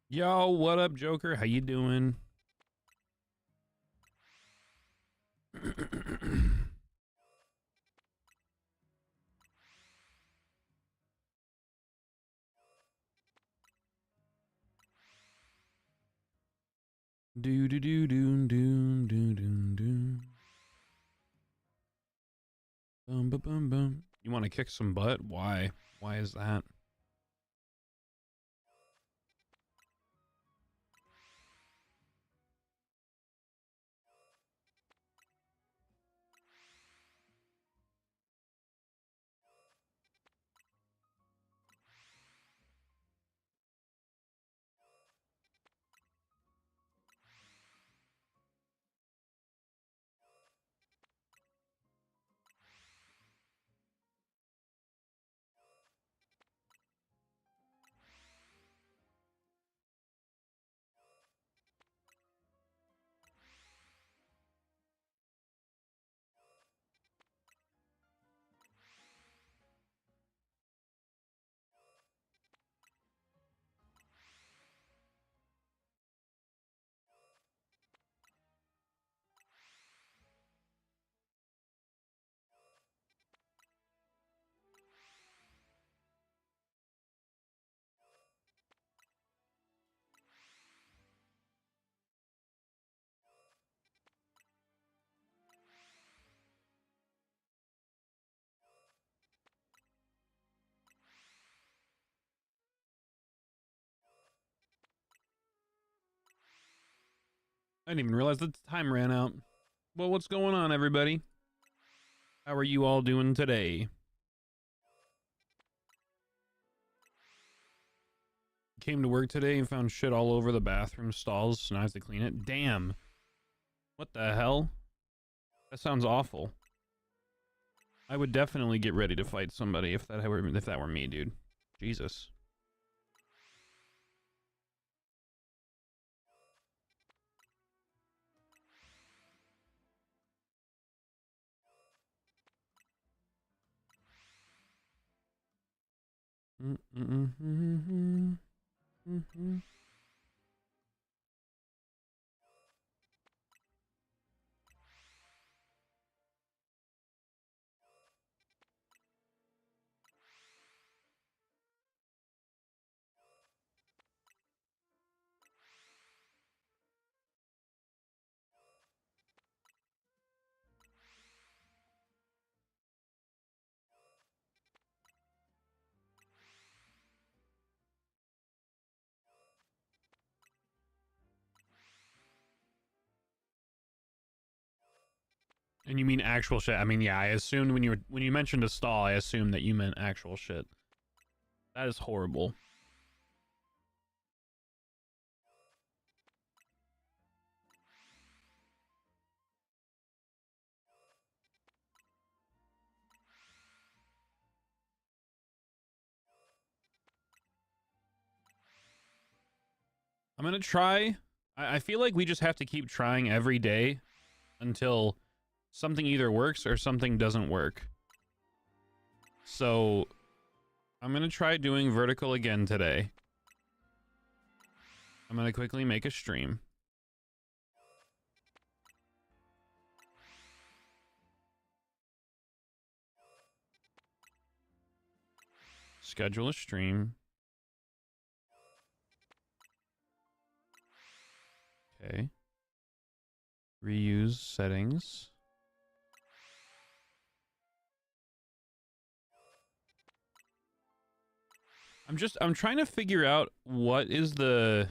Yo, what up, Joker? How you doing? Do do do do do do do do. Bum bum bum bum. You want to kick some butt? Why? Why is that? I didn't even realize the time ran out. Well, what's going on, everybody? How are you all doing today? Came to work today and found shit all over the bathroom stalls, so now I have to clean it. Damn. What the hell? That sounds awful. I would definitely get ready to fight somebody if that were me, dude. Jesus. And you mean actual shit? I mean, yeah, I assumed when you mentioned a stall, I assumed that you meant actual shit. That is horrible. I'm gonna try. I feel like we just have to keep trying every day until something either works or something doesn't work. So I'm gonna try doing vertical again today. I'm gonna quickly make a stream. Schedule a stream. Okay. Reuse settings. I'm trying to figure out what is the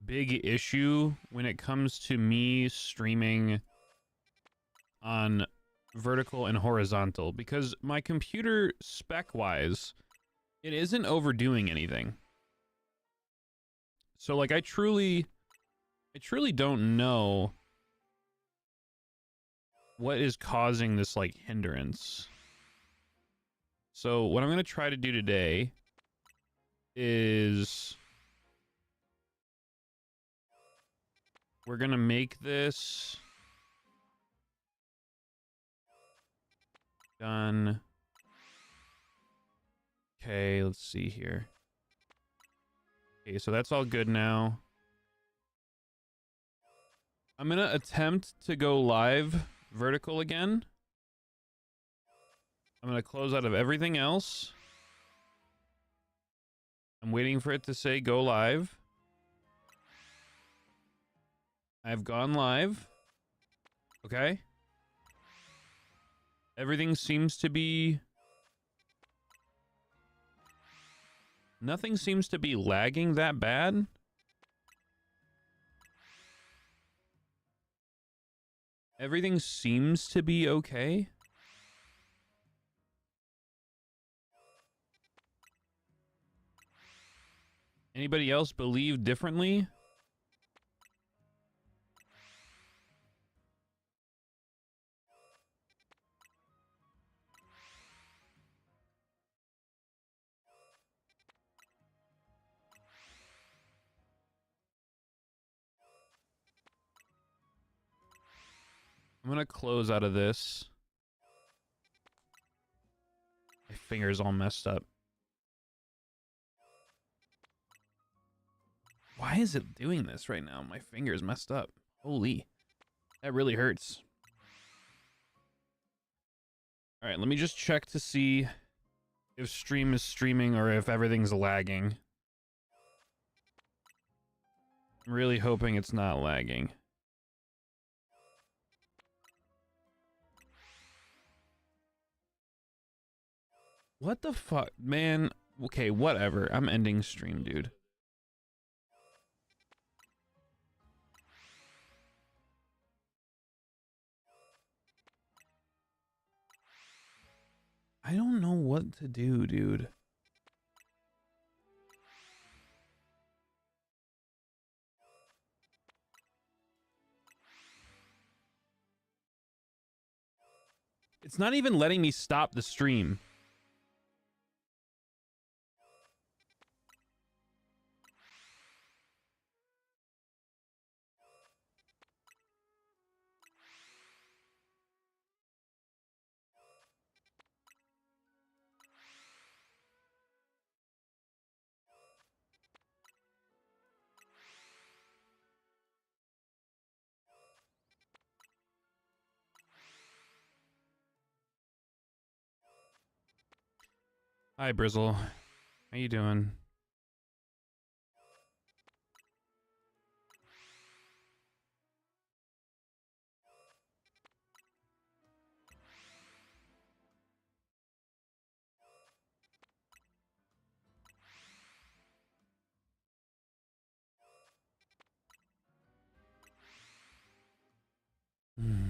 big issue when it comes to me streaming on vertical and horizontal, because my computer spec wise, it isn't overdoing anything. So like I truly don't know what is causing this like hindrance. So what I'm going to try to do today is we're going to make this done. Okay, let's see here. Okay, so that's all good now. I'm gonna attempt to go live vertical again. I'm gonna close out of everything else. I'm waiting for it to say go live. I've gone live. Okay. Everything seems to be... Nothing seems to be lagging that bad. Everything seems to be okay. Anybody else believe differently? I'm gonna close out of this. My finger's all messed up. Why is it doing this right now? My finger's messed up. Holy. That really hurts. Alright, let me just check to see if stream is streaming or if everything's lagging. I'm really hoping it's not lagging. What the fuck? Man, okay, whatever. I'm ending stream, dude. I don't know what to do, dude. It's not even letting me stop the stream. Hi, Brizzle. How you doing? Hmm.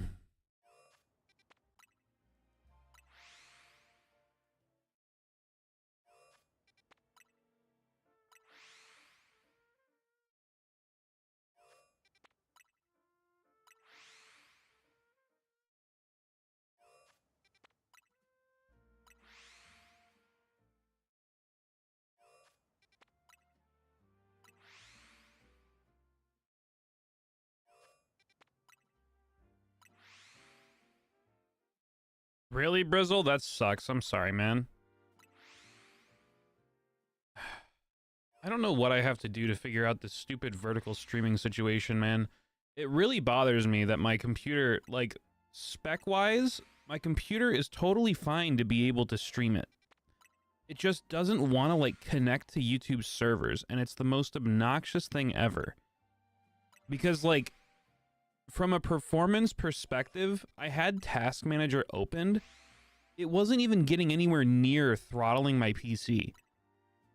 Really, Brizzle? That sucks. I'm sorry, man. I don't know what I have to do to figure out this stupid vertical streaming situation, man. It really bothers me that my computer, like, spec-wise, my computer is totally fine to be able to stream it. It just doesn't want to, like, connect to YouTube servers, and it's the most obnoxious thing ever. Because, like, from a performance perspective, I had Task Manager opened. It wasn't even getting anywhere near throttling my PC.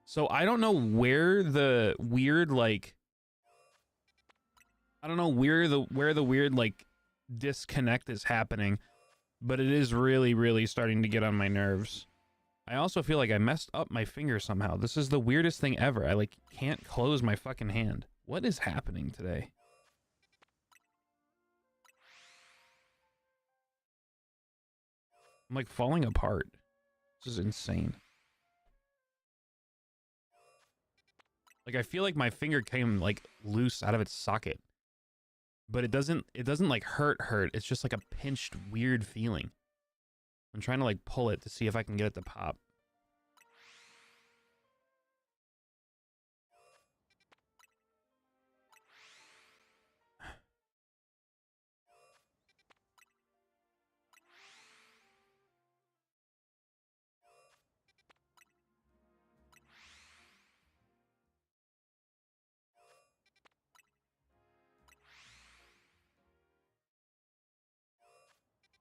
So I don't know where the weird, like... I don't know where the weird, like, disconnect is happening. But it is really, really starting to get on my nerves. I also feel like I messed up my finger somehow. This is the weirdest thing ever. I, like, can't close my fucking hand. What is happening today? I'm, like, falling apart. This is insane. Like, I feel like my finger came, like, loose out of its socket. But it doesn't, like, hurt. It's just, like, a pinched, weird feeling. I'm trying to, like, pull it to see if I can get it to pop.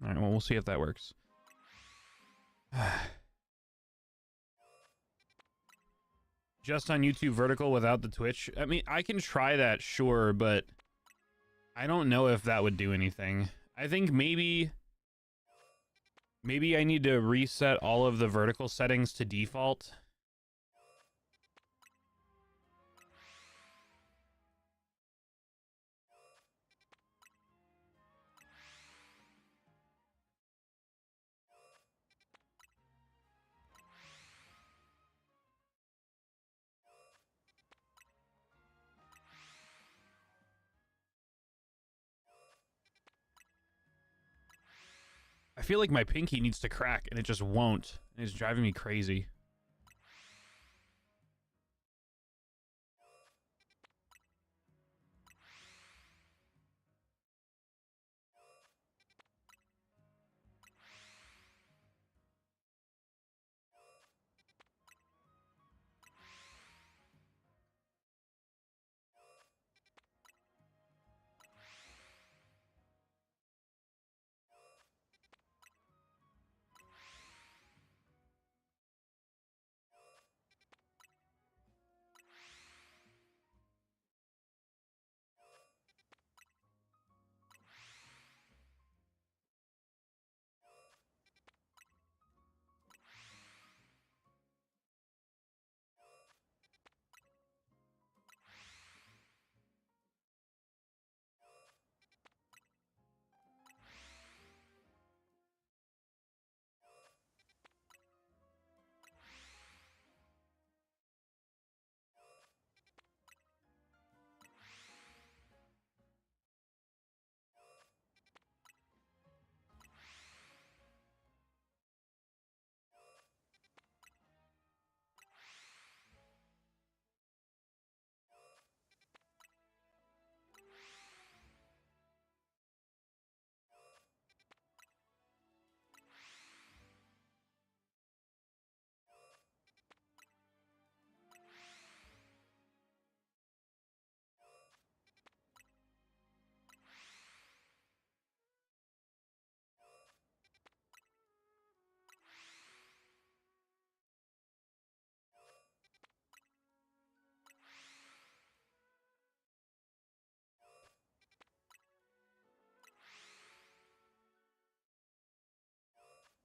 All right, well, we'll see if that works. Just on YouTube vertical without the Twitch? I mean, I can try that, sure, but I don't know if that would do anything. I think maybe I need to reset all of the vertical settings to default. I feel like my pinky needs to crack, and it just won't. And it's driving me crazy.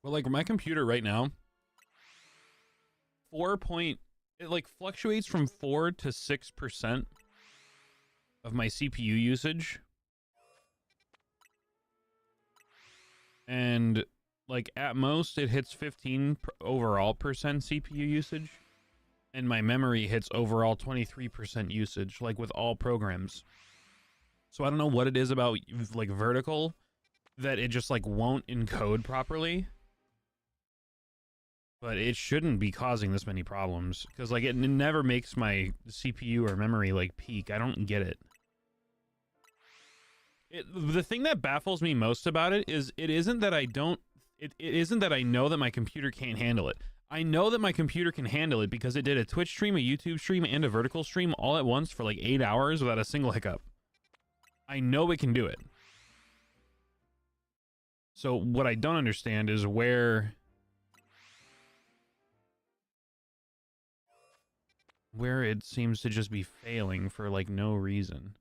Well, like, my computer right now, it like fluctuates from 4 to 6% of my CPU usage. And like at most it hits 15 overall percent CPU usage, and my memory hits overall 23% usage, like with all programs. So I don't know what it is about like vertical that it just like won't encode properly. But it shouldn't be causing this many problems, because like it never makes my CPU or memory like peak. I don't get it. The thing that baffles me most about it is it isn't that I know that my computer can't handle it. I know that my computer can handle it because it did a Twitch stream, a YouTube stream, and a vertical stream all at once for like 8 hours without a single hiccup. I know it can do it. So what I don't understand is where it seems to just be failing for like no reason.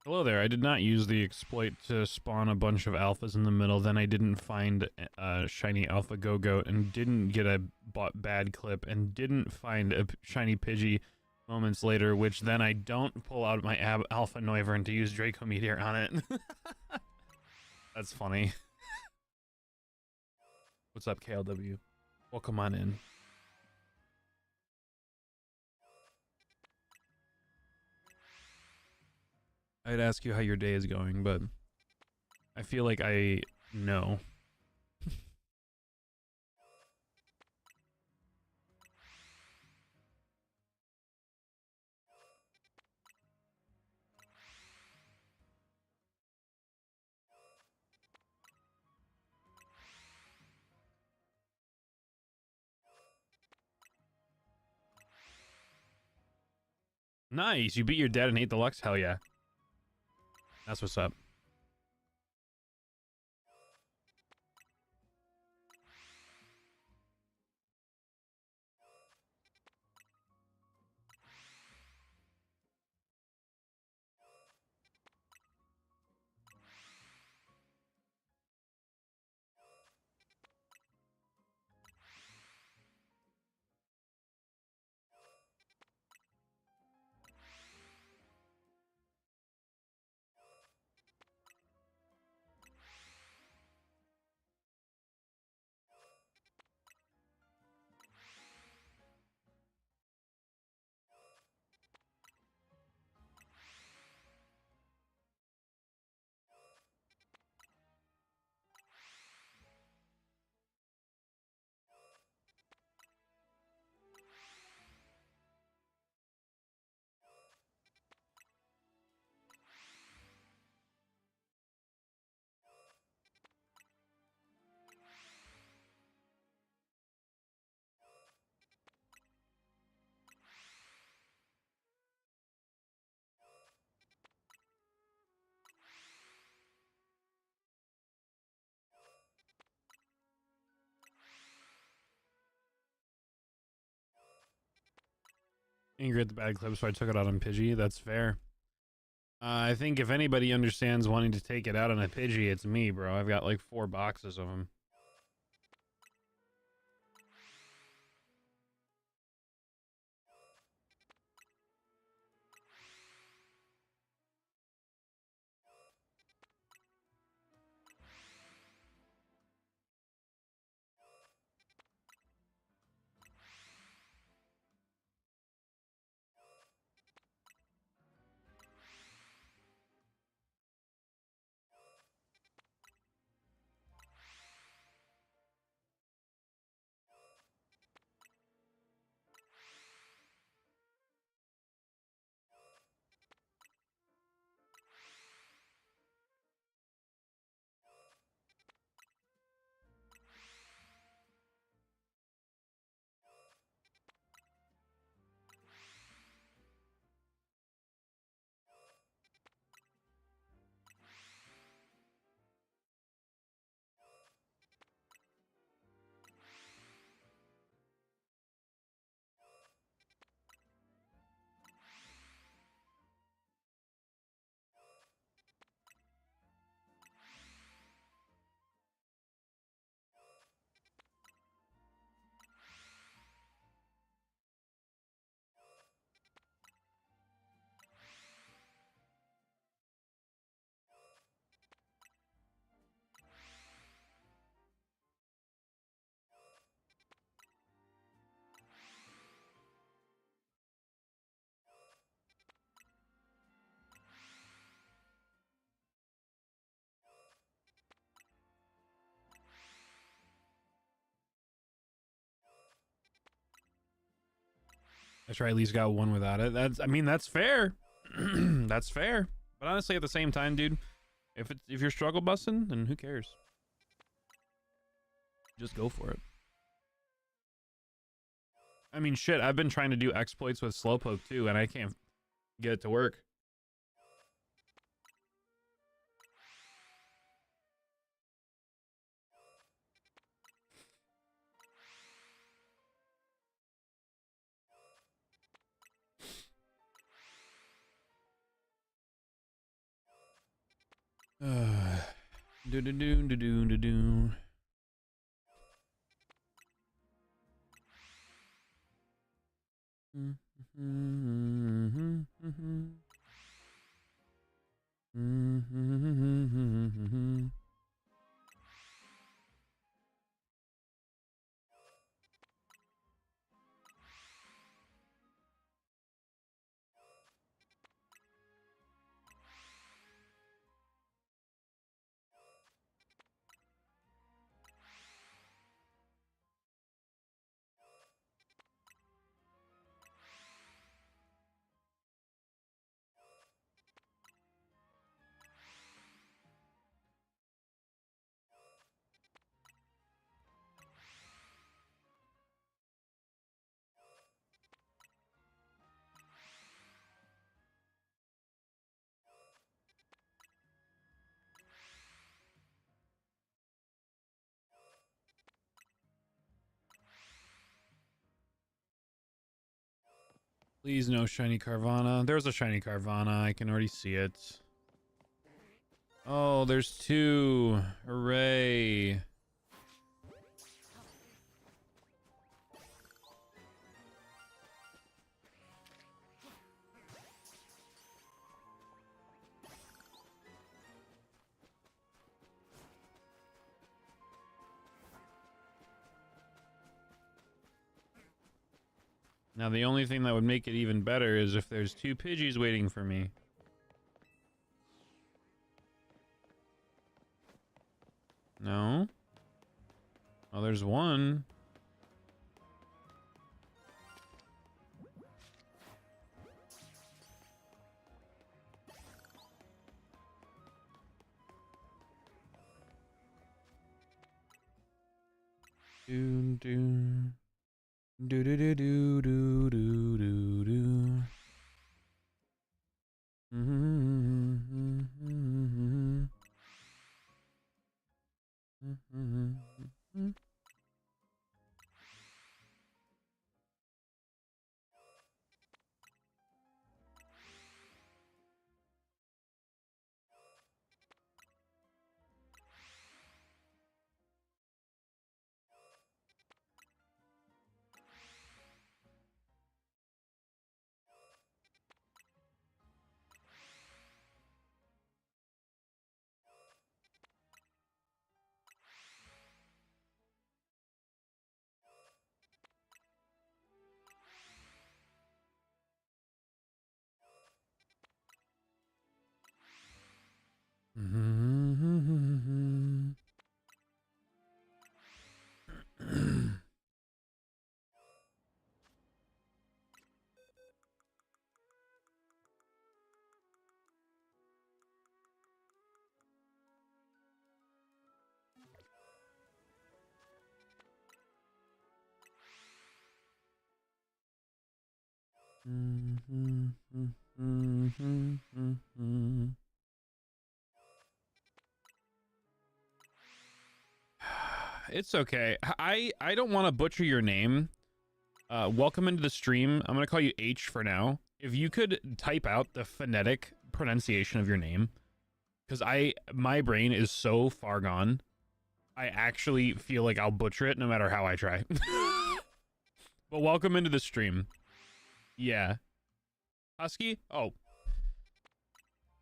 Hello there. I did not use the exploit to spawn a bunch of alphas in the middle. Then I didn't find a shiny alpha go-goat and didn't get a bad clip and didn't find a shiny Pidgey moments later, which then I don't pull out my alpha Noivern to use Draco Meteor on it. That's funny. What's up, KLW? Welcome on in. I'd ask you how your day is going, but I feel like I know. Nice, you beat your dad in 8 Deluxe? Hell yeah. That's what's up. Angry at the bad clip, so I took it out on Pidgey. That's fair. I think if anybody understands wanting to take it out on a Pidgey, it's me, bro. I've got like 4 boxes of them. I try at least got one without it. I mean, that's fair. That's fair. But honestly, at the same time, dude, if you're struggle busting, then who cares? Just go for it. I mean, shit, I've been trying to do exploits with Slowpoke too, and I can't get it to work. Do do do do do do do. Please no shiny Carvana. There's a shiny Carvana. I can already see it. Oh, there's two. Hooray. Now, the only thing that would make it even better is if there's two Pidgeys waiting for me. No? Oh, there's one. Do do do do do do do do do do. It's okay. I don't want to butcher your name. Welcome into the stream. I'm gonna call you H for now. If you could type out the phonetic pronunciation of your name, because my brain is so far gone. I actually feel like I'll butcher it no matter how I try. But welcome into the stream. Yeah. Husky? Oh.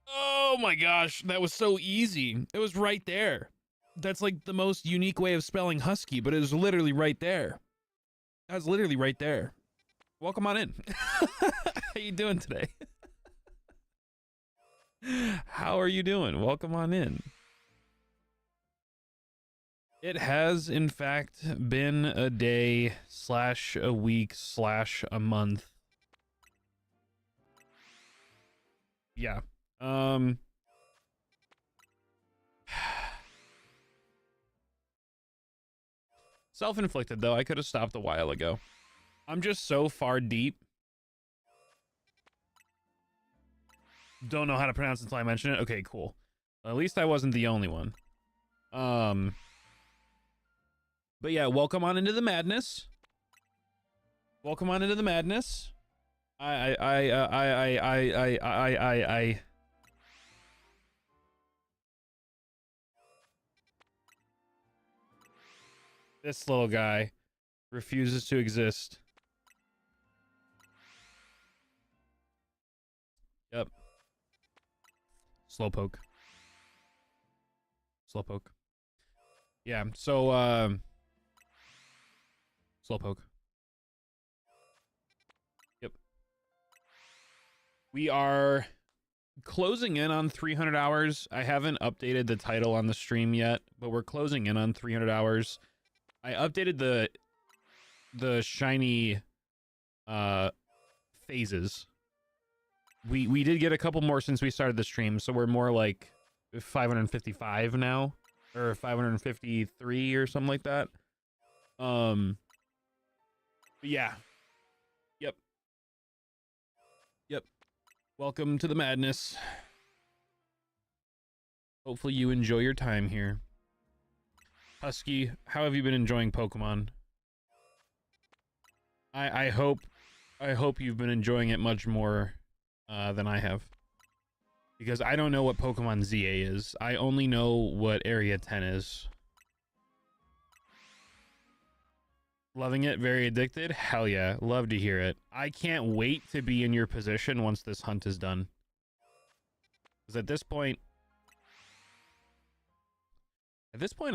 Oh my gosh, that was so easy. It was right there. That's like the most unique way of spelling husky, but it was literally right there. That was literally right there. Welcome on in. How you doing today? How are you doing? Welcome on in. It has, in fact, been a day / a week / a month. Yeah. Self-inflicted, though. I could have stopped a while ago. I'm just so far deep. Don't know how to pronounce it until I mention it. Okay, cool. Well, at least I wasn't the only one. But yeah, welcome on into the madness. Welcome on into the madness. I. This little guy refuses to exist. Yep. Slowpoke. Slowpoke. Yeah, so, Slowpoke. Yep. We are closing in on 300 hours. I haven't updated the title on the stream yet, but we're closing in on 300 hours. I updated the shiny phases. We did get a couple more since we started the stream, so we're more like 555 now, or 553 or something like that. But yeah. Yep. Welcome to the madness. Hopefully you enjoy your time here. Husky, how have you been enjoying Pokemon? I hope you've been enjoying it much more than I have. Because I don't know what Pokemon ZA is. I only know what Area 10 is. Loving it? Very addicted? Hell yeah. Love to hear it. I can't wait to be in your position once this hunt is done. Because at this point,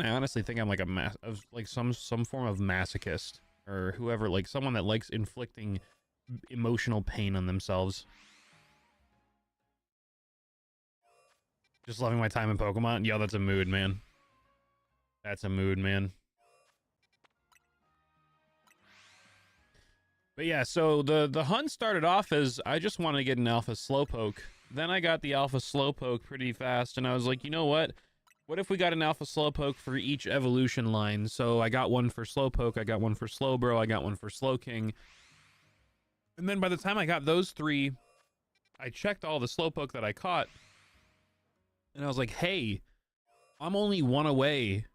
I honestly think I'm like some form of masochist. Or whoever, like someone that likes inflicting emotional pain on themselves. Just loving my time in Pokemon? Yo, that's a mood, man. That's a mood, man. But yeah, so the hunt started off as I just want to get an Alpha Slowpoke. Then I got the Alpha Slowpoke pretty fast, and I was like, you know what? What if we got an Alpha Slowpoke for each evolution line? So I got one for Slowpoke, I got one for Slowbro, I got one for Slowking. And then by the time I got those three, I checked all the Slowpoke that I caught. And I was like, hey, I'm only one away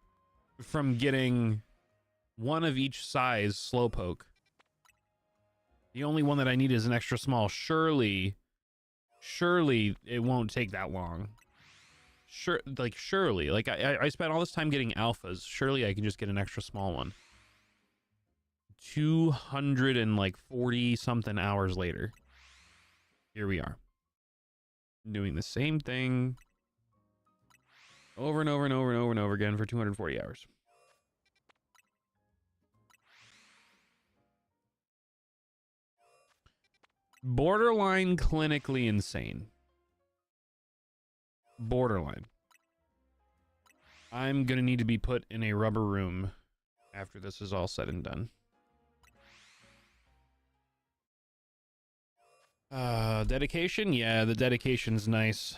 from getting one of each size Slowpoke. The only one that I need is an extra small. Surely it won't take that long. Surely. Like, I spent all this time getting alphas. Surely I can just get an extra small one. 240 something hours later. Here we are. Doing the same thing over and over and over and over and over again for 240 hours. Borderline clinically insane. Borderline. I'm gonna need to be put in a rubber room after this is all said and done. Dedication? Yeah, the dedication's nice.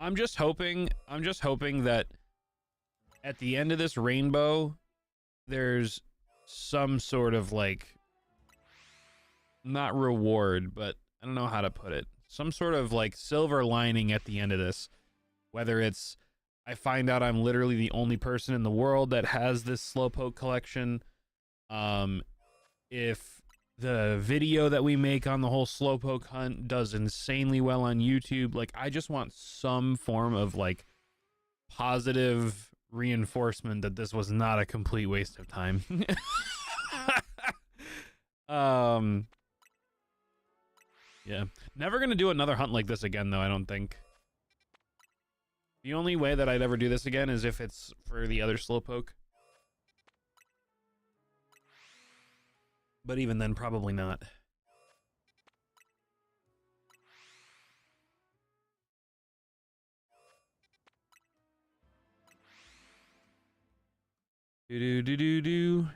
I'm just hoping that at the end of this rainbow, there's some sort of, like, not reward, but I don't know how to put it. Some sort of, like, silver lining at the end of this. Whether it's I find out I'm literally the only person in the world that has this Slowpoke collection. If the video that we make on the whole Slowpoke hunt does insanely well on YouTube, like, I just want some form of, like, positive reinforcement that this was not a complete waste of time. Yeah. Never gonna do another hunt like this again, though, I don't think. The only way that I'd ever do this again is if it's for the other Slowpoke. But even then, probably not. Do-do-do-do-do.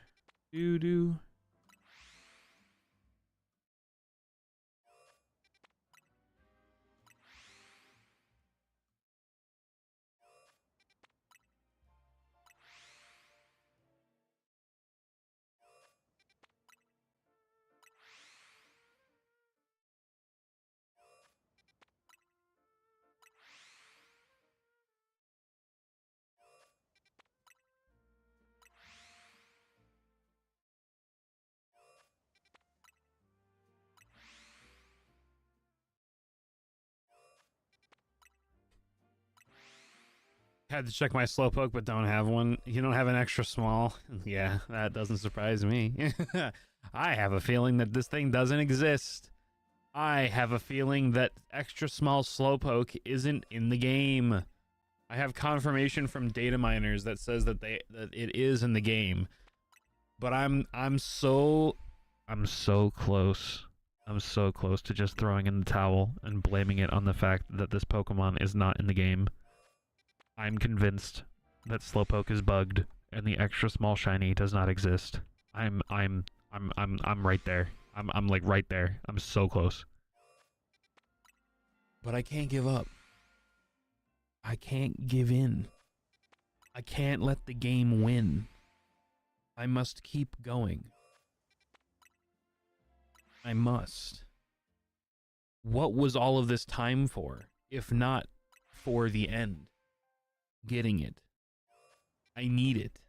Had to check my Slowpoke, but don't have one. You don't have an extra small? Yeah, that doesn't surprise me. I have a feeling that this thing doesn't exist. I have a feeling that extra small Slowpoke isn't in the game. I have confirmation from data miners that says that it is in the game. But I'm so close. I'm so close to just throwing in the towel and blaming it on the fact that this Pokemon is not in the game. I'm convinced that Slowpoke is bugged and the extra small shiny does not exist. I'm right there. I'm like right there. I'm so close. But I can't give up. I can't give in. I can't let the game win. I must keep going. I must. What was all of this time for, if not for the end? Getting it. I need it.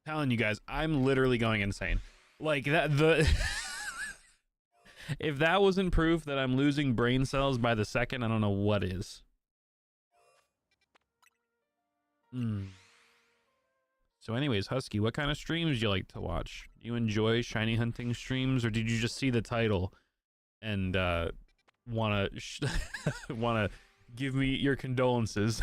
Telling you guys, I'm literally going insane. Like that, if that wasn't proof that I'm losing brain cells by the second, I don't know what is. So anyways, Husky, what kind of streams do you like to watch? Do you enjoy shiny hunting streams, or did you just see the title and wanna give me your condolences?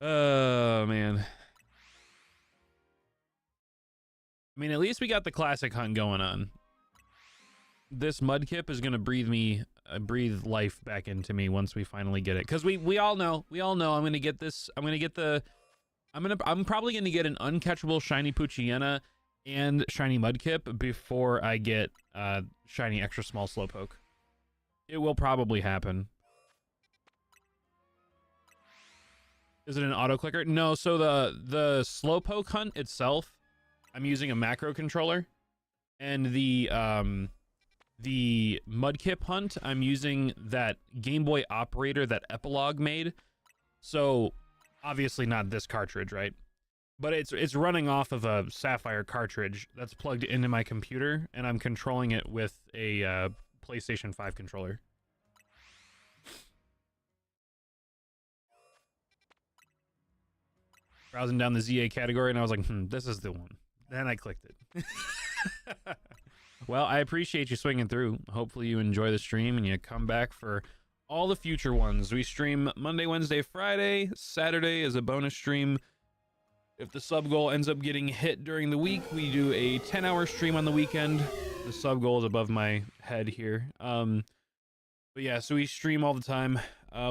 Oh man. I mean, at least we got the classic hunt going on. This Mudkip is gonna breathe life back into me once we finally get it, because we all know I'm gonna get this. I'm probably gonna get an uncatchable shiny Poochyena and shiny Mudkip before I get shiny extra small Slowpoke. It will probably happen. Is it an auto clicker? No. So the Slowpoke hunt itself, I'm using a macro controller, and the Mudkip hunt, I'm using that Game Boy operator that Epilogue made. So obviously not this cartridge, right? But it's running off of a Sapphire cartridge that's plugged into my computer, and I'm controlling it with a PlayStation 5 controller. Browsing down the ZA category, and I was like, this is the one. Then I clicked it. Well, I appreciate you swinging through. Hopefully you enjoy the stream and you come back for all the future ones. We stream Monday, Wednesday, Friday. Saturday is a bonus stream. If the sub goal ends up getting hit during the week, we do a 10-hour stream on the weekend. The sub goal is above my head here. But yeah, so we stream all the time.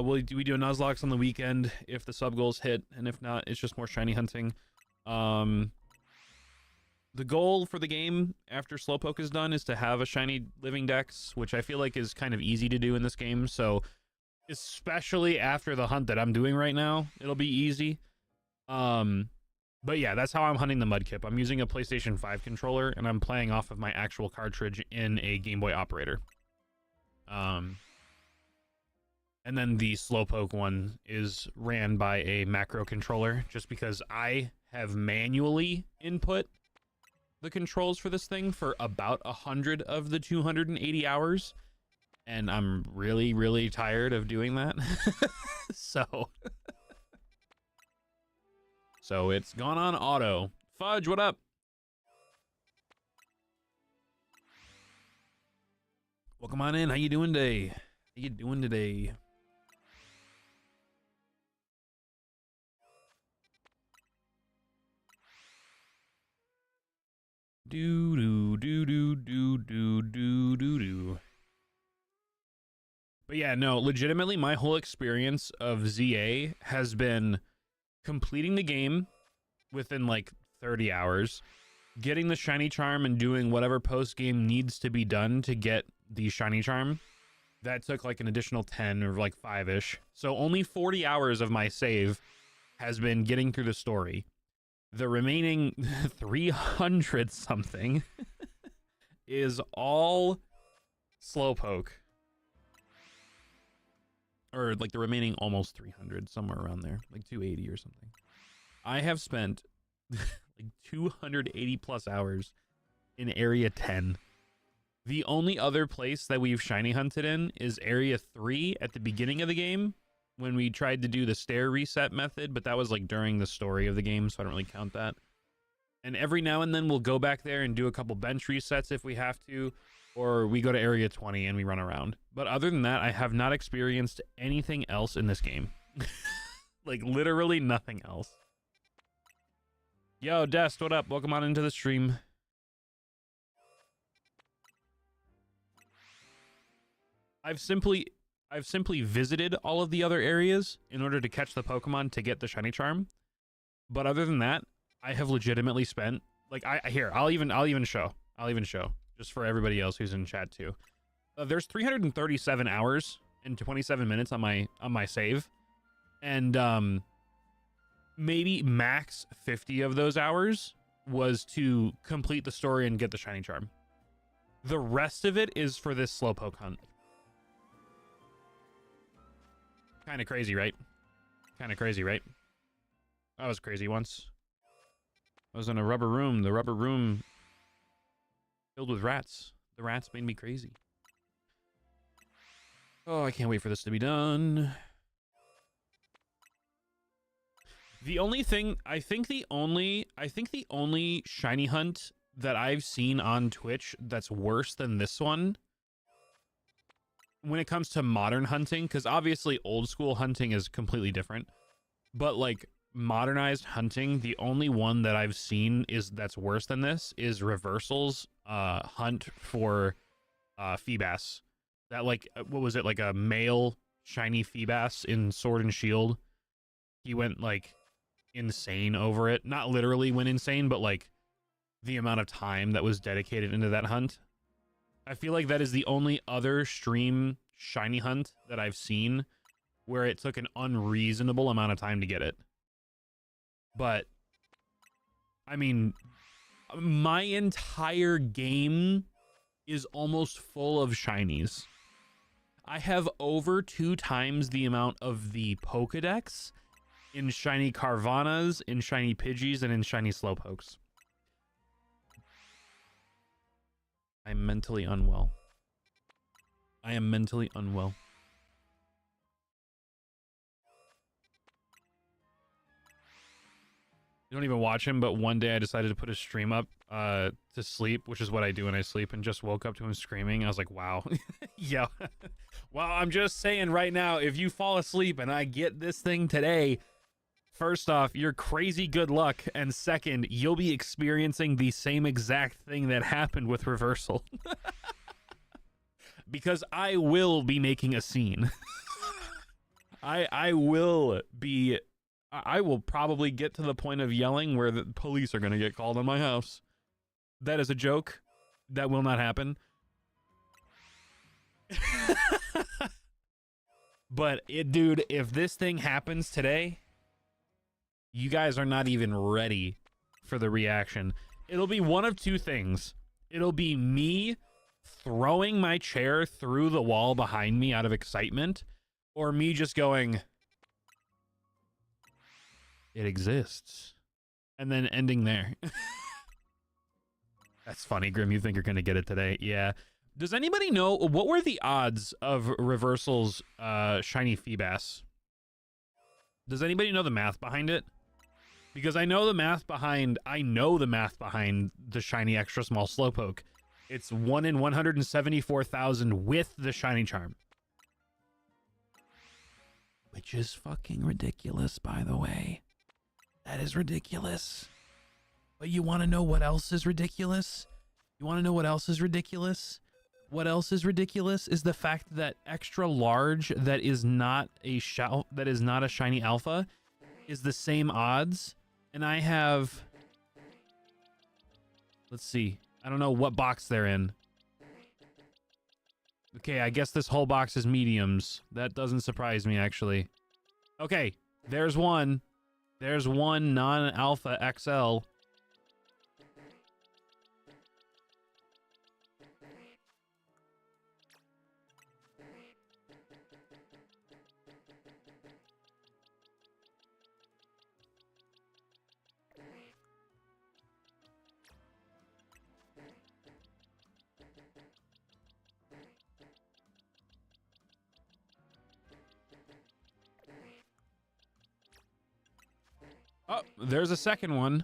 We do a Nuzlocke on the weekend if the sub goals hit, and if not, it's just more shiny hunting. The goal for the game after Slowpoke is done is to have a shiny living dex, which I feel like is kind of easy to do in this game. So especially after the hunt that I'm doing right now, it'll be easy. But yeah, that's how I'm hunting the Mudkip. I'm using a PlayStation 5 controller, and I'm playing off of my actual cartridge in a Game Boy operator. And then the Slowpoke one is ran by a macro controller, just because I have manually input the controls for this thing for about 100 of the 280 hours, and I'm really, really tired of doing that. So it's gone on auto. Fudge, what up? Welcome on in. How you doing today? How you doing today? Do do do do do do do do do. But yeah, no, legitimately, my whole experience of ZA has been completing the game within like 30 hours, getting the shiny charm and doing whatever post game needs to be done to get the shiny charm. That took like an additional 10 or like 5-ish. So only 40 hours of my save has been getting through the story. The remaining 300 something is all Slowpoke. Or like the remaining almost 300, somewhere around there, like 280 or something. I have spent like 280 plus hours in Area 10. The only other place that we've shiny hunted in is Area 3 at the beginning of the game when we tried to do the stair reset method, but that was like during the story of the game, so I don't really count that. And every now and then we'll go back there and do a couple bench resets if we have to, or we go to Area 20 and we run around. But other than that, I have not experienced anything else in this game. Like literally nothing else. Yo, Dest, what up? Welcome on into the stream. I've simply visited all of the other areas in order to catch the Pokemon to get the shiny charm. But other than that, I have legitimately spent like I'll even show just for everybody else who's in chat too. There's 337 hours and 27 minutes on my save, and maybe max 50 of those hours was to complete the story and get the shiny charm. The rest of it is for this Slowpoke hunt. Kind of crazy, right? Kind of crazy, right? I was crazy once. I was in a rubber room. The rubber room filled with rats. The rats made me crazy. Oh, I can't wait for this to be done. The only thing, I think the only shiny hunt that I've seen on Twitch that's worse than this one when it comes to modern hunting, because obviously old school hunting is completely different, but like modernized hunting, the only one that I've seen that's worse than this is Reversal's hunt for Feebas. That like, what was it, like a male shiny Feebas in Sword and Shield? He went like insane over it. Not literally went insane, but like the amount of time that was dedicated into that hunt. I feel like that is the only other stream shiny hunt that I've seen where it took an unreasonable amount of time to get it. But, I mean, my entire game is almost full of shinies. I have over 2 times the amount of the Pokedex in shiny Carvanas, in shiny Pidgeys, and in shiny Slowpokes. I'm mentally unwell. I am mentally unwell. You don't even watch him, but one day I decided to put his stream up to sleep, which is what I do when I sleep, and just woke up to him screaming. I was like, wow. Yeah. Well, I'm just saying right now, if you fall asleep and I get this thing today, first off, you're crazy good luck, and second, you'll be experiencing the same exact thing that happened with Reversal. Because I will be making a scene. I will probably get to the point of yelling where the police are going to get called on my house. That is a joke. That will not happen. But dude, if this thing happens today, you guys are not even ready for the reaction. It'll be one of two things. It'll be me throwing my chair through the wall behind me out of excitement, or me just going, it exists, and then ending there. That's funny, Grim. You think you're going to get it today. Yeah. Does anybody know, what were the odds of Reversal's shiny Feebas? Does anybody know the math behind it? Because I know the math behind the shiny extra small Slowpoke. It's 1 in 174,000 with the shiny charm. Which is fucking ridiculous, by the way. That is ridiculous. But you want to know what else is ridiculous? You want to know what else is ridiculous? What else is ridiculous is the fact that extra large that is not a shiny alpha is the same odds. And I have, let's see, I don't know what box they're in. Okay, I guess this whole box is mediums. That doesn't surprise me, actually. Okay, there's one. There's one non-alpha XL. Oh, there's a second one.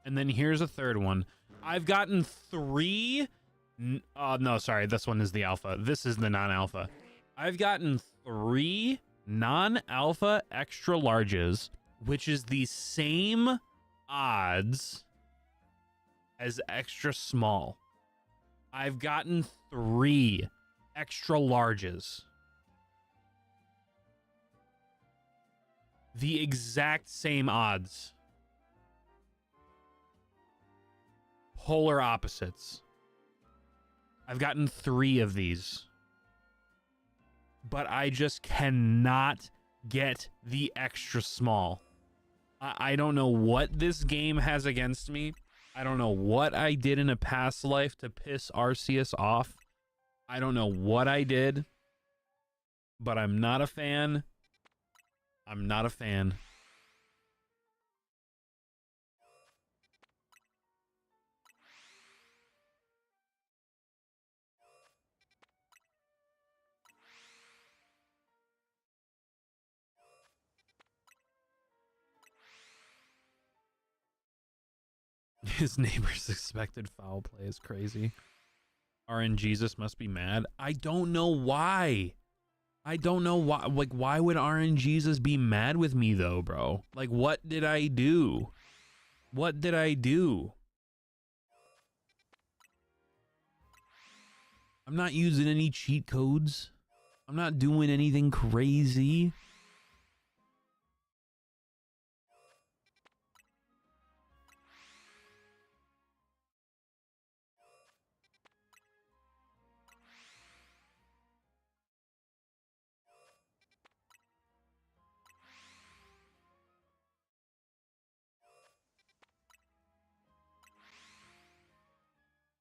And then here's a third one. I've gotten 3. No, sorry. This one is the alpha. This is the non-alpha. I've gotten 3 non-alpha extra larges, which is the same odds as extra small. I've gotten 3 extra larges. The exact same odds. Polar opposites. I've gotten 3 of these. But I just cannot get the extra small. I don't know what this game has against me. I don't know what I did in a past life to piss Arceus off. I don't know what I did. But I'm not a fan. I'm not a fan. His neighbor's expected foul play is crazy. RNGesus must be mad. I don't know why. I don't know why. Like, why would RNGesus be mad with me though, bro? Like, what did I do? What did I do? I'm not using any cheat codes. I'm not doing anything crazy.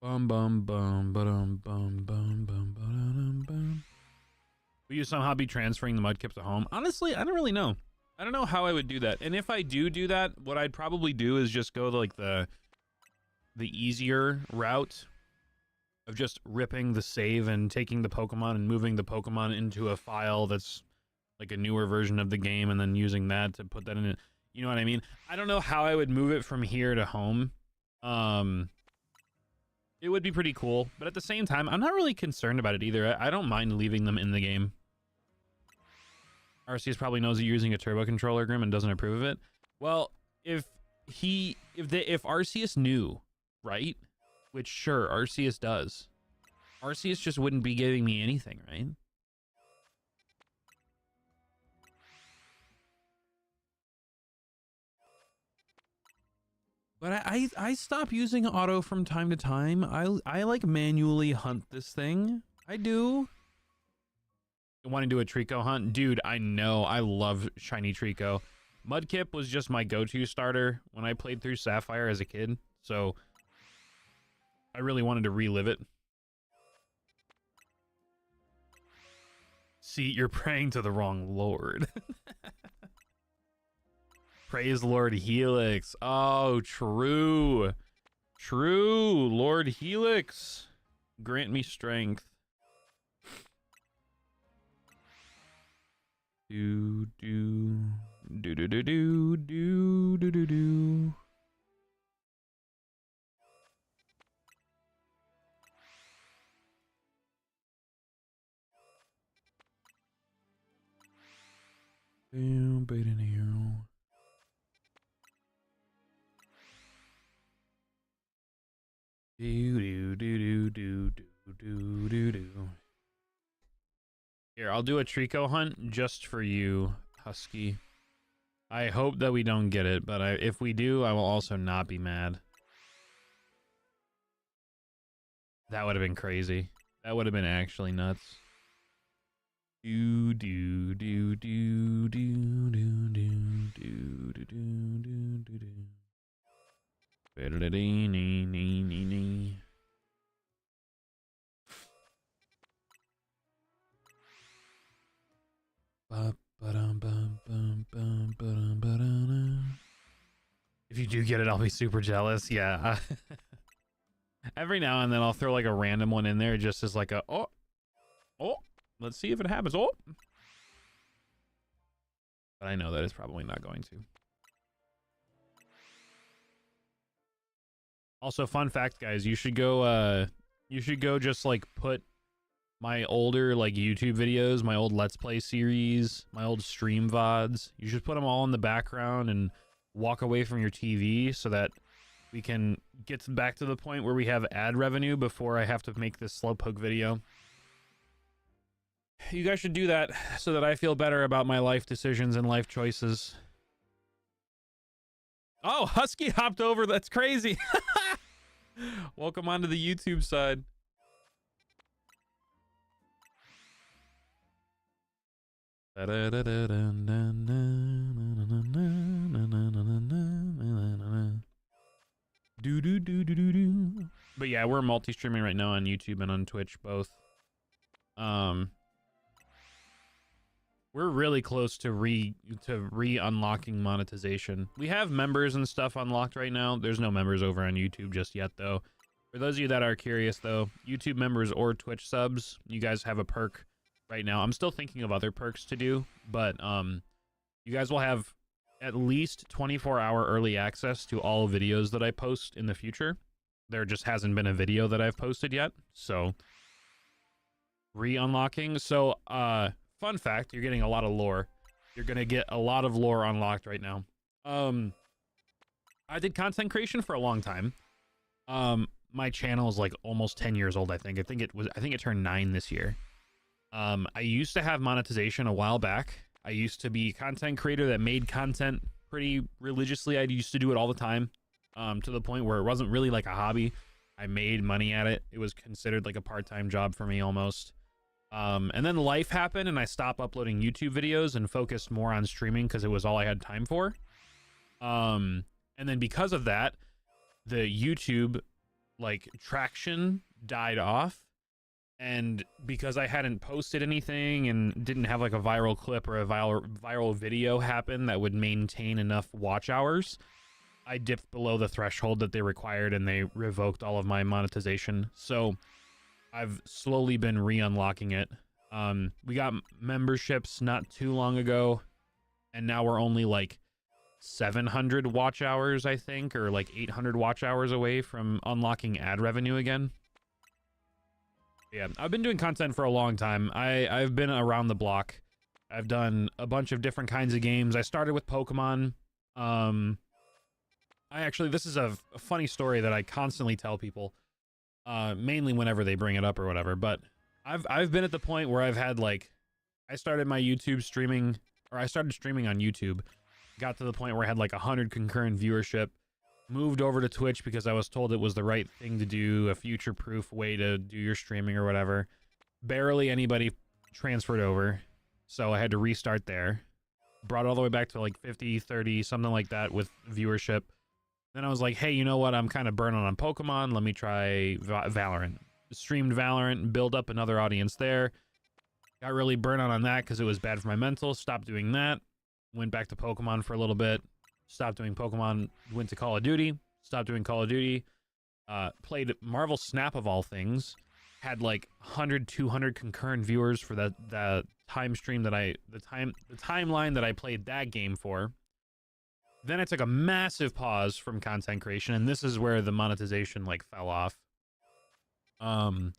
Bum bum bum bum bum bum bum bum bum. Will you somehow be transferring the Mudkip to home? Honestly, I don't really know. I don't know how I would do that. And if I do that, what I'd probably do is just go like the easier route of just ripping the save and taking the Pokemon and moving the Pokemon into a file that's like a newer version of the game and then using that to put that in it. You know what I mean? I don't know how I would move it from here to home. It would be pretty cool, but at the same time, I'm not really concerned about it either. I don't mind leaving them in the game. Arceus probably knows you're using a turbo controller, Grim, and doesn't approve of it. Well, if Arceus knew, right? Which sure, Arceus does. Arceus just wouldn't be giving me anything, right? But I stop using auto from time to time. I like manually hunt this thing. I do. You want to do a Trico hunt? Dude, I know. I love shiny Trico. Mudkip was just my go-to starter when I played through Sapphire as a kid. So I really wanted to relive it. See, you're praying to the wrong lord. Praise Lord Helix. Oh, true. True. Lord Helix. Grant me strength. Do, do. Do, do, do, do, do, do, do, do. Damn, bait in here. Do do do do do do do do. Here, I'll do a Trico hunt just for you, Husky. I hope that we don't get it, but if we do, I will also not be mad. That would have been crazy. That would have been actually nuts. Do do do do do do do do do do do do do. If you do get it, I'll be super jealous. Yeah. Every now and then I'll throw like a random one in there just as like a, oh, let's see if it happens. Oh. But I know that it's probably not going to. Also, fun fact, guys, you should go just like put my older like YouTube videos, my old Let's Play series, my old stream VODs. You should put them all in the background and walk away from your TV so that we can get back to the point where we have ad revenue before I have to make this Slowpoke video. You guys should do that so that I feel better about my life decisions and life choices. Oh, Husky hopped over. That's crazy. Welcome onto the YouTube side. But yeah, we're multi-streaming right now on YouTube and on Twitch both. We're really close to re-unlocking monetization. We have members and stuff unlocked right now. There's no members over on YouTube just yet, though. For those of you that are curious, though, YouTube members or Twitch subs, you guys have a perk right now. I'm still thinking of other perks to do, but you guys will have at least 24-hour early access to all videos that I post in the future. There just hasn't been a video that I've posted yet, so re-unlocking. So, fun fact, you're getting a lot of lore. You're going to get a lot of lore unlocked right now. I did content creation for a long time. My channel is like almost 10 years old, I think. I think it turned 9 this year. I used to have monetization a while back. I used to be a content creator that made content pretty religiously. I used to do it all the time, to the point where it wasn't really like a hobby. I made money at it. It was considered like a part-time job for me almost. And then life happened and I stopped uploading YouTube videos and focused more on streaming because it was all I had time for. And then because of that, the YouTube like traction died off. And because I hadn't posted anything and didn't have like a viral clip or a viral video happen that would maintain enough watch hours, I dipped below the threshold that they required and they revoked all of my monetization. So I've slowly been re-unlocking it. We got memberships not too long ago, and now we're only like 700 watch hours, I think, or like 800 watch hours away from unlocking ad revenue again. Yeah, I've been doing content for a long time. I've been around the block. I've done a bunch of different kinds of games. I started with Pokemon. This is a funny story that I constantly tell people. Mainly whenever they bring it up or whatever, but I've been at the point where I've had like, I started my YouTube streaming, or I started streaming on YouTube, got to the point where I had like 100 concurrent viewership, moved over to Twitch because I was told it was the right thing to do, a future-proof way to do your streaming or whatever. Barely anybody transferred over, so I had to restart there. Brought it all the way back to like 50, 30, something like that with viewership. Then I was like, hey, you know what? I'm kind of burning on Pokemon. Let me try Valorant. Streamed Valorant, build up another audience there. Got really burnt out on that because it was bad for my mental. Stopped doing that. Went back to Pokemon for a little bit. Stopped doing Pokemon. Went to Call of Duty. Stopped doing Call of Duty. Played Marvel Snap of all things. Had like 100, 200 concurrent viewers for the time stream that the timeline that I played that game for. Then I took a massive pause from content creation, and this is where the monetization like fell off. And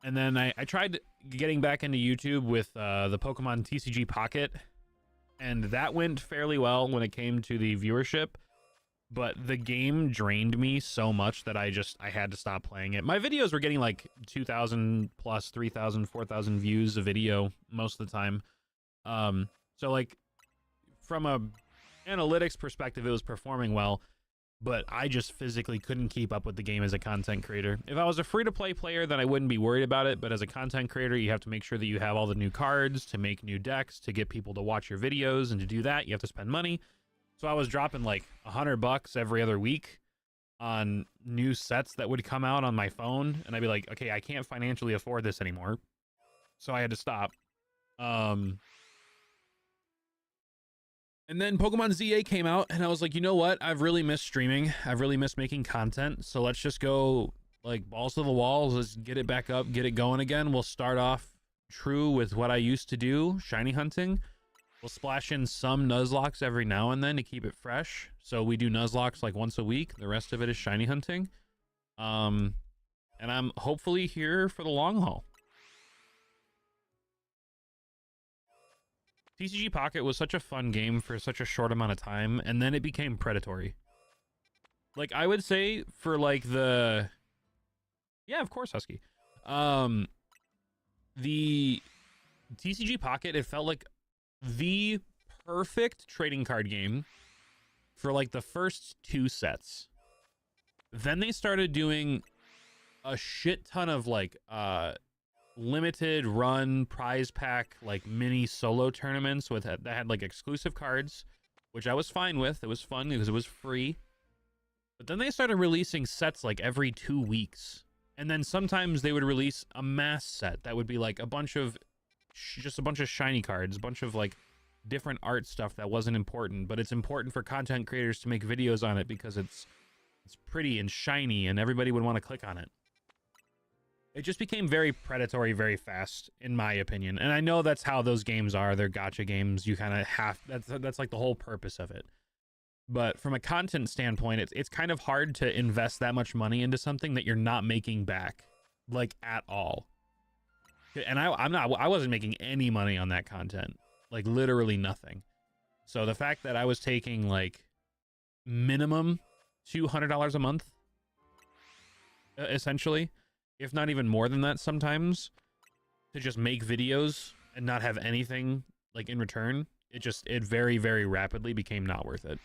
then I tried getting back into YouTube with the Pokemon TCG Pocket, and that went fairly well when it came to the viewership, but the game drained me so much that I had to stop playing it. My videos were getting like 2,000 plus 3,000, 4,000 views a video most of the time. So like from a analytics perspective, it was performing well, but I just physically couldn't keep up with the game as a content creator. If I was a free-to-play player, then I wouldn't be worried about it, but as a content creator, you have to make sure that you have all the new cards to make new decks, to get people to watch your videos, and to do that, you have to spend money. So I was dropping like $100 every other week on new sets that would come out on my phone, and I'd be like, okay, I can't financially afford this anymore, so I had to stop. And then Pokemon ZA came out, and I was like, you know what? I've really missed streaming. I've really missed making content. So let's like balls to the walls. Let's get it back up, get it going again. We'll start off true with what I used to do, shiny hunting. We'll splash in some Nuzlocks every now and then to keep it fresh. So we do Nuzlocks like once a week. The rest of it is shiny hunting. And I'm hopefully here for the long haul. TCG Pocket was such a fun game for such a short amount of time, and then it became predatory. Like, I would say for like the... Yeah, of course, Husky. The TCG Pocket, it felt like the perfect trading card game for like the first 2 sets. Then they started doing a shit ton of like limited run prize pack like mini solo tournaments with that had like exclusive cards, which I was fine with. It was fun because it was free. But then they started releasing sets like every 2 weeks. And then sometimes they would release a mass set that would be like a bunch of just a bunch of shiny cards, a bunch of like different art stuff that wasn't important, but it's important for content creators to make videos on it because it's pretty and shiny and everybody would want to click on it. It just became very predatory very fast, in my opinion. And I know that's how those games are. They're gacha games. You kind of have... That's like the whole purpose of it. But from a content standpoint, it's kind of hard to invest that much money into something that you're not making back, like, at all. And I wasn't making any money on that content. Like, literally nothing. So the fact that I was taking, like, minimum $200 a month, essentially... if not even more than that sometimes, to just make videos and not have anything like in return, it very, very rapidly became not worth it.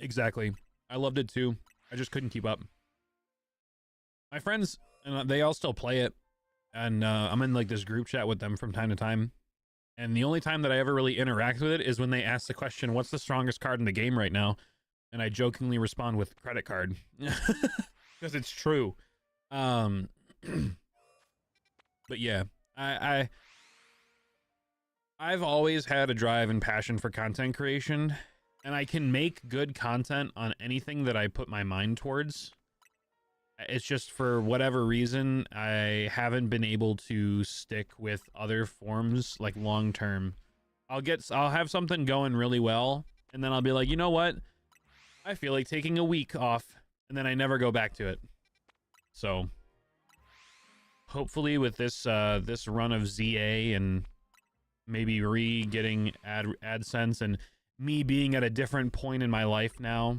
Exactly. I loved it too. I just couldn't keep up. My friends, and they all still play it, and I'm in like this group chat with them from time to time. And the only time that I ever really interact with it is when they ask the question, what's the strongest card in the game right now? And I jokingly respond with credit card. Because it's true. But yeah, I've always had a drive and passion for content creation. And I can make good content on anything that I put my mind towards. It's just for whatever reason, I haven't been able to stick with other forms like long term. I'll have something going really well, and then I'll be like, you know what? I feel like taking a week off, and then I never go back to it. So hopefully with this this run of ZA and maybe getting AdSense and me being at a different point in my life now,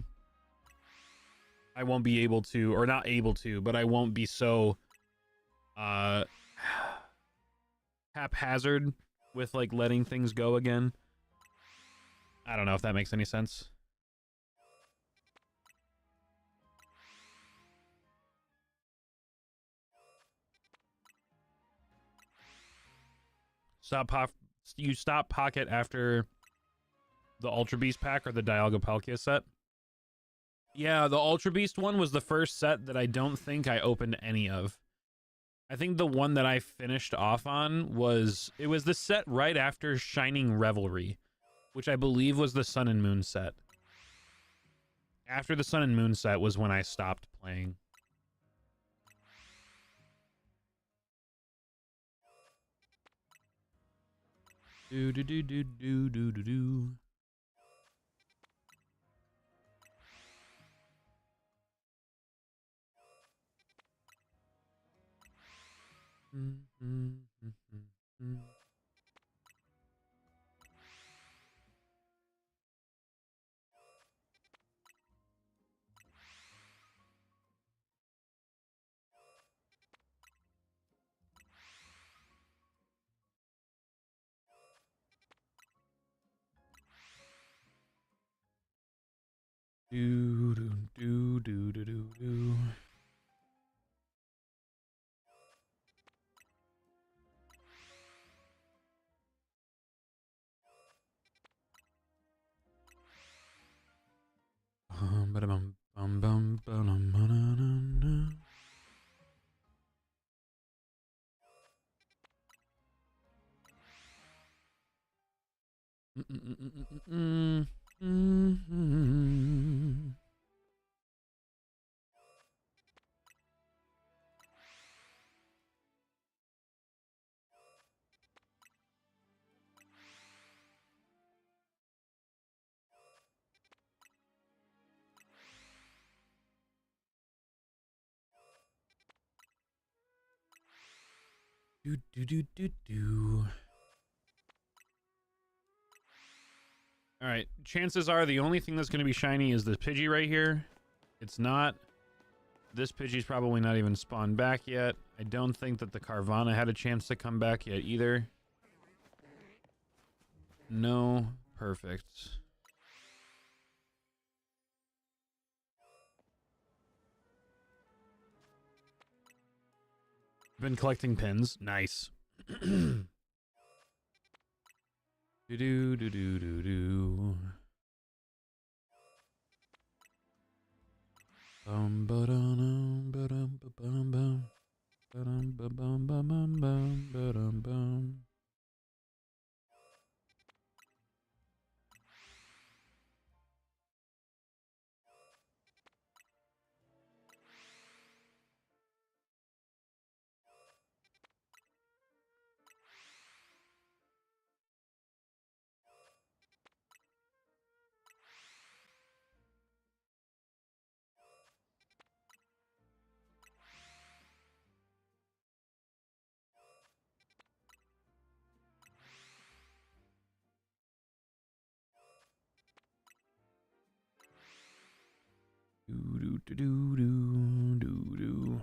I won't be able to, or not able to, but I won't be so haphazard with like letting things go again. I don't know if that makes any sense. You stop Pocket after the Ultra Beast pack or the Dialga Palkia set? Yeah, the Ultra Beast one was the first set that I don't think I opened any of. I think the one that I finished off on was the set right after Shining Revelry, which I believe was the Sun and Moon set. After the Sun and Moon set was when I stopped playing. Do do do do do do do do. Do do do do do do do. Do do do do do. All right, chances are the only thing that's going to be shiny is this Pidgey right here. It's not. This Pidgey's probably not even spawned back yet. I don't think that the Carvana had a chance to come back yet either. No, perfect. Been collecting pins. Nice. Do do do do do do. Bum ba dum ba dum ba bum bum ba dum ba bum bum bum bum ba dum bum. Do do do do do do.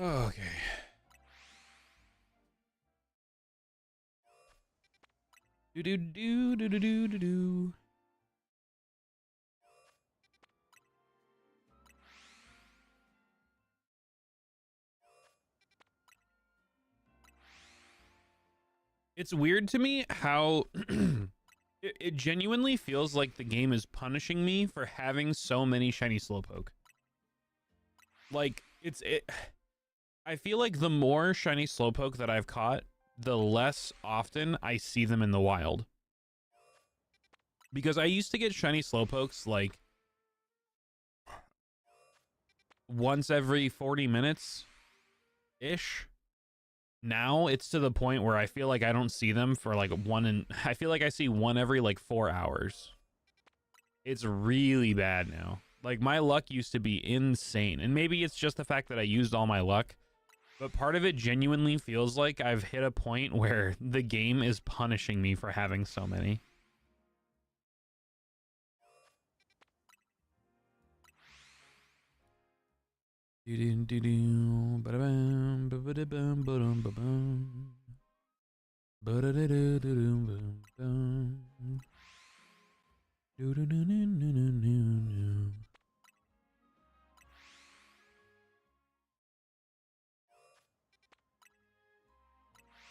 Okay. Do do do do do do do do. It's weird to me how it genuinely feels like the game is punishing me for having so many shiny Slowpoke. Like I feel like the more shiny Slowpoke that I've caught, the less often I see them in the wild. Because I used to get shiny Slowpokes like once every 40 minutes ish. Now it's to the point where I feel like I don't see them for like I feel like I see one every like 4 hours. It's really bad now. Like my luck used to be insane. And maybe it's just the fact that I used all my luck, but part of it genuinely feels like I've hit a point where the game is punishing me for having so many.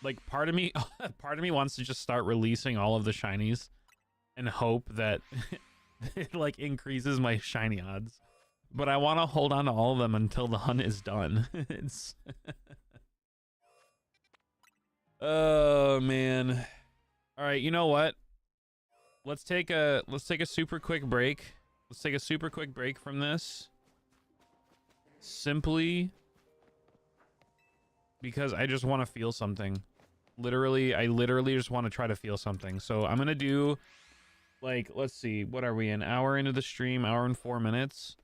Like part of me wants to just start releasing all of the shinies and hope that it like increases my shiny odds. But I want to hold on to all of them until the hunt is done. It's oh man. All right, you know what? Let's take a super quick break. Let's take a super quick break from this. Simply because I just want to feel something. I literally just want to try to feel something. So I'm going to do like, let's see, what are we, an hour into the stream, hour and 4 minutes?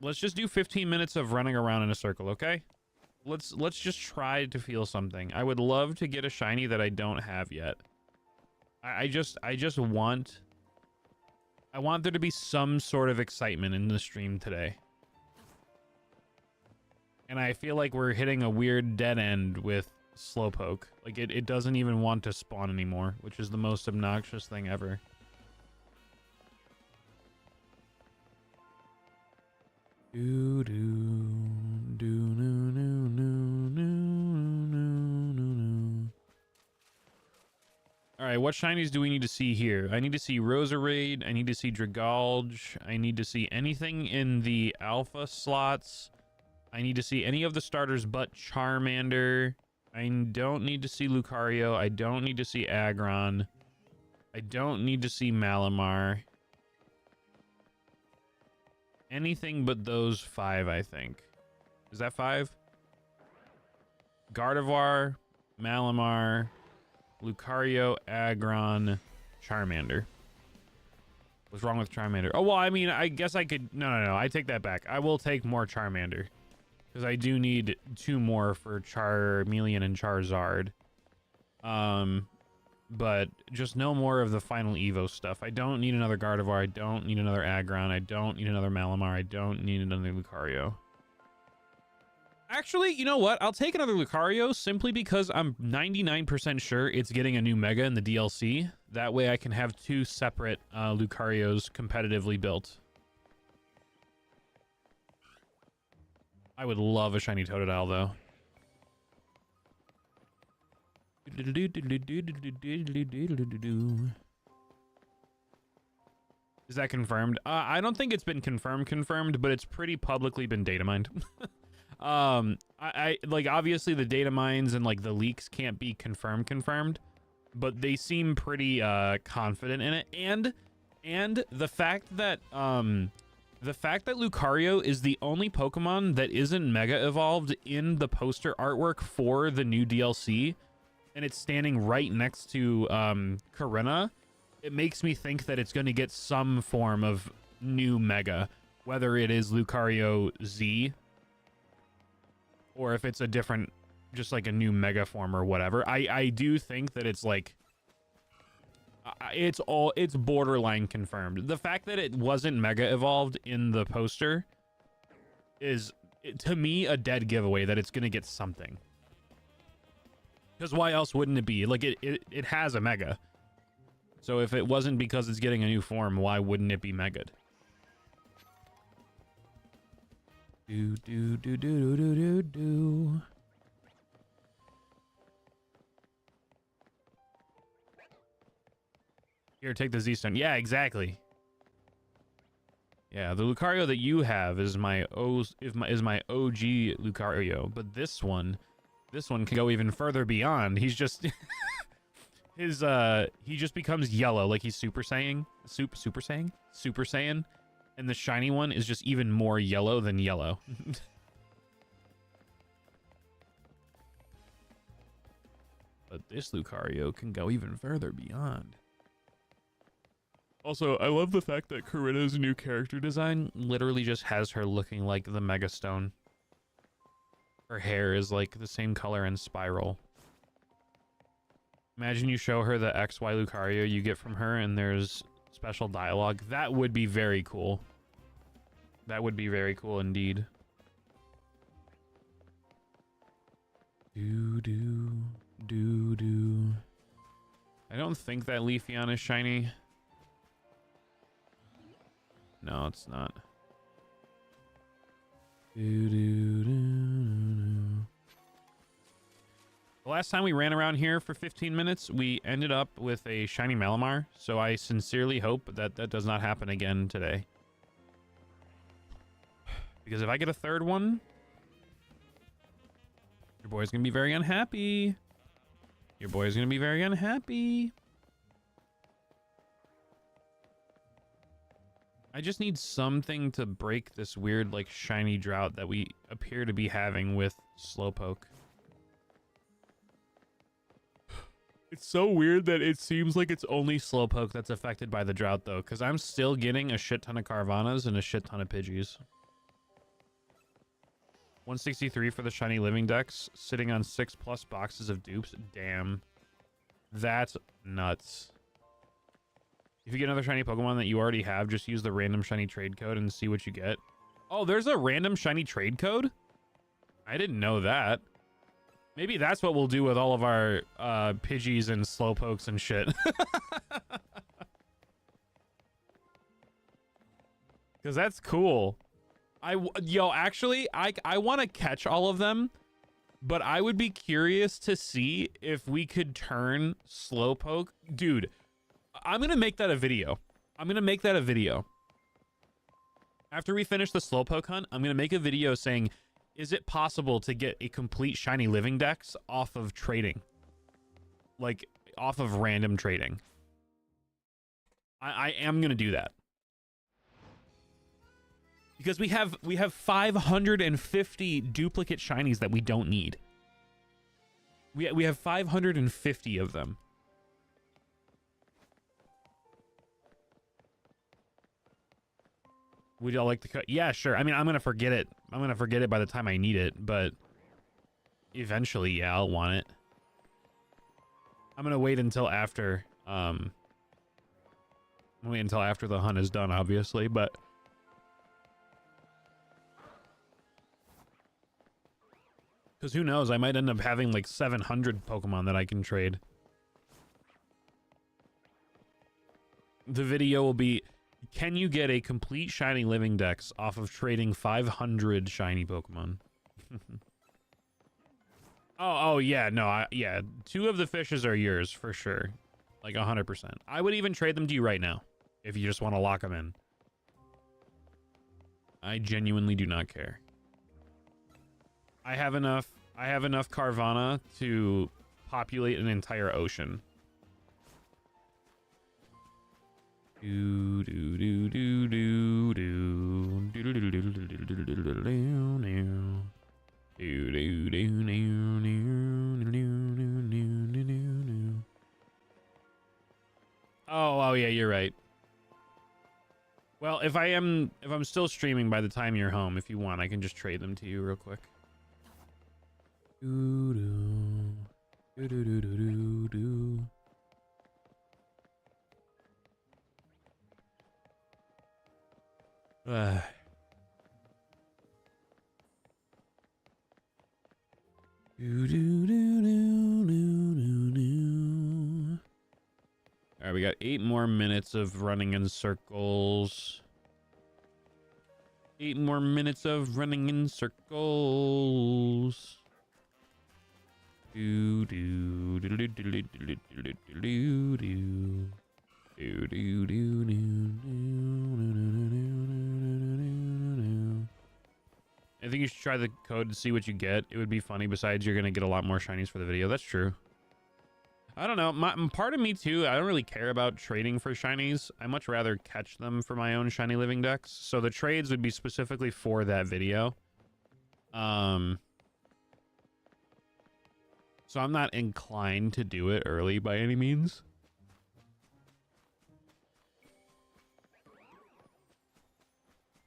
Let's just do 15 minutes of running around in a circle, okay? Let's just try to feel something. I would love to get a shiny that I don't have yet. I just want there to be some sort of excitement in the stream today. And I feel like we're hitting a weird dead end with Slowpoke. Like it doesn't even want to spawn anymore, which is the most obnoxious thing ever. Do do do no no no no no no. All right, what shinies do we need to see here? I need to see Roserade. I need to see Dragalge. I need to see anything in the alpha slots. I need to see any of the starters but Charmander. I don't need to see Lucario. I don't need to see Aggron. I don't need to see Malamar. anything but those 5, I think. Is that 5? Gardevoir, Malamar, Lucario, Aggron, Charmander. What's wrong with Charmander? Oh, well, I mean, I guess I could... No. I take that back. I will take more Charmander. Because I do need 2 more for Charmeleon and Charizard. But just no more of the final Evo stuff. I don't need another Gardevoir. I don't need another Aggron. I don't need another Malamar. I don't need another Lucario. Actually, you know what? I'll take another Lucario simply because I'm 99% sure it's getting a new Mega in the DLC. That way I can have 2 separate Lucarios competitively built. I would love a shiny Totodile, though. Is that confirmed? I don't think it's been confirmed, but it's pretty publicly been data mined. I like, obviously the data mines and like the leaks can't be confirmed, but they seem pretty confident in it. And the fact that Lucario is the only Pokemon that isn't Mega Evolved in the poster artwork for the new DLC, and it's standing right next to Korrina, it makes me think that it's going to get some form of new Mega, whether it is Lucario Z or if it's a different, just like a new Mega form or whatever. I do think that it's like, it's borderline confirmed. The fact that it wasn't Mega Evolved in the poster is, to me, a dead giveaway that it's going to get something. Because why else wouldn't it be? Like, it has a Mega. So if it wasn't because it's getting a new form, why wouldn't it be Mega'd? Do. Here, take the Z-Stone. Yeah, exactly. Yeah, the Lucario that you have is my OG Lucario, but this one can go even further beyond. He's just he just becomes yellow, like he's Super Saiyan, and the shiny one is just even more yellow than yellow. But this Lucario can go even further beyond. Also, I love the fact that Korrina's new character design literally just has her looking like the Mega Stone. Her hair is like the same color and spiral. Imagine you show her the XY Lucario you get from her and there's special dialogue. That would be very cool. That would be very cool indeed. Do. I don't think that Leafeon is shiny. No, it's not. The last time we ran around here for 15 minutes, we ended up with a shiny Malamar, so I sincerely hope that that does not happen again today. Because if I get a third one, your boy's gonna be very unhappy. Your boy's gonna be very unhappy. I just need something to break this weird, like, shiny drought that we appear to be having with Slowpoke. It's so weird that it seems like it's only Slowpoke that's affected by the drought, though, because I'm still getting a shit ton of Carvanas and a shit ton of Pidgeys. 163 for the shiny living dex, sitting on 6+ boxes of dupes. Damn. That's nuts. If you get another shiny Pokemon that you already have, just use the random shiny trade code and see what you get. Oh, there's a random shiny trade code? I didn't know that. Maybe that's what we'll do with all of our Pidgeys and Slowpokes and shit. Because that's cool. Actually, I want to catch all of them, but I would be curious to see if we could turn Slowpoke. Dude, I'm going to make that a video. After we finish the Slowpoke hunt, I'm going to make a video saying, is it possible to get a complete shiny living dex off of trading? Like, off of random trading. I am going to do that. Because we have 550 duplicate shinies that we don't need. We have 550 of them. Would y'all like the cut? Yeah, sure. I mean, I'm gonna forget it. I'm gonna forget it by the time I need it, but eventually, yeah, I'll want it. I'm gonna wait until after. I'm gonna wait until after the hunt is done, obviously, but. Because who knows, I might end up having like 700 Pokemon that I can trade. The video will be, can you get a complete shiny living dex off of trading 500 shiny Pokemon? oh yeah, no, yeah. 2 of the fishes are yours for sure. Like 100%. I would even trade them to you right now if you just want to lock them in. I genuinely do not care. I have enough Carvana to populate an entire ocean. Oh yeah, you're right. Well, if I'm still streaming by the time you're home, if you want, I can just trade them to you real quick. All right, we got 8 more minutes of running in circles. 8 more minutes of running in circles. I think you should try the code to see what you get. It would be funny. Besides, you're going to get a lot more shinies for the video. That's true. I don't know. Part of me, too, I don't really care about trading for shinies. I much rather catch them for my own shiny living dex. So the trades would be specifically for that video. So I'm not inclined to do it early by any means.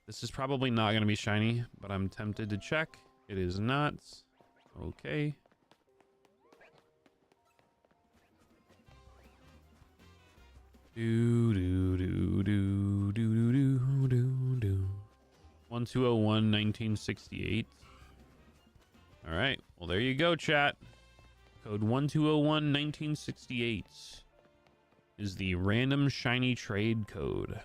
This is probably not going to be shiny, but I'm tempted to check. It is not. Okay. Do do do do do do do do. 1201 1968. All right. Well, there you go, chat. Code 1201 1968 is the random shiny trade code.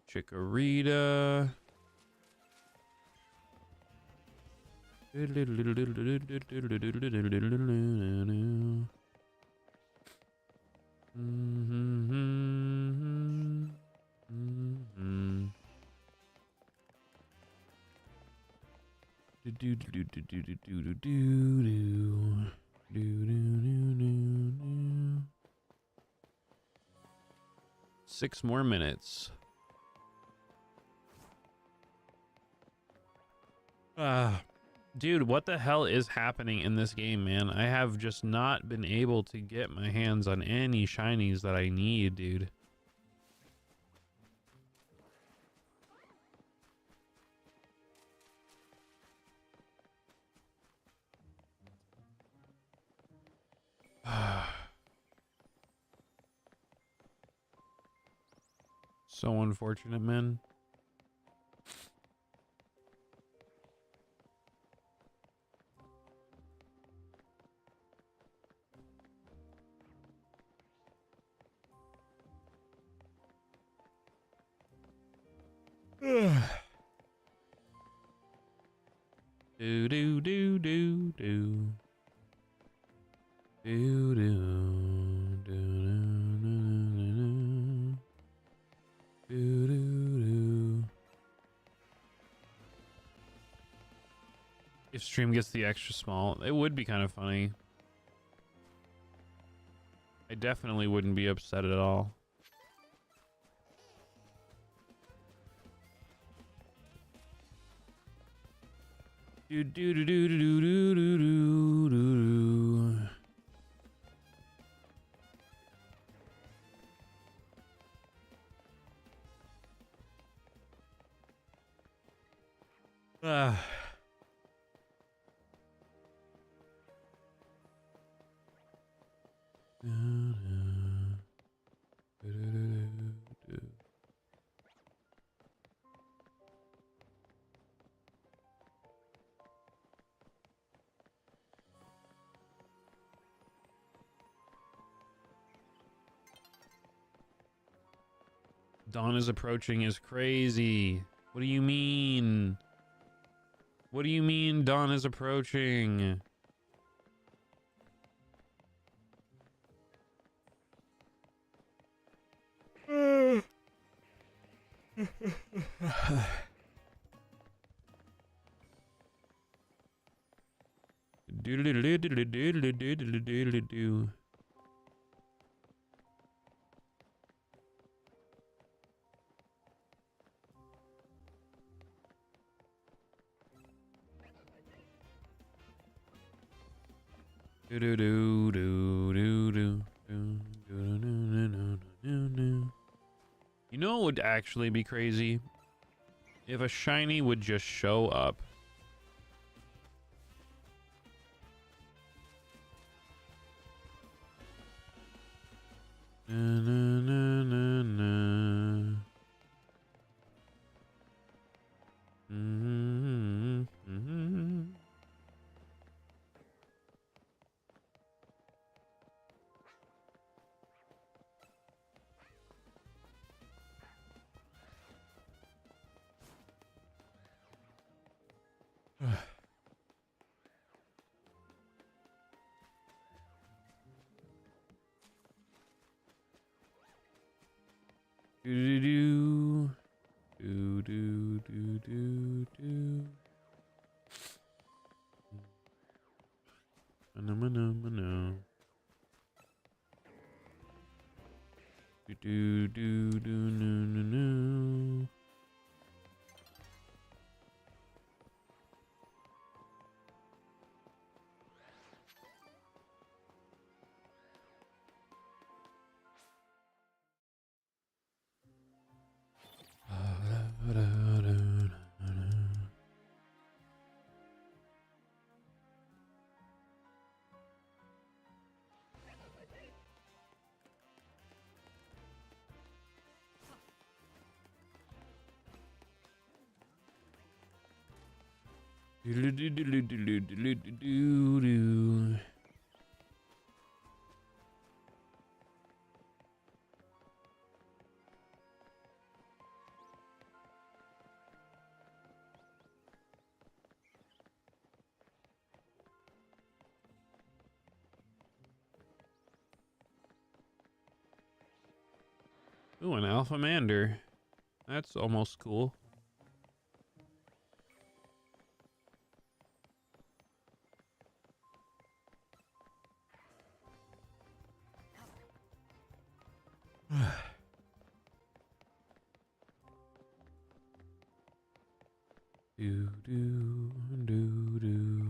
Chikorita. Six more minutes. Dude, what the hell is happening in this game, man? I have just not been able to get my hands on any shinies that I need, dude. So unfortunate, man. Do do do do do. Do do do do do do. If stream gets the extra small, it would be kind of funny. I definitely wouldn't be upset at all. Do do do do do do do do do. Ah. Dawn is approaching is crazy. What do you mean? What do you mean dawn is approaching? Do. Do do do do do do do. You know what would actually be crazy? If a shiny would just show up. Na, na, na, na, na. Mm-hmm, mm-hmm. Do do do do do do do. No. Do do do no no. Ooh, an alpha mander. That's almost cool. Do do do do do.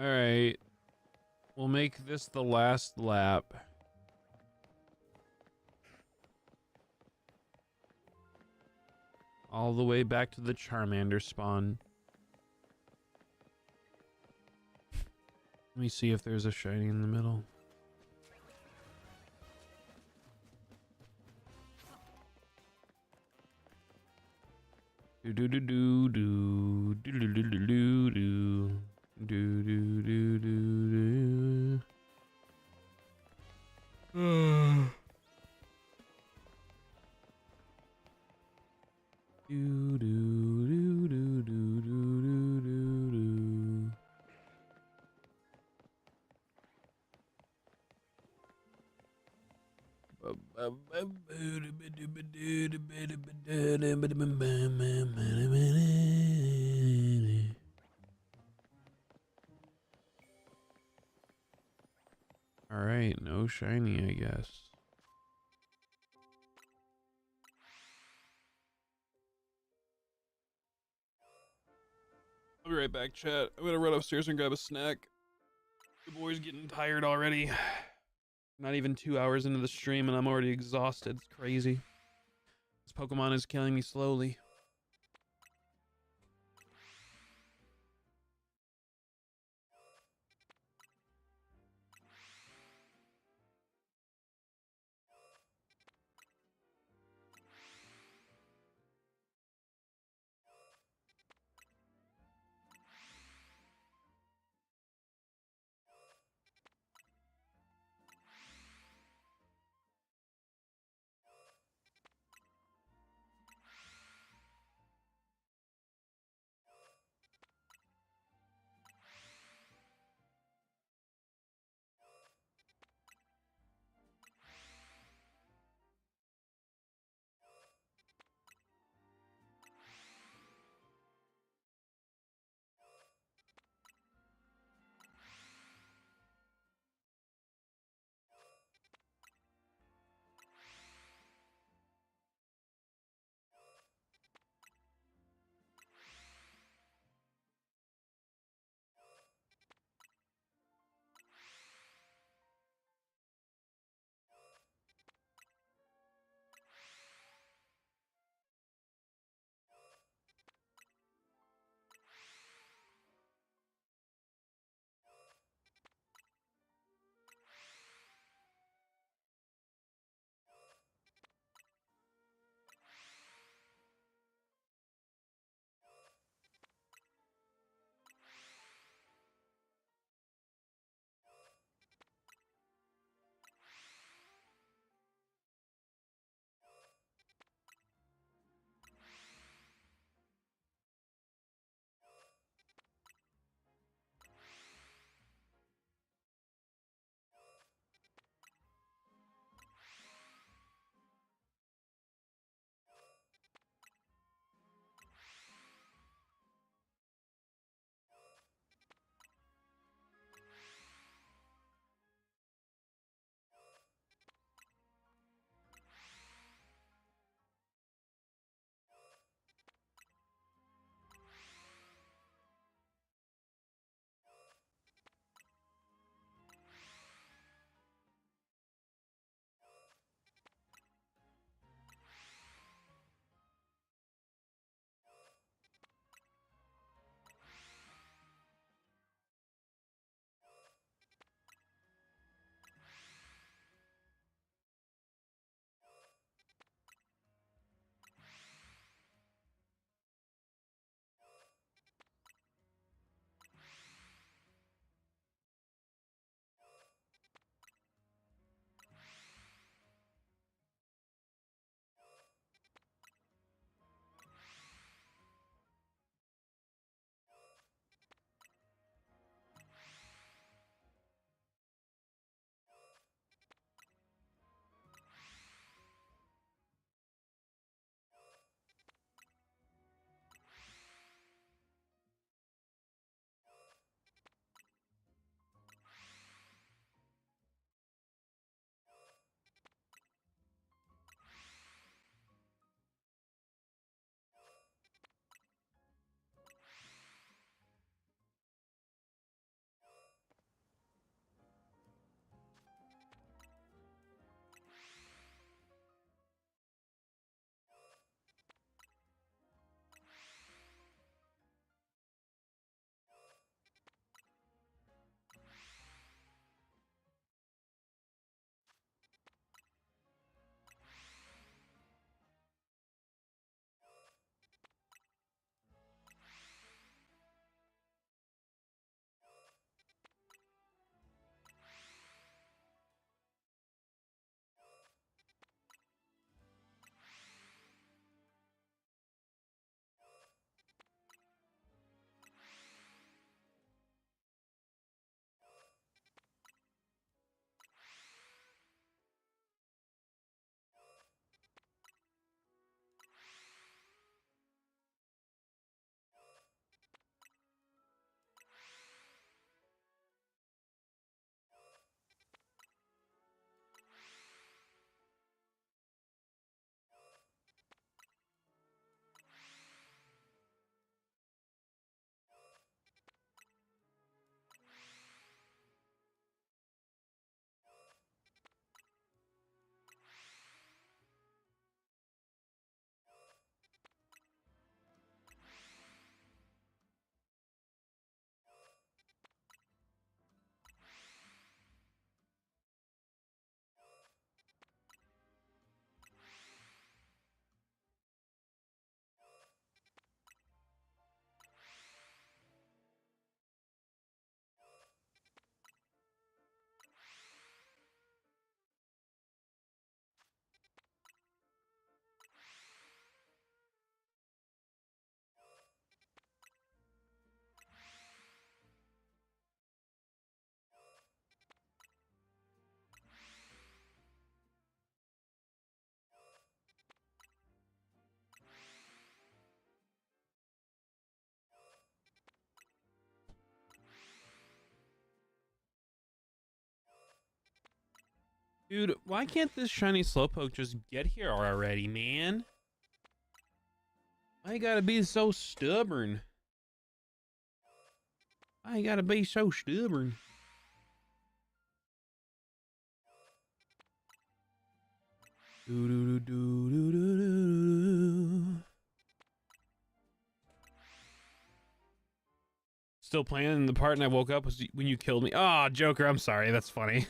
All right. We'll make this the last lap. all the way back to the Charmander spawn. Let me see if there's a shiny in the middle. Do do do do do do do do do do do do do do do. Do do do do do do do do. All right, no shiny, I guess. I'll be right back, chat. I'm gonna run upstairs and grab a snack. The boy's getting tired already. Not even 2 hours into the stream and I'm already exhausted. It's crazy. This Pokemon is killing me slowly. Dude, why can't this shiny Slowpoke just get here already, man? Why you gotta be so stubborn? Why you gotta be so stubborn? Do do do do do do do. Still playing the part, and I woke up was when you killed me. Ah, oh, Joker, I'm sorry. That's funny.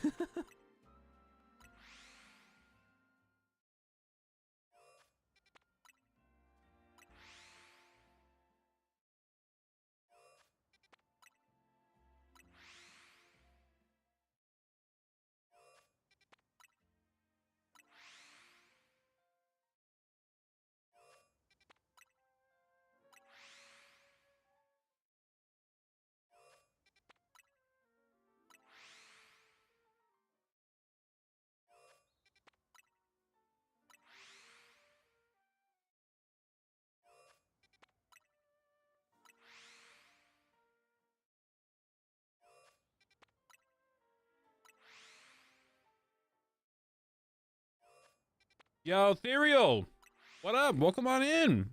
Yo, Ethereal, what up? Welcome on in.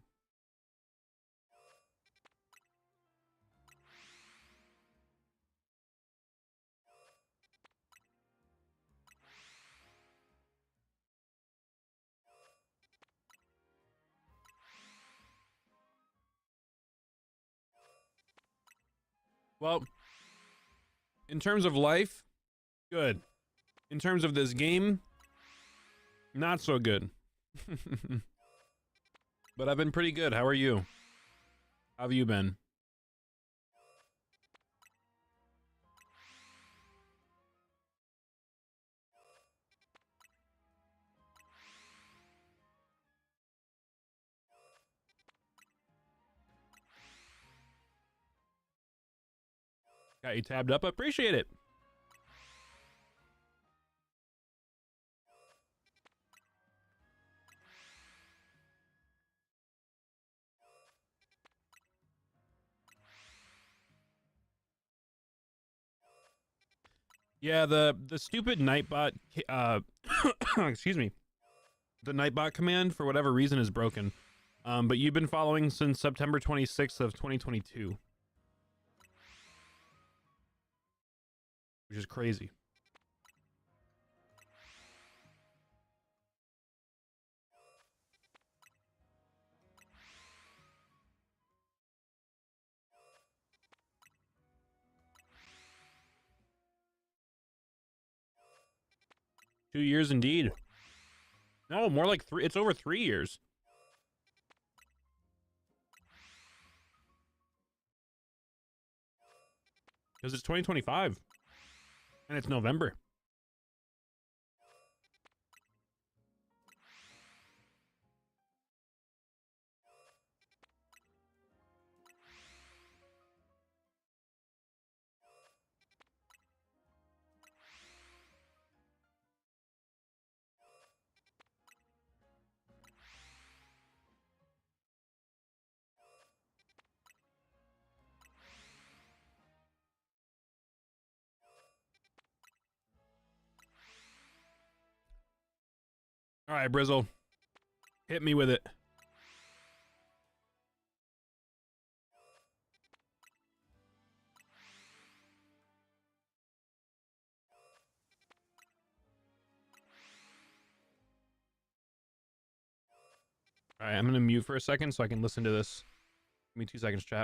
Well, in terms of life, good. In terms of this game, not so good. But I've been pretty good. How are you? How have you been? Got you tabbed up. I appreciate it. Yeah, the stupid Nightbot excuse me. The Nightbot command for whatever reason is broken. But you've been following since September 26th of 2022. Which is crazy. Two years indeed. No, more like 3. It's over 3 years. Because it's 2025. And it's November. All right, Brizzle. Hit me with it. All right, I'm going to mute for a second so I can listen to this. Give me 2 seconds, chat.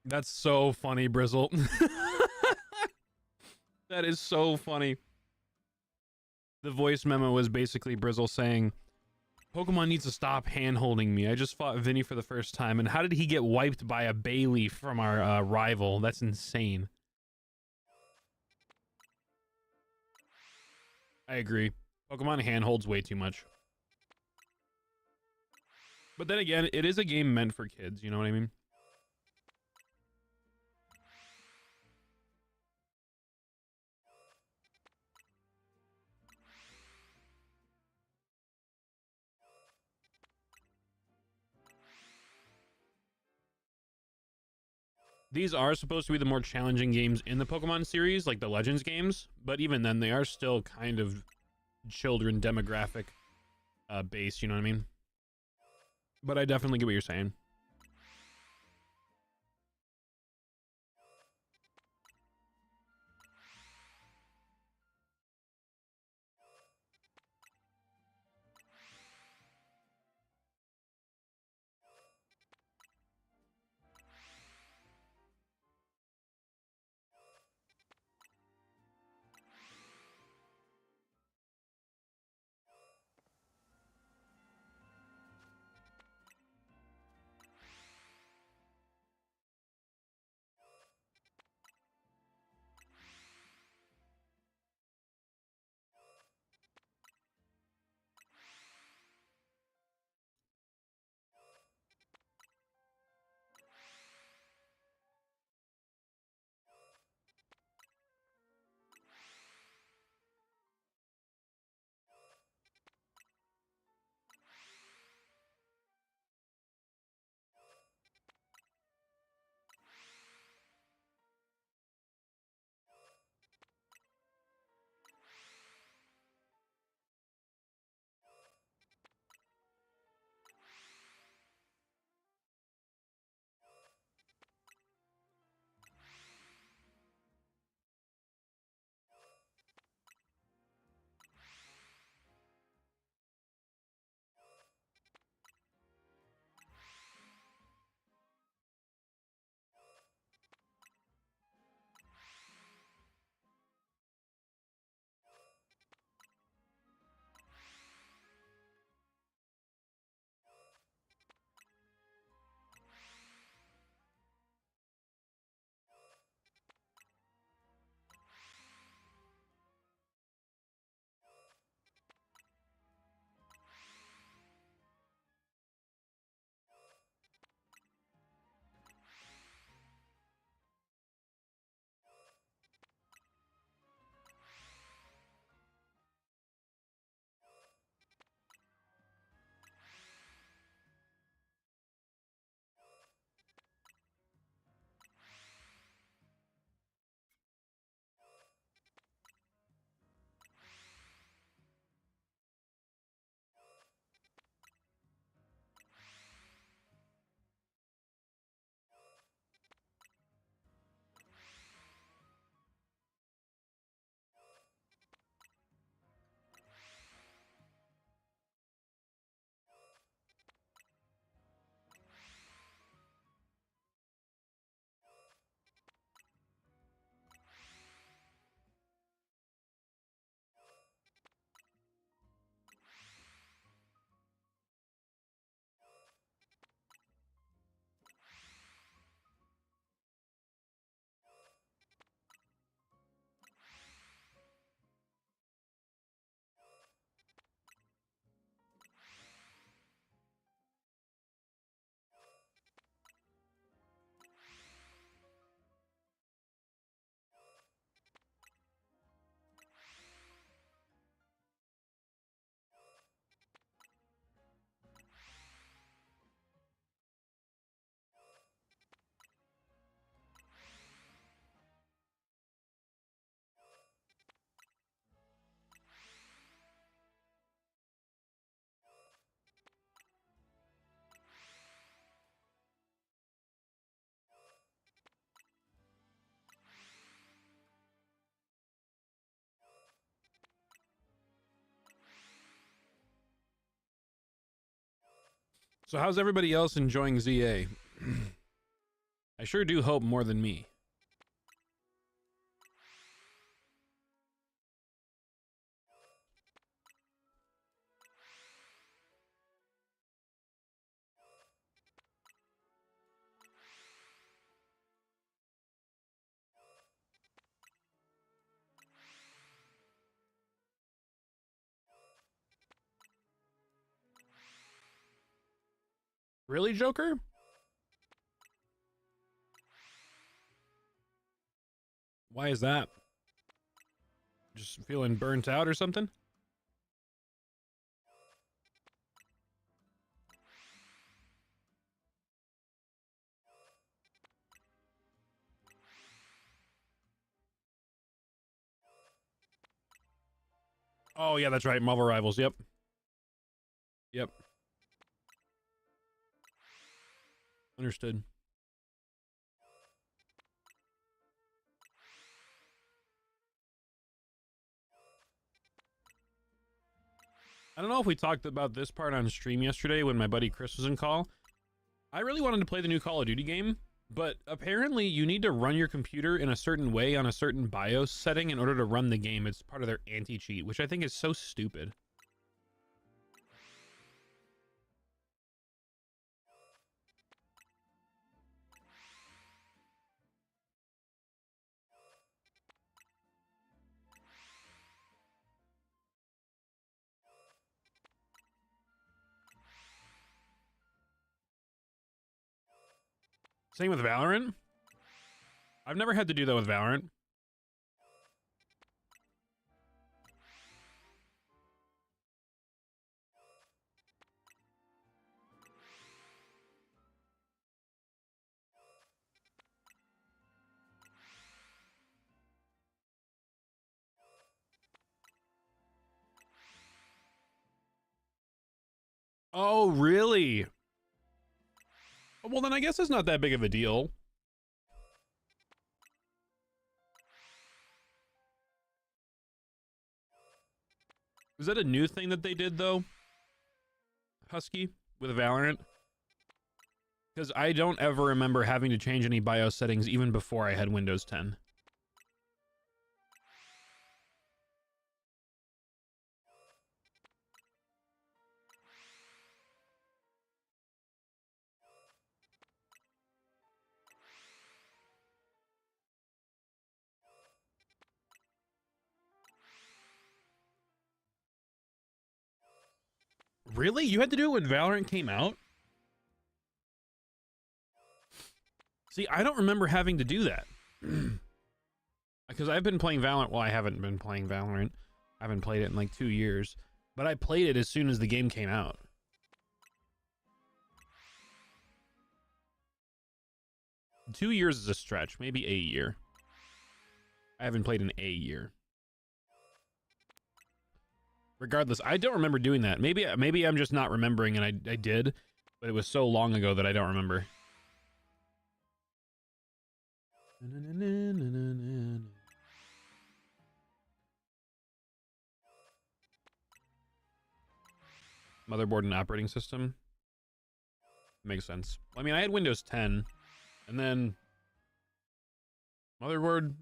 That's so funny, Brizzle. That is so funny. The voice memo was basically Brizzle saying, Pokemon needs to stop hand-holding me. I just fought Vinny for the first time, and how did he get wiped by a Bailey from our rival? That's insane. I agree. Pokemon handholds way too much. But then again, it is a game meant for kids, you know what I mean? These are supposed to be the more challenging games in the Pokemon series, like the Legends games, but even then, they are still kind of children demographic base, you know what I mean? But I definitely get what you're saying. So how's everybody else enjoying ZA? I sure do hope more than me. Really, Joker? Why is that? Just feeling burnt out or something? Oh, yeah, that's right. Marvel Rivals. Yep. Yep. Understood. I don't know if we talked about this part on stream yesterday when my buddy Chris was in call. I really wanted to play the new Call of Duty game, but apparently you need to run your computer in a certain way on a certain BIOS setting in order to run the game. It's part of their anti-cheat, which I think is so stupid. Same with Valorant. I've never had to do that with Valorant. Oh, really? Well, then I guess it's not that big of a deal. Is that a new thing that they did, though? Husky, with Valorant? Because I don't ever remember having to change any BIOS settings even before I had Windows 10. Really? You had to do it when Valorant came out? See, I don't remember having to do that. Because I've been playing Valorant. Well, I haven't been playing Valorant. I haven't played it in like 2 years. But I played it as soon as the game came out. Two years is a stretch. Maybe a year. I haven't played in a year. Regardless, I don't remember doing that. Maybe I'm just not remembering, and I did. But it was so long ago that I don't remember. Motherboard and operating system. Makes sense. I mean, I had Windows 10, and then motherboard.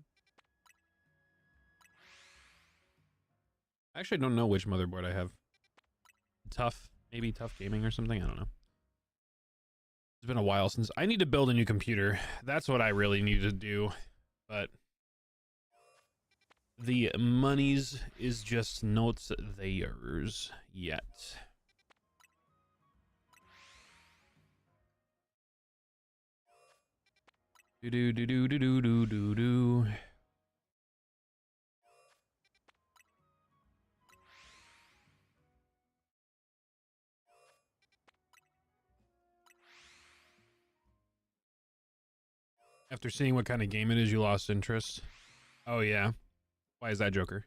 I actually don't know which motherboard I have. Tough, maybe Tough Gaming or something. I don't know. It's been a while since I need to build a new computer. That's what I really need to do, but the monies is just not theirs yet. Do do do do do do do do do. After seeing what kind of game it is, you lost interest. Oh yeah. Why is that, Joker?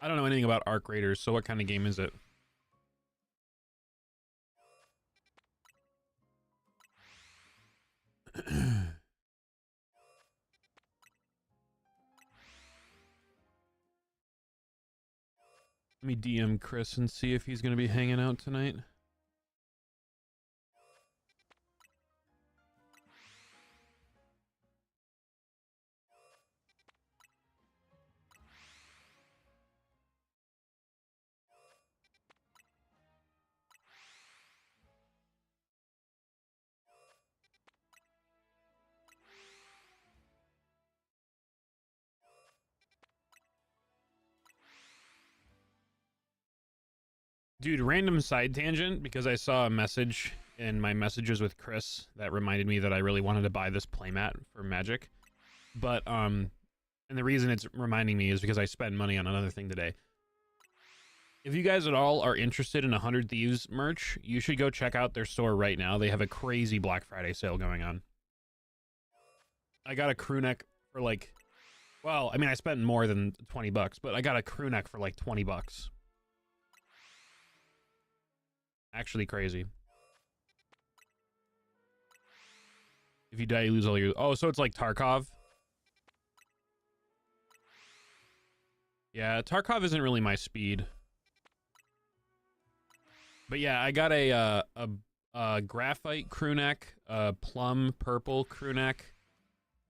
I don't know anything about Arc Raiders, so what kind of game is it? Let me DM Chris and see if he's going to be hanging out tonight. Dude, random side tangent, because I saw a message in my messages with Chris that reminded me that I really wanted to buy this playmat for Magic. But, and the reason it's reminding me is because I spent money on another thing today. If you guys at all are interested in 100 Thieves merch, you should go check out their store right now. They have a crazy Black Friday sale going on. I got a crew neck for like, well, I mean, I spent more than 20 bucks, but I got a crew neck for like 20 bucks. Actually crazy. If you die, you lose all your... Oh, so it's like Tarkov? Yeah, Tarkov isn't really my speed. But yeah, I got a graphite crew neck, a plum purple crew neck,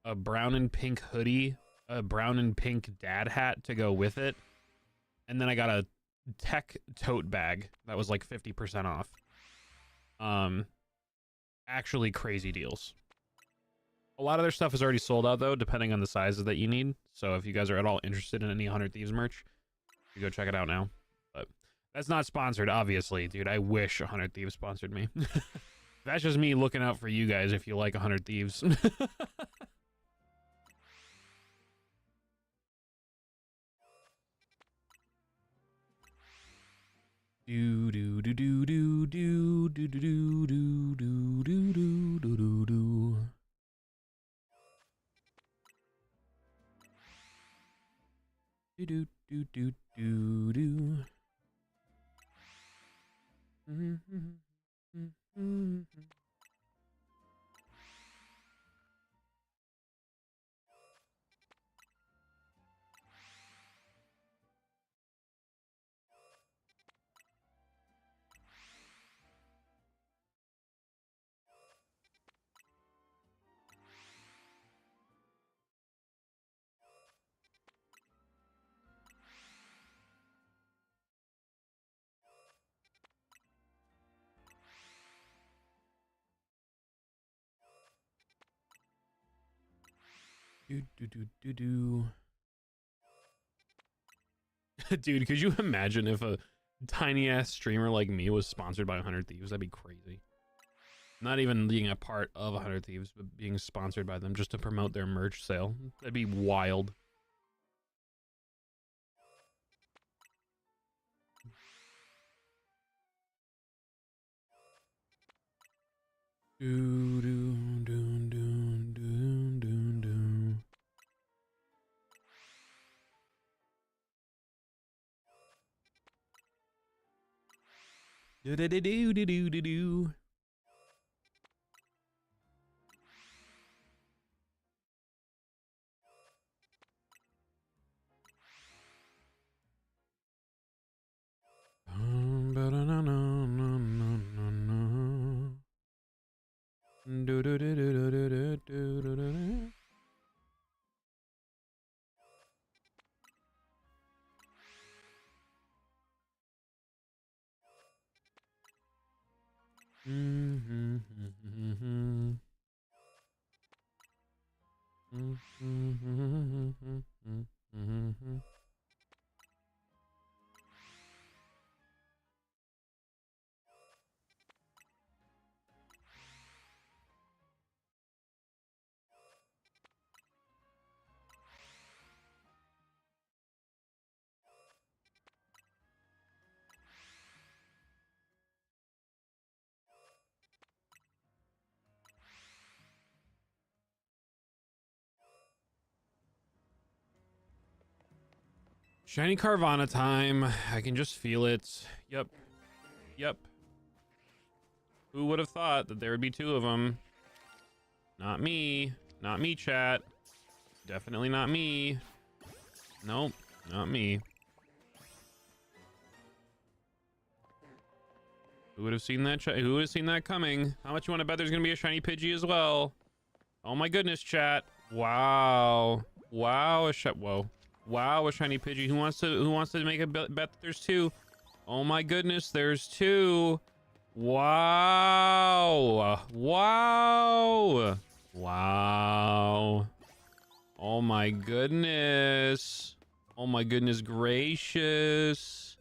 a brown and pink hoodie, a brown and pink dad hat to go with it, and then I got a tech tote bag that was like 50% off. Actually crazy deals. A lot of their stuff is already sold out though, depending on the sizes that you need. So if you guys are at all interested in any 100 Thieves merch, you go check it out now. But that's not sponsored, obviously, dude. I wish 100 Thieves sponsored me. That's just me looking out for you guys if you like 100 Thieves. Do do do do do do do do do do do do do do do. Do do do do do do. Do do do do do. Dude, could you imagine if a tiny ass streamer like me was sponsored by 100 Thieves? That'd be crazy. Not even being a part of 100 Thieves, but being sponsored by them just to promote their merch sale. That'd be wild. Do do do do do do do. Do do do do do do do do. Do do do do do do do do do. Shiny Carvana time. I can just feel it. Yep. Yep. Who would have thought that there would be two of them? Not me. Not me, chat. Definitely not me. Nope. Not me. Who would have seen that? Who would have seen that coming? How much you want to bet there's going to be a shiny Pidgey as well? Oh my goodness, chat. Wow. Wow. Whoa. Wow, a shiny Pidgey. Who wants to make a bet that there's two? Oh my goodness, there's two. Wow. Wow. Wow. Oh my goodness. Oh my goodness gracious.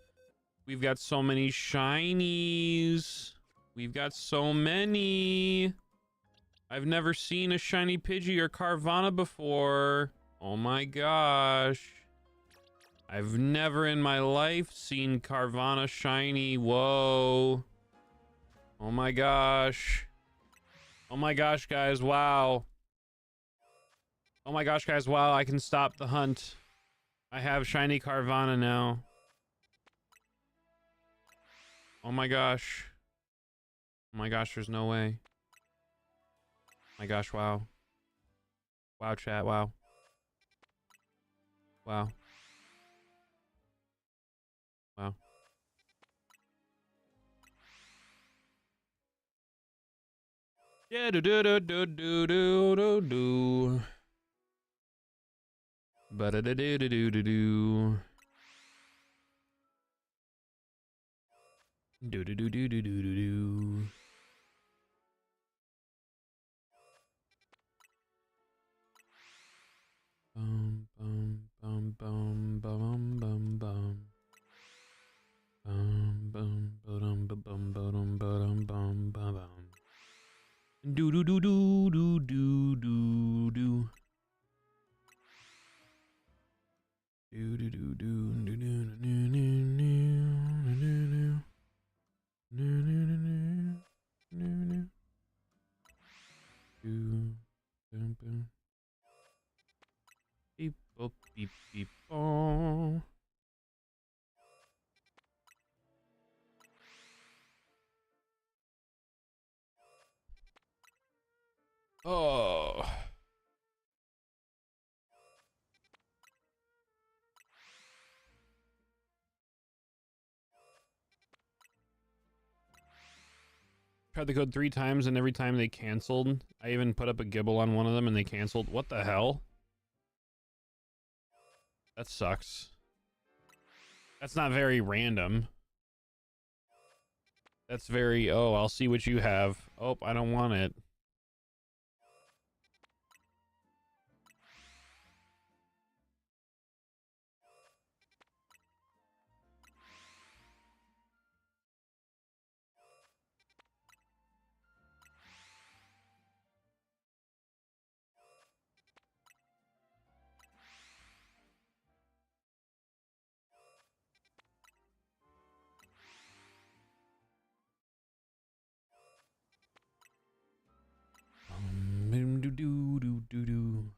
We've got so many shinies. We've got so many. I've never seen a shiny Pidgey or Carvana before. Oh my gosh. I've never in my life seen Carvana shiny. Whoa. Oh my gosh. Oh my gosh, guys. Wow. Oh my gosh, guys. Wow, I can stop the hunt. I have shiny Carvana now. Oh my gosh. Oh my gosh, there's no way. My gosh, wow. Wow, chat, wow. Wow. Wow. Yeah, do do do do do do do do. Ba da da do do do do do. Do do do do do do do do. Bum bum bum bum bum bum bum. Bum bum bum bum bum bum bum bum. Do do do do do do do do. Do do do do do do do do do do. Beep boop beep beep oh. Oh. Tried the code 3 times and every time they canceled. I even put up a gibble on one of them and they canceled. What the hell? That sucks. That's not very random. That's very, oh, I'll see what you have. Oh, I don't want it. Do do do do do.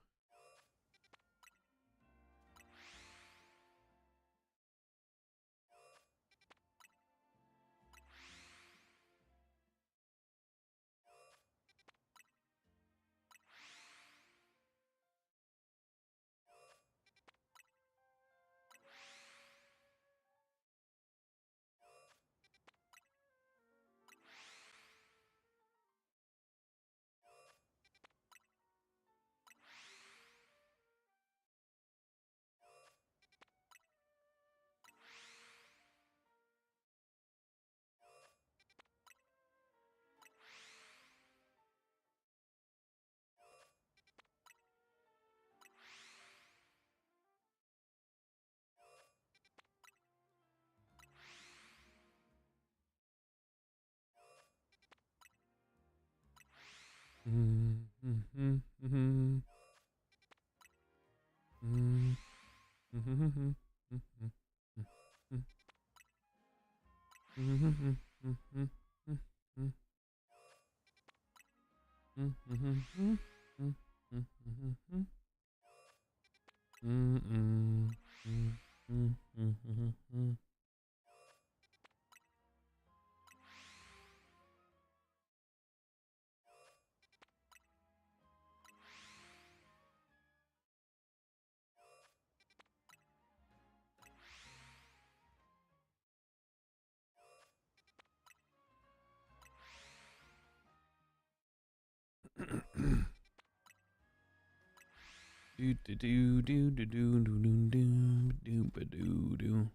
Do do do do do do do do do do do do.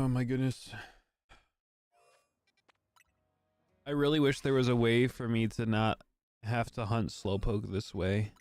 Oh my goodness. I really wish there was a way for me to not have to hunt Slowpoke this way.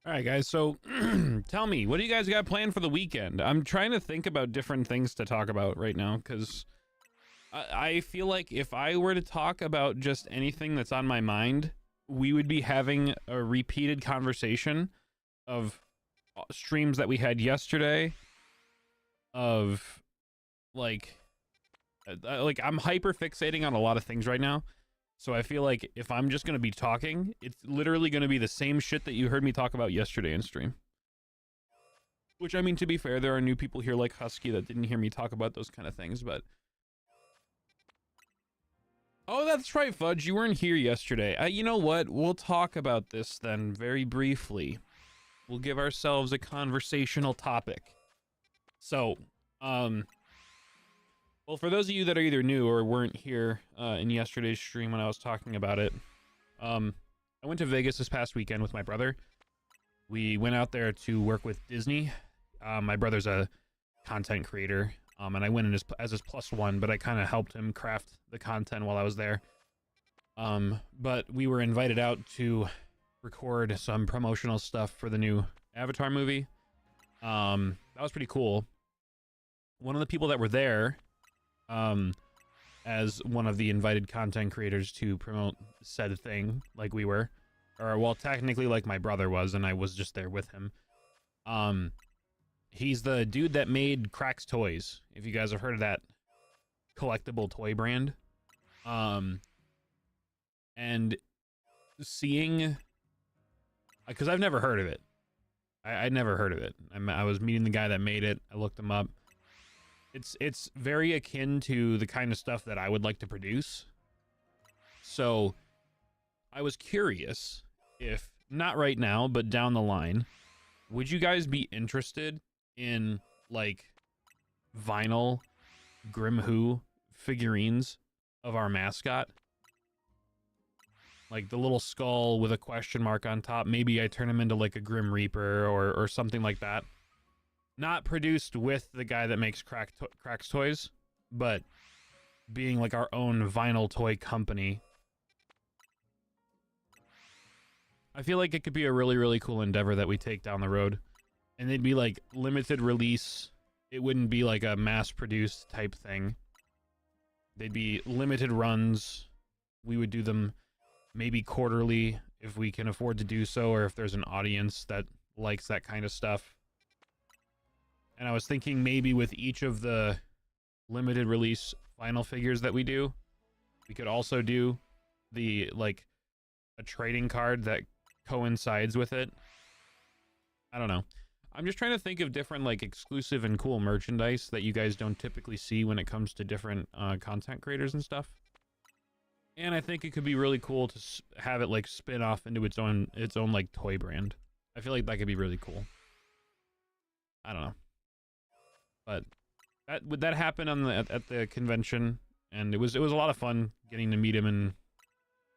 All right, guys. So tell me, what do you guys got planned for the weekend? I'm trying to think about different things to talk about right now because I feel like if I were to talk about just anything that's on my mind, we would be having a repeated conversation of streams that we had yesterday of like I'm hyper fixating on a lot of things right now. So I feel like if I'm just going to be talking, it's literally going to be the same shit that you heard me talk about yesterday in stream. Which, I mean, to be fair, there are new people here like Husky that didn't hear me talk about those kind of things, but... Oh, that's right, Fudge. You weren't here yesterday. You know what? We'll talk about this then very briefly. We'll give ourselves a conversational topic. So, well, for those of you that are either new or weren't here in yesterday's stream when I was talking about it, I went to Vegas this past weekend with my brother. We went out there to work with Disney. My brother's a content creator, and I went in as his +1, but I kind of helped him craft the content while I was there. But we were invited out to record some promotional stuff for the new Avatar movie. That was pretty cool. One of the people that were there as one of the invited content creators to promote said thing, like we were. Or, well, technically like my brother was, and I was just there with him. He's the dude that made Cracks Toys, if you guys have heard of that collectible toy brand. And seeing... Because I've never heard of it. I'd never heard of it. I was meeting the guy that made it. I looked him up. It's very akin to the kind of stuff that I would like to produce. So I was curious if, not right now, but down the line, would you guys be interested in, like, vinyl Grim Who figurines of our mascot? Like the little skull with a question mark on top. Maybe I turn him into like a Grim Reaper or something like that. Not produced with the guy that makes Cracks Toys, but being like our own vinyl toy company. I feel like it could be a really, really cool endeavor that we take down the road. And they'd be like limited release. It wouldn't be like a mass-produced type thing. They'd be limited runs. We would do them maybe quarterly if we can afford to do so, or if there's an audience that likes that kind of stuff. And I was thinking maybe with each of the limited release vinyl figures that we do, we could also do the, like, a trading card that coincides with it. I don't know. I'm just trying to think of different, like, exclusive and cool merchandise that you guys don't typically see when it comes to different content creators and stuff. And I think it could be really cool to have it, like, spin off into its own like, toy brand. I feel like that could be really cool. I don't know. But that happened on at the convention, and it was a lot of fun getting to meet him and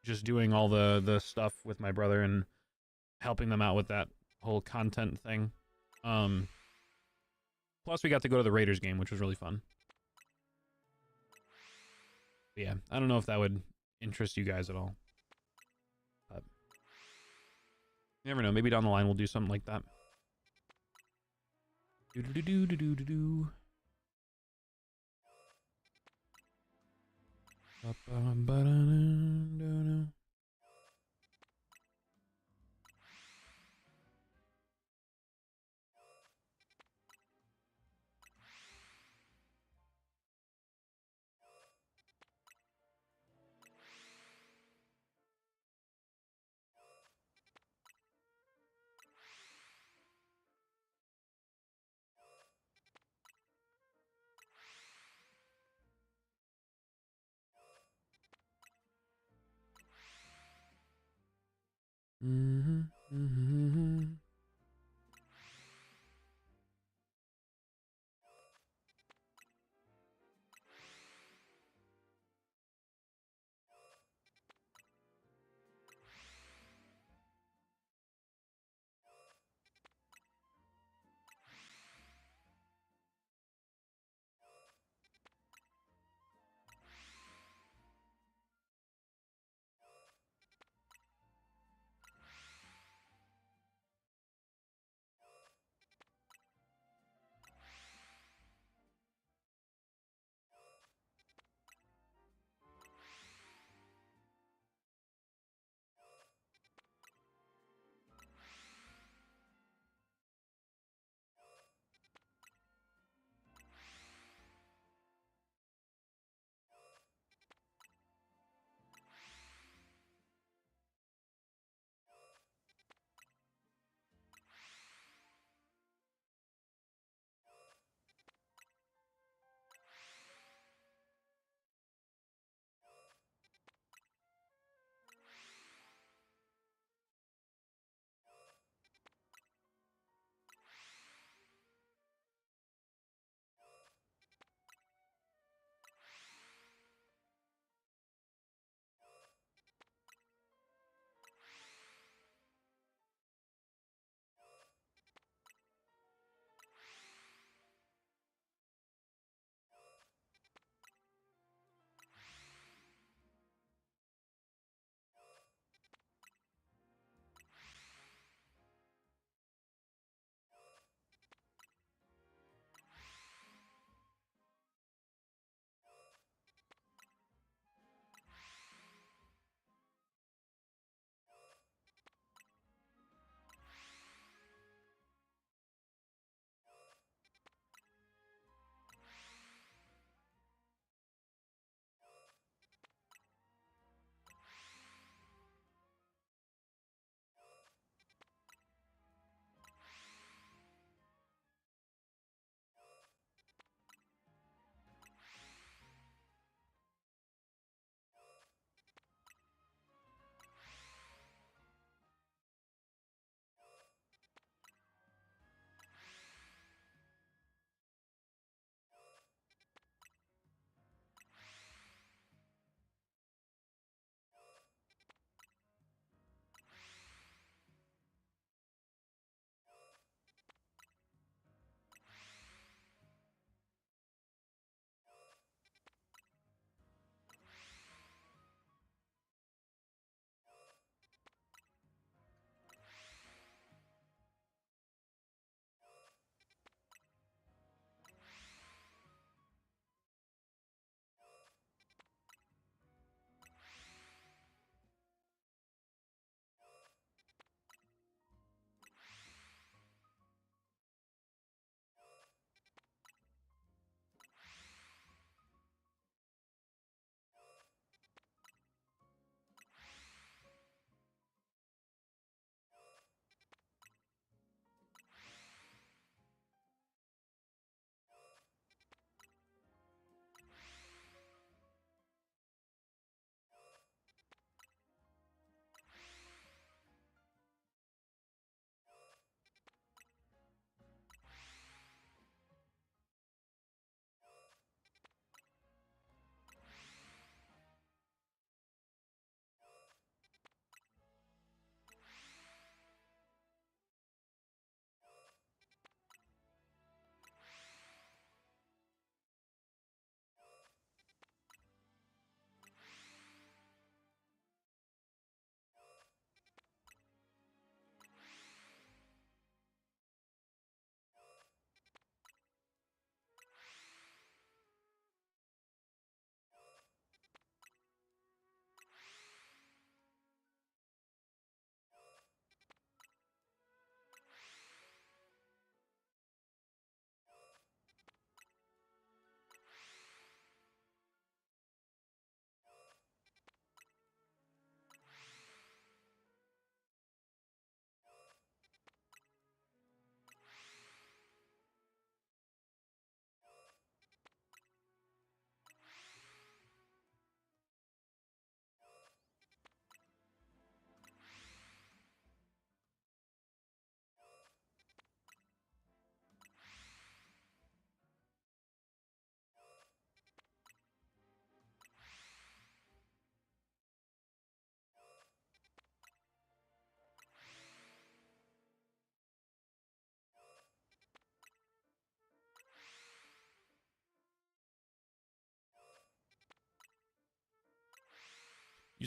just doing all the stuff with my brother and helping them out with that whole content thing. Plus we got to go to the Raiders game, which was really fun. But yeah, I don't know if that would interest you guys at all. But you never know, maybe down the line we'll do something like that. Do-do-do-do-do-do-do. Ba-ba-ba-da-da-da-da.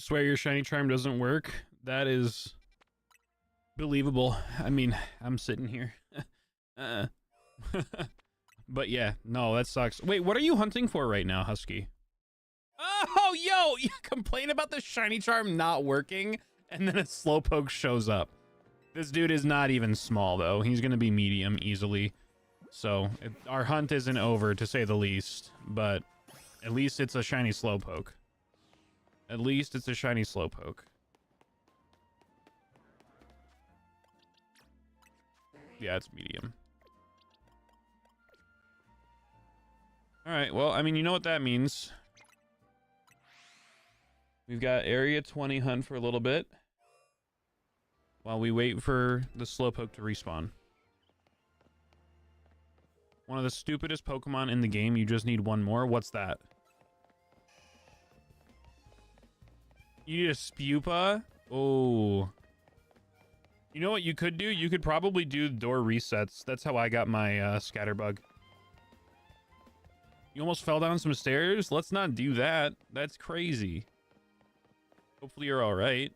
You swear your shiny charm doesn't work? That is believable. I mean, I'm sitting here. But yeah, no, that sucks. Wait, what are you hunting for right now, Husky? Oh, yo, you complain about the shiny charm not working, and then a Slowpoke shows up. This dude is not even small, though. He's going to be medium easily. So, our hunt isn't over, to say the least. But at least it's a shiny Slowpoke. At least it's a shiny Slowpoke. Yeah, it's medium. Alright, well, I mean, you know what that means. We've got Area 20 hunt for a little bit. While we wait for the Slowpoke to respawn. One of the stupidest Pokemon in the game, you just need one more. What's that? You need a Spupa? Oh. You know what you could do? You could probably do door resets. That's how I got my Scatterbug. You almost fell down some stairs? Let's not do that. That's crazy. Hopefully you're alright.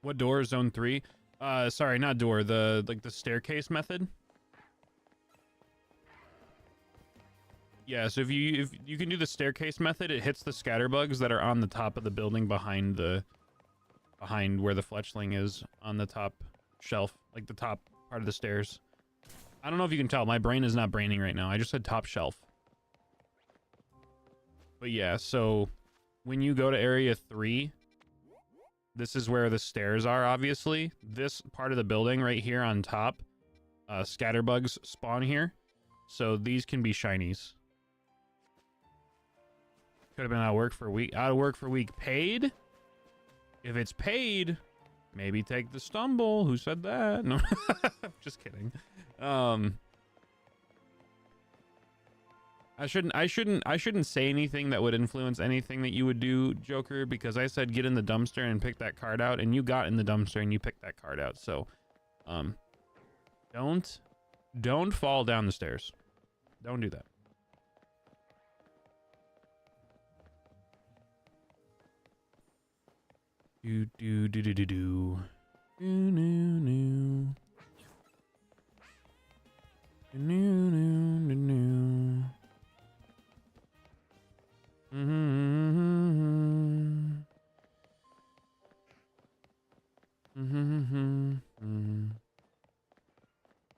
What door? Zone 3? Sorry, not door. The staircase method. Yeah, so if you can do the staircase method, it hits the scatterbugs that are on the top of the building behind where the fletchling is on the top shelf, like the top part of the stairs. I don't know if you can tell, my brain is not braining right now. I just said top shelf. But yeah, so when you go to area 3, this is where the stairs are, obviously. This part of the building right here on top, scatterbugs spawn here. So these can be shinies. Could have been out of work for a week. Out of work for a week. Paid? If it's paid, maybe take the stumble. Who said that? No, just kidding. I shouldn't say anything that would influence anything that you would do, Joker, because I said get in the dumpster and pick that card out, and you got in the dumpster and you picked that card out. So, don't fall down the stairs. Don't do that. Do do do do do do. Do no no. Do no no no no.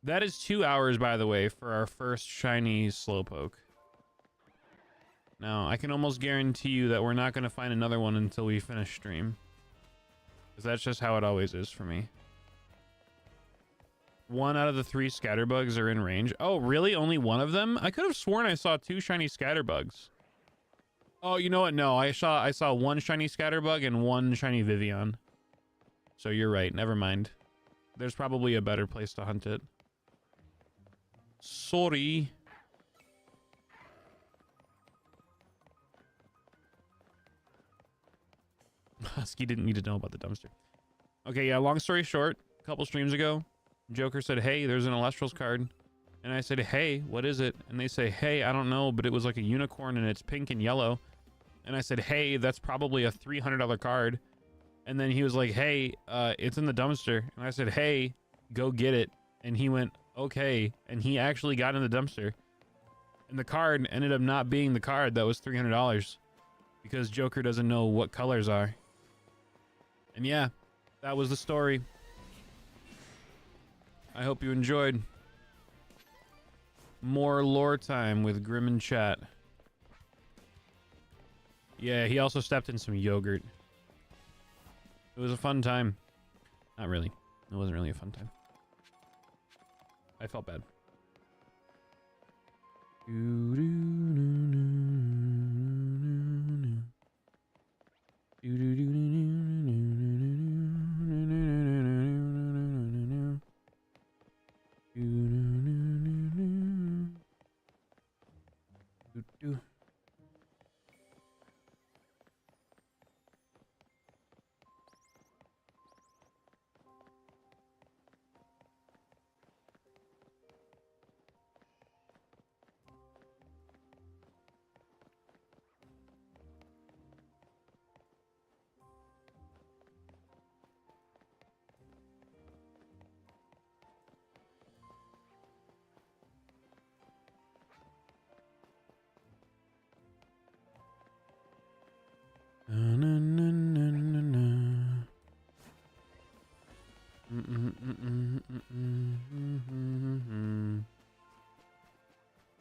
That is 2 hours, by the way, for our first shiny Slowpoke. Now, I can almost guarantee you that we're not going to find another one until we finish stream. Because that's just how it always is for me. 1 out of the 3 scatterbugs are in range. Oh, really? Only 1 of them? I could have sworn I saw 2 shiny scatterbugs. Oh, you know what? No, I saw 1 shiny scatterbug and 1 shiny Vivian. So you're right. Never mind. There's probably a better place to hunt it. Sorry. Husky didn't need to know about the dumpster. Okay, yeah, long story short, a couple streams ago, Joker said, hey, there's an Elestrals card. And I said, hey, what is it? And they say, hey, I don't know, but it was like a unicorn and it's pink and yellow. And I said, hey, that's probably a $300 card. And then he was like, hey, it's in the dumpster. And I said, hey, go get it. And he went, okay. And he actually got in the dumpster. And the card ended up not being the card that was $300 because Joker doesn't know what colors are. And yeah, that was the story. I hope you enjoyed. More lore time with Grim in chat. Yeah, he also stepped in some yogurt. It was a fun time. Not really. It wasn't really a fun time. I felt bad.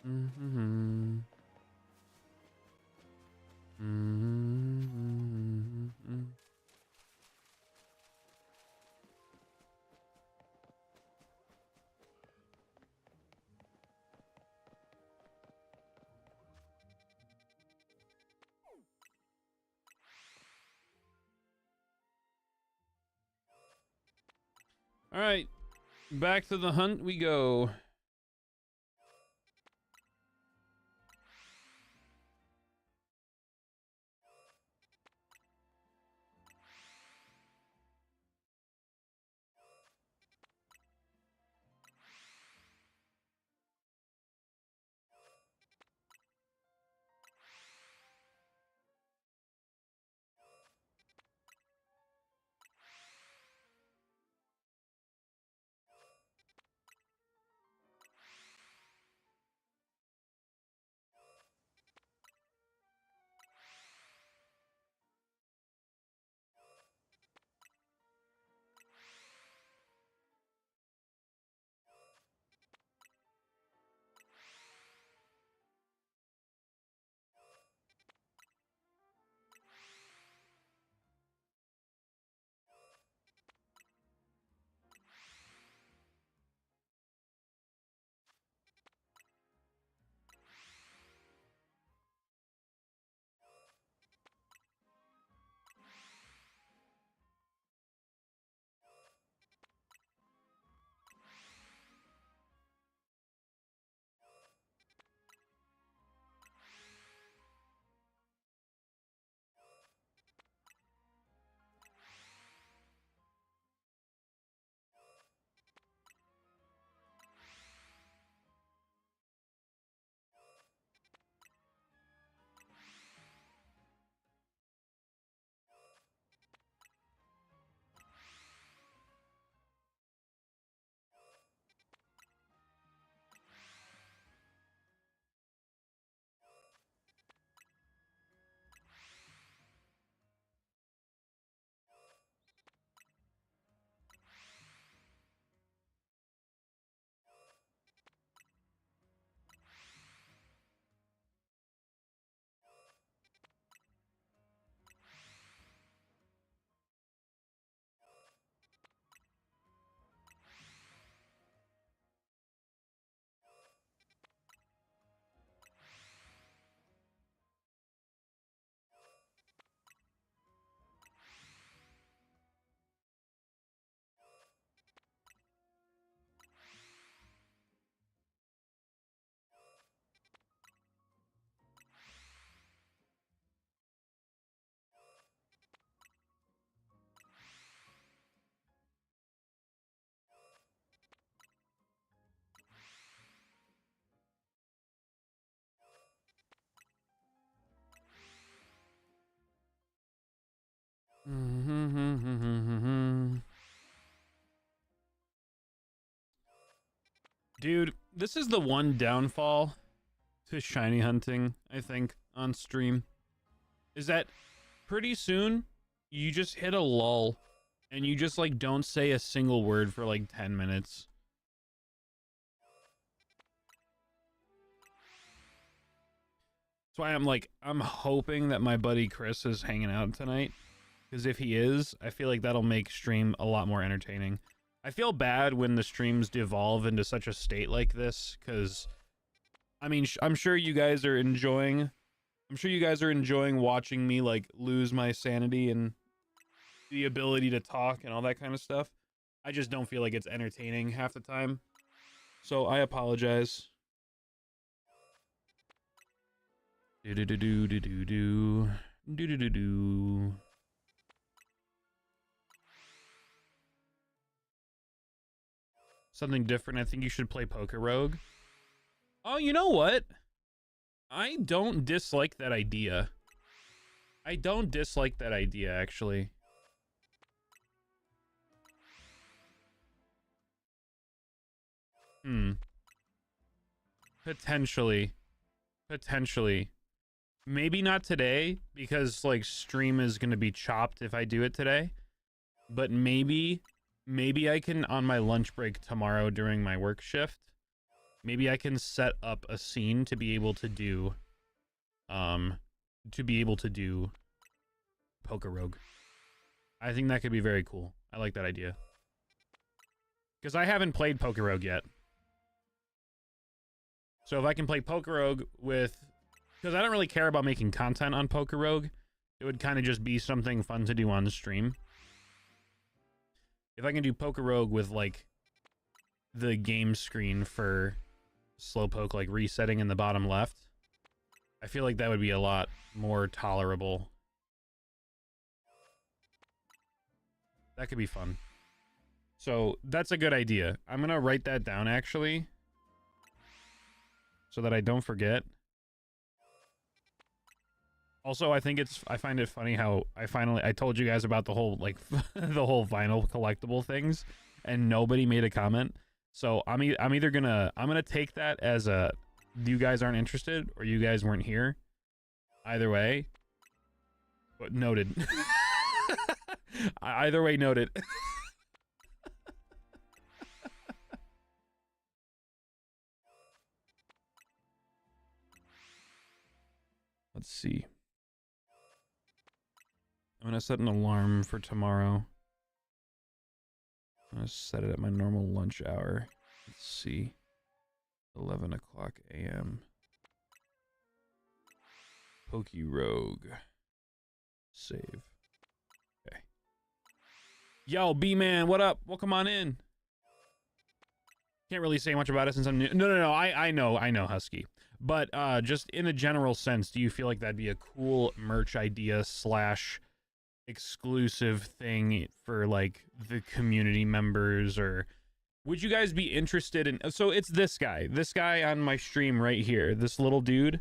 Mm-hmm. Mm-hmm. All right, back to the hunt we go. Dude, this is the one downfall to shiny hunting, I think, on stream. Is that pretty soon you just hit a lull and you just like don't say a single word for like 10 minutes. That's why I'm hoping that my buddy Chris is hanging out tonight. Because if he is, I feel like that'll make stream a lot more entertaining. I feel bad when the streams devolve into such a state like this, because, I mean, I'm sure you guys are enjoying... I'm sure you guys are enjoying watching me, like, lose my sanity and the ability to talk and all that kind of stuff. I just don't feel like it's entertaining half the time. So, I apologize. Do-do-do-do-do-do-do. Do-do-do-do. Something different. I think you should play Poker Rogue. Oh, you know what? I don't dislike that idea. I don't dislike that idea, actually. Potentially. Potentially. Maybe not today, because, like, stream is going to be chopped if I do it today. But maybe I can, on my lunch break tomorrow during my work shift, maybe I can set up a scene to be able to do, Pokerogue. I think that could be very cool. I like that idea. Because I haven't played Pokerogue yet. So if I can play Pokerogue with... Because I don't really care about making content on Pokerogue. It would kind of just be something fun to do on the stream. If I can do Pokerogue with, like, the game screen for Slowpoke, like, resetting in the bottom left, I feel like that would be a lot more tolerable. That could be fun. So, that's a good idea. I'm gonna write that down, actually, so that I don't forget. Also, I find it funny how I told you guys about the whole, like, the whole vinyl collectible things, and nobody made a comment. So I'm either gonna take that as a, you guys aren't interested, or you guys weren't here. Either way. But noted. Either way, noted. Let's see. I'm gonna set an alarm for tomorrow. I'm gonna set it at my normal lunch hour. Let's see. 11 o'clock a.m. Pokerogue. Save. Okay. Yo, B-Man, what up? Welcome on in. Can't really say much about it since I'm new. No, I know, Husky. But just in a general sense, do you feel like that'd be a cool merch idea slash exclusive thing for, like, the community members? Or would you guys be interested in... So it's this guy on my stream right here, this little dude.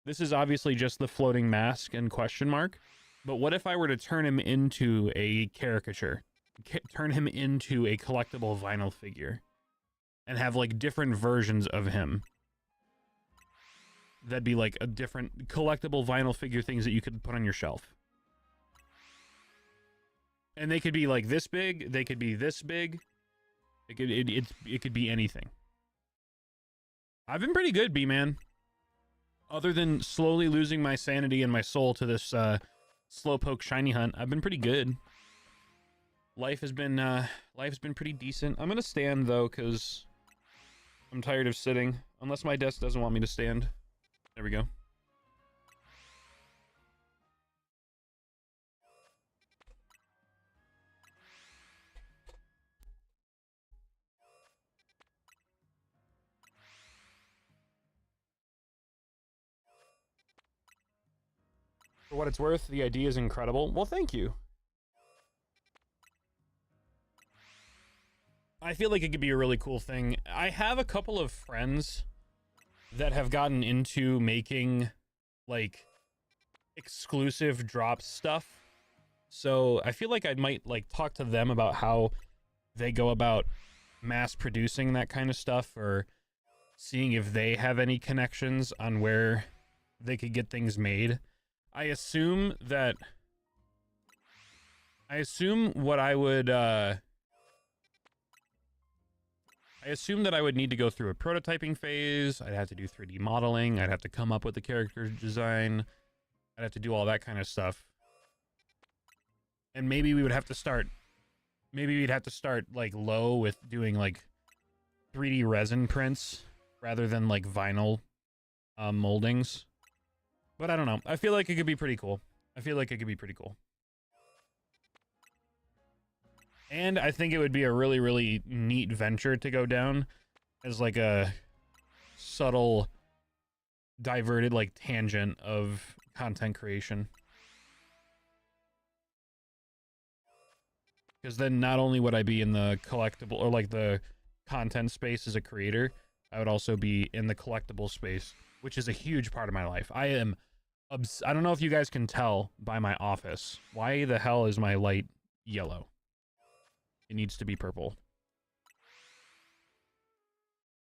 This is obviously just the floating mask and question mark, but what if I were to turn him into a caricature, turn him into a collectible vinyl figure, and have, like, different versions of him? That'd be like a different collectible vinyl figure things that you could put on your shelf. And they could be like this big, they could be this big. It could be anything. I've been pretty good, B-Man. Other than slowly losing my sanity and my soul to this Slowpoke shiny hunt, I've been pretty good. Life has been pretty decent. I'm gonna stand though, cause I'm tired of sitting. Unless my desk doesn't want me to stand. There we go. For what it's worth, the idea is incredible. Well, thank you. I feel like it could be a really cool thing. I have a couple of friends that have gotten into making, like, exclusive drop stuff. So I feel like I might, like, talk to them about how they go about mass producing that kind of stuff, or seeing if they have any connections on where they could get things made. I assume what I would, I assume that I would need to go through a prototyping phase. I'd have to do 3D modeling. I'd have to come up with the character design. I'd have to do all that kind of stuff. And maybe we would have to start... Maybe we'd have to start, like, low with doing, like, 3D resin prints rather than, like, vinyl moldings. But I don't know. I feel like it could be pretty cool. And I think it would be a really, really neat venture to go down as, like, a subtle, diverted, like, tangent of content creation. Because then not only would I be in the collectible, or, like, the content space as a creator, I would also be in the collectible space, which is a huge part of my life. I don't know if you guys can tell by my office. Why the hell is my light yellow? It needs to be purple.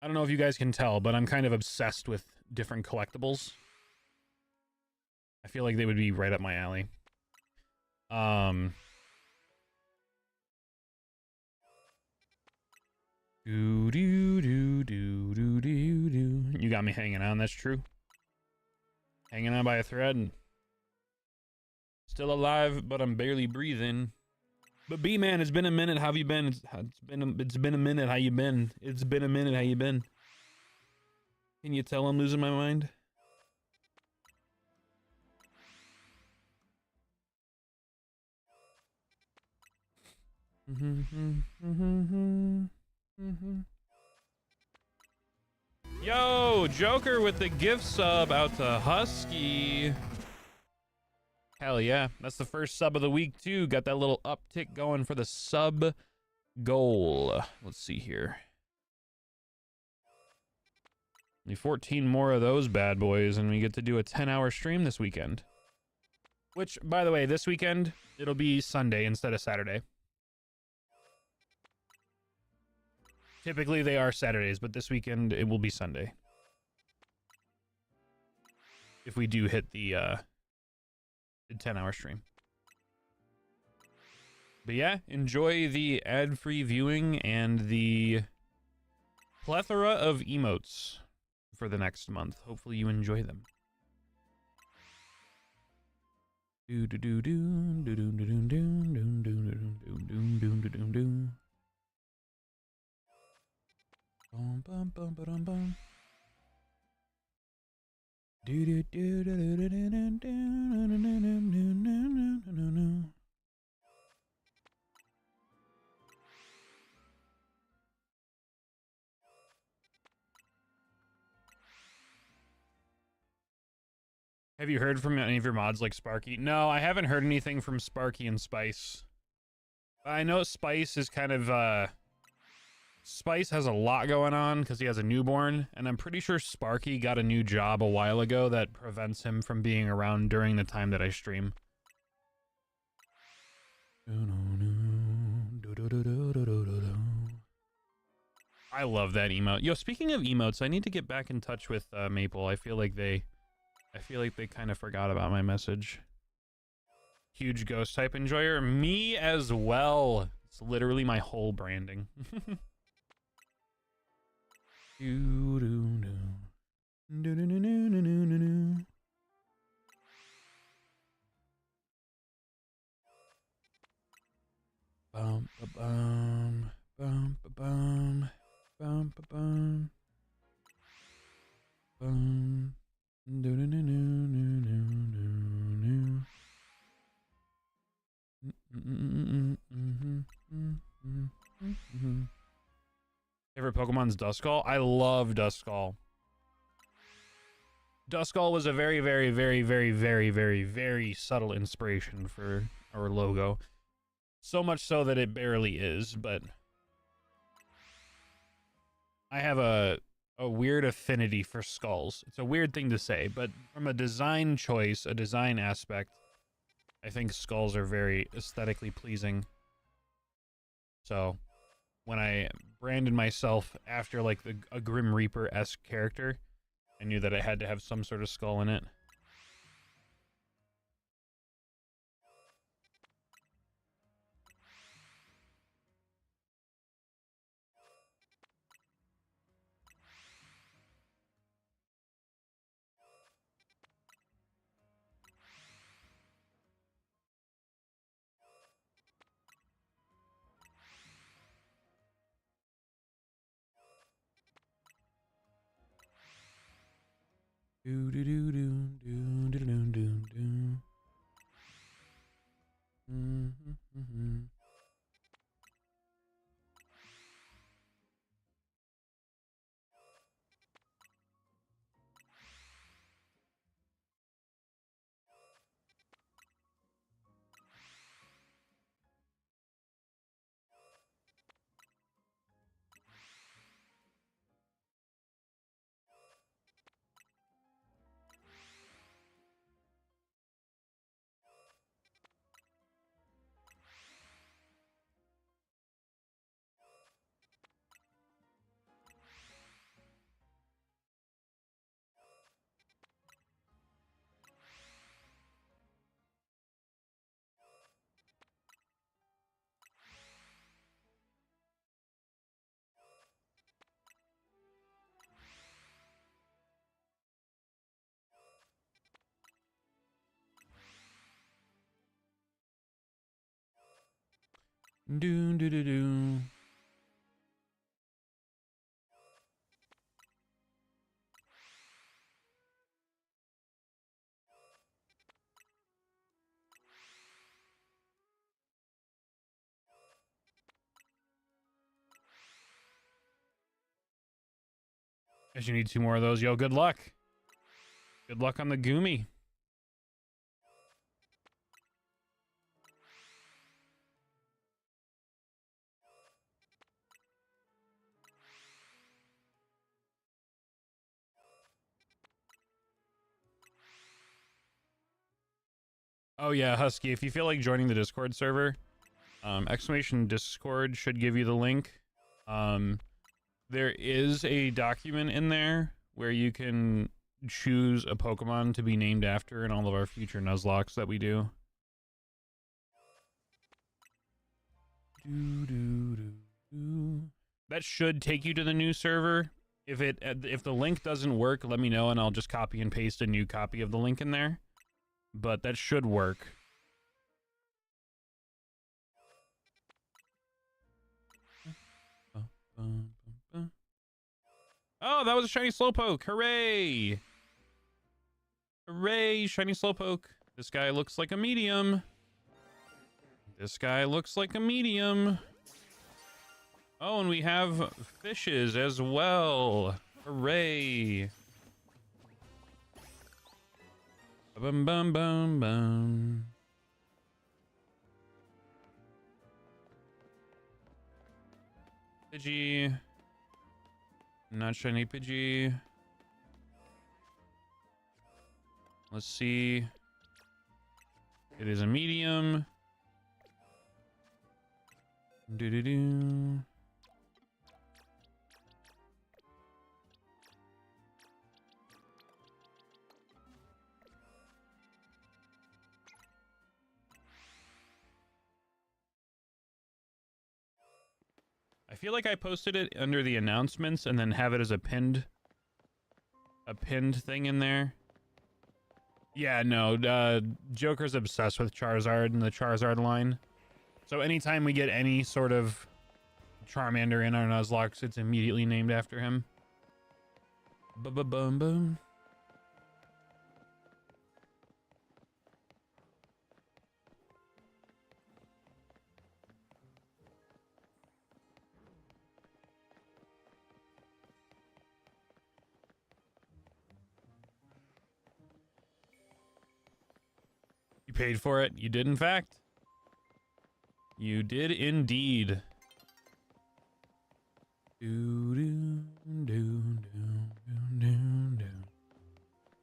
I don't know if you guys can tell, but I'm kind of obsessed with different collectibles. I feel like they would be right up my alley. Do do do do do do do. You got me hanging on. That's true. Hanging on by a thread. Still alive, but I'm barely breathing. But B-Man, it's been a minute. How have you been? It's been a minute. How you been? It's been a minute. How you been? Can you tell I'm losing my mind? Yo, Joker with the gift sub out to Husky. Hell yeah. That's the first sub of the week, too. Got that little uptick going for the sub goal. Let's see here. Only 14 more of those bad boys, and we get to do a 10-hour stream this weekend. Which, by the way, this weekend, it'll be Sunday instead of Saturday. Typically, they are Saturdays, but this weekend, it will be Sunday. If we do hit the 10-hour stream. But yeah, enjoy the ad-free viewing and the plethora of emotes for the next month. Hopefully you enjoy them. Do do do do do do do do do do do do do do. Bum bum bum bum bum. Do do do do do do do do. Have you heard from any of your mods like Sparky? No, I haven't heard anything from Sparky and Spice. I know Spice is kind of, Spice has a lot going on because he has a newborn, and I'm pretty sure Sparky got a new job a while ago that prevents him from being around during the time that I stream. I love that emote. Yo, speaking of emotes, I need to get back in touch with Maple. I feel like they kind of forgot about my message. Huge ghost type enjoyer. Me as well. It's literally my whole branding. Bum ba bum bum ba bum bum ba bum bum. Favorite Pokemon's Duskull? I love Duskull. Duskull was a very, very, very, very, very, very, very subtle inspiration for our logo. So much so that it barely is, but I have a weird affinity for skulls. It's a weird thing to say, but from a design choice, a design aspect, I think skulls are very aesthetically pleasing. So when I branded myself after like a Grim Reaper-esque character, I knew that I had to have some sort of skull in it. Do do do do do do do do do. Do do do do. Guess you need 2 more of those. Yo, good luck. Good luck on the Goomy. Oh yeah, Husky, if you feel like joining the Discord server, exclamation Discord should give you the link. There is a document in there where you can choose a Pokemon to be named after in all of our future Nuzlockes that we do. That should take you to the new server. If the link doesn't work, let me know and I'll just copy and paste a new copy of the link in there. But that should work. Oh, that was a shiny Slowpoke. Hooray! Hooray, shiny Slowpoke. This guy looks like a medium. This guy looks like a medium. Oh, and we have fishes as well. Hooray. Bum bum bum bum. Pidgey. Not shiny Pidgey. Let's see. It is a medium. Do-do-do. I feel like I posted it under the announcements and then have it as a pinned thing in there. Yeah, no, Joker's obsessed with Charizard and the Charizard line. So anytime we get any sort of Charmander in our Nuzlocke, it's immediately named after him. Ba-ba-bum-bum. You paid for it. You did, in fact. You did indeed. Do do do do do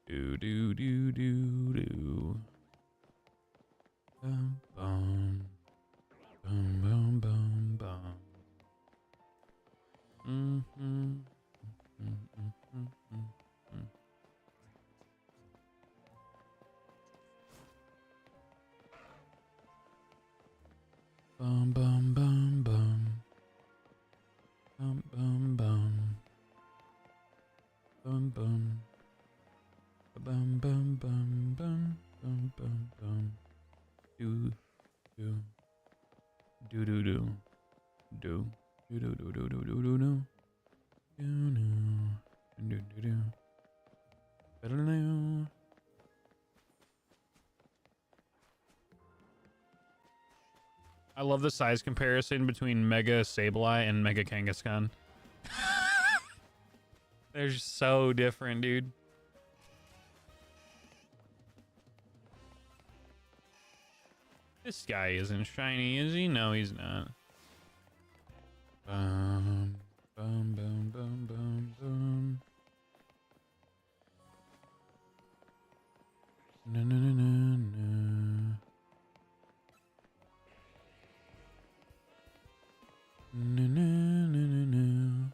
do do do do do. Bum bum bum bum bum bum. Bum bum bum bum. Bum bum bum. Bum bum. Bum bum bum bum bum bum bum. Do do do do do do do do do do do do do do do do do do. I love the size comparison between Mega Sableye and Mega Kangaskhan. They're so different, dude. This guy isn't shiny, is he? No, he's not. Bum, bum, bum, bum, bum, bum. No, no, no, no, no. No, no, no, no, no.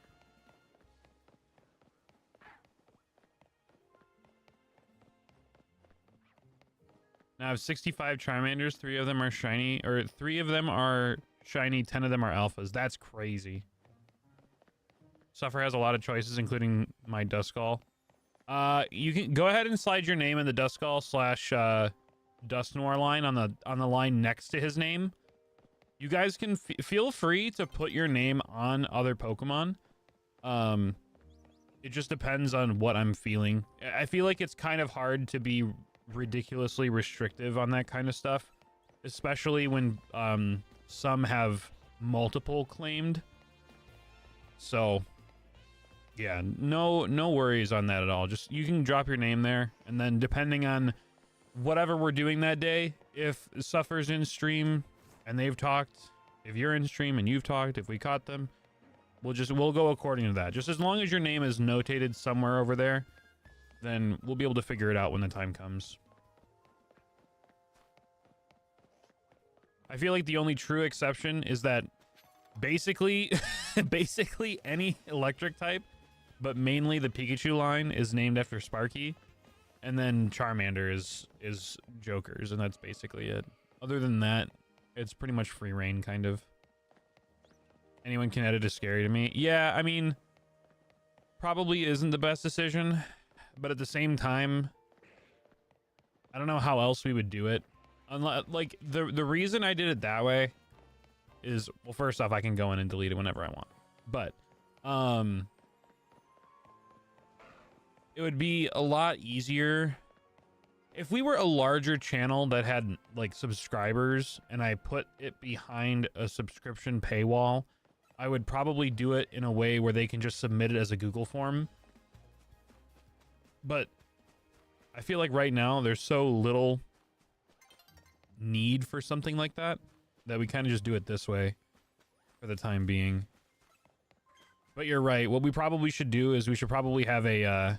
Now I have 65 Charmanders, 3 of them are shiny, or 3 of them are shiny, 10 of them are alphas. That's crazy. Suffer has a lot of choices, including my Duskull. You can go ahead and slide your name in the Duskull / Dust Noir line on the line next to his name. You guys can feel free to put your name on other Pokemon. It just depends on what I'm feeling. I feel like it's kind of hard to be ridiculously restrictive on that kind of stuff, especially when some have multiple claimed. So yeah, no worries on that at all. Just you can drop your name there, and then depending on whatever we're doing that day, if Suffer's in stream and they've talked, if you're in stream and you've talked, if we caught them, we'll go according to that. Just as long as your name is notated somewhere over there, then we'll be able to figure it out when the time comes. I feel like the only true exception is that basically any electric type, but mainly the Pikachu line, is named after Sparky, and then Charmander is Joker's, and that's basically it. Other than that, it's pretty much free reign, kind of. Anyone can edit is scary to me. Yeah, I mean, probably isn't the best decision, but at the same time, I don't know how else we would do it. Unless, like, the reason I did it that way is, well, first off, I can go in and delete it whenever I want. But, it would be a lot easier if we were a larger channel that had, like, subscribers, and I put it behind a subscription paywall. I would probably do it in a way where they can just submit it as a Google form. But I feel like right now there's so little need for something like that that we kind of just do it this way for the time being. But you're right. What we probably should do is we should probably have a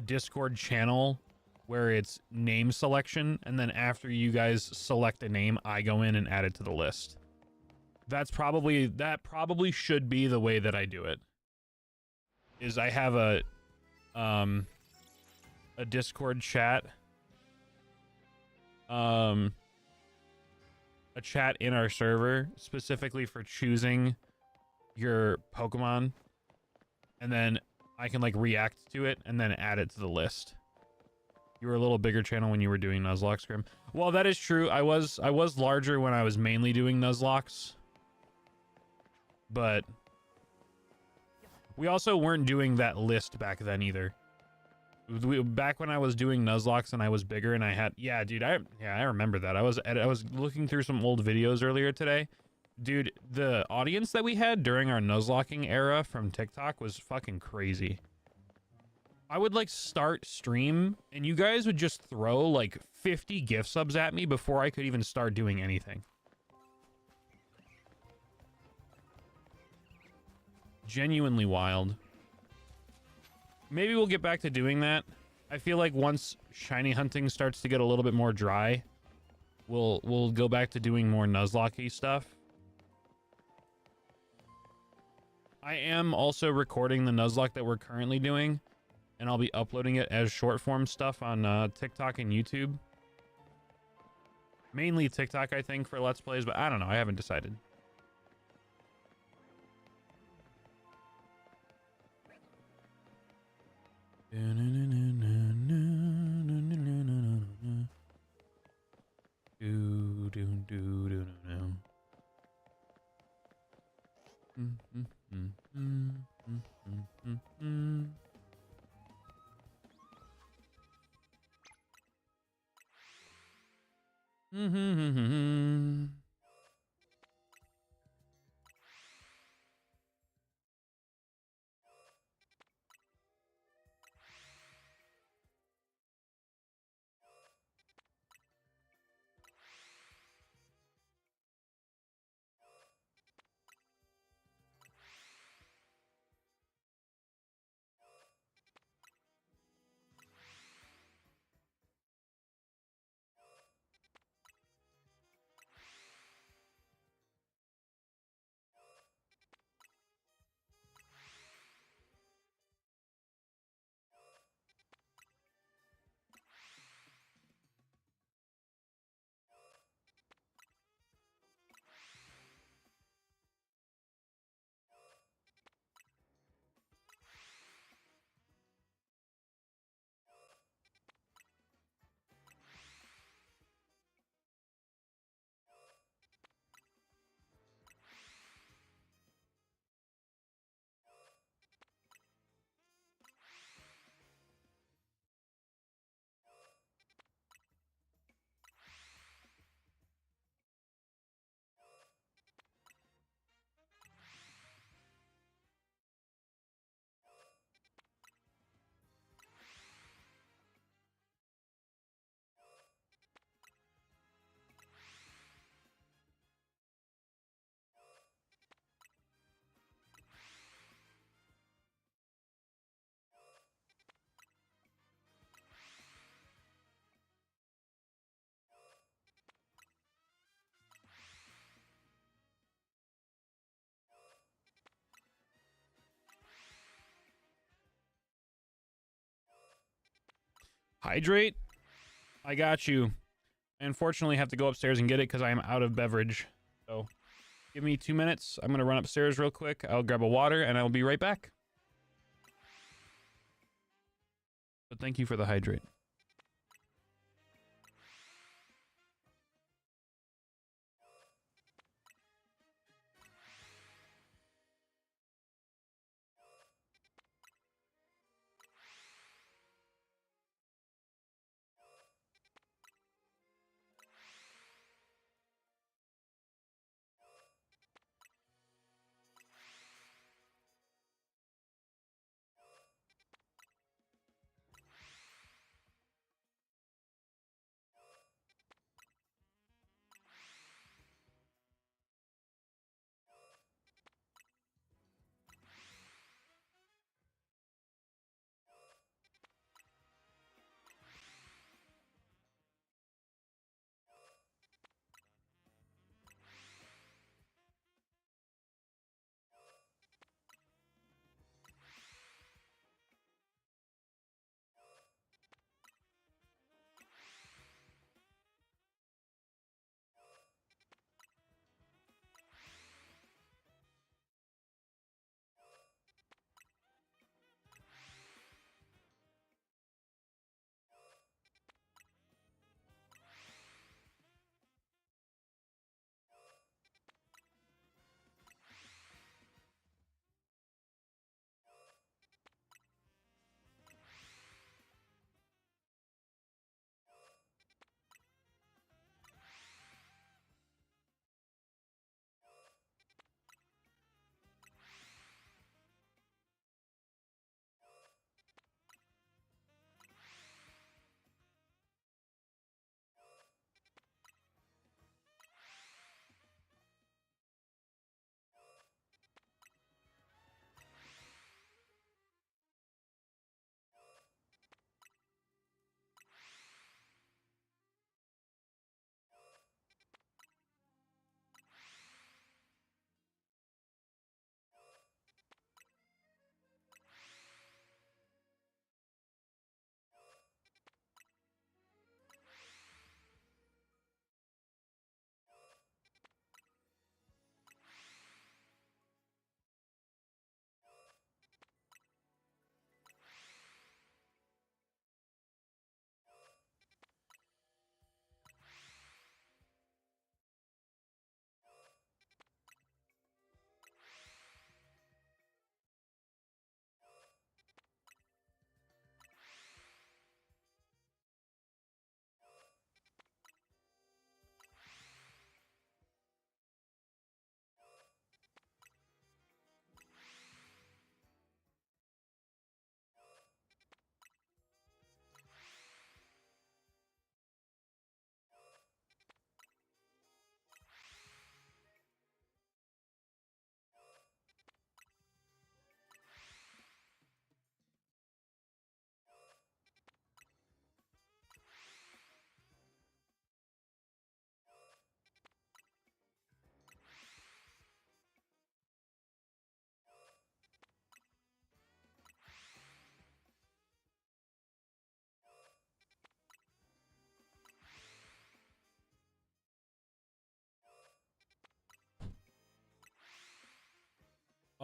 Discord channel where it's name selection, and then after you guys select a name, I go in and add it to the list. That probably should be the way that I do it. Is I have a Discord chat, a chat in our server specifically for choosing your Pokemon, and then I can like react to it and then add it to the list. You were a little bigger channel when you were doing Nuzlocke, Scrim. Well, that is true. I was larger when I was mainly doing Nuzlocks. But we also weren't doing that list back then either. Back when I was doing Nuzlocke and I was bigger and I had, yeah, dude, I remember that. I was looking through some old videos earlier today. Dude, the audience that we had during our Nuzlocking era from TikTok was fucking crazy. I would like start stream and you guys would just throw like 50 gift subs at me before I could even start doing anything. Genuinely wild. Maybe we'll get back to doing that. I feel like once shiny hunting starts to get a little bit more dry, we'll go back to doing more Nuzlocke-y stuff. I am also recording the Nuzlocke that we're currently doing, and I'll be uploading it as short form stuff on TikTok and YouTube. Mainly TikTok, I think, for Let's Plays, but I don't know. I haven't decided. Hydrate? I got you. I unfortunately have to go upstairs and get it because I am out of beverage. So, give me 2 minutes. I'm going to run upstairs real quick. I'll grab a water, and I will be right back. But thank you for the hydrate.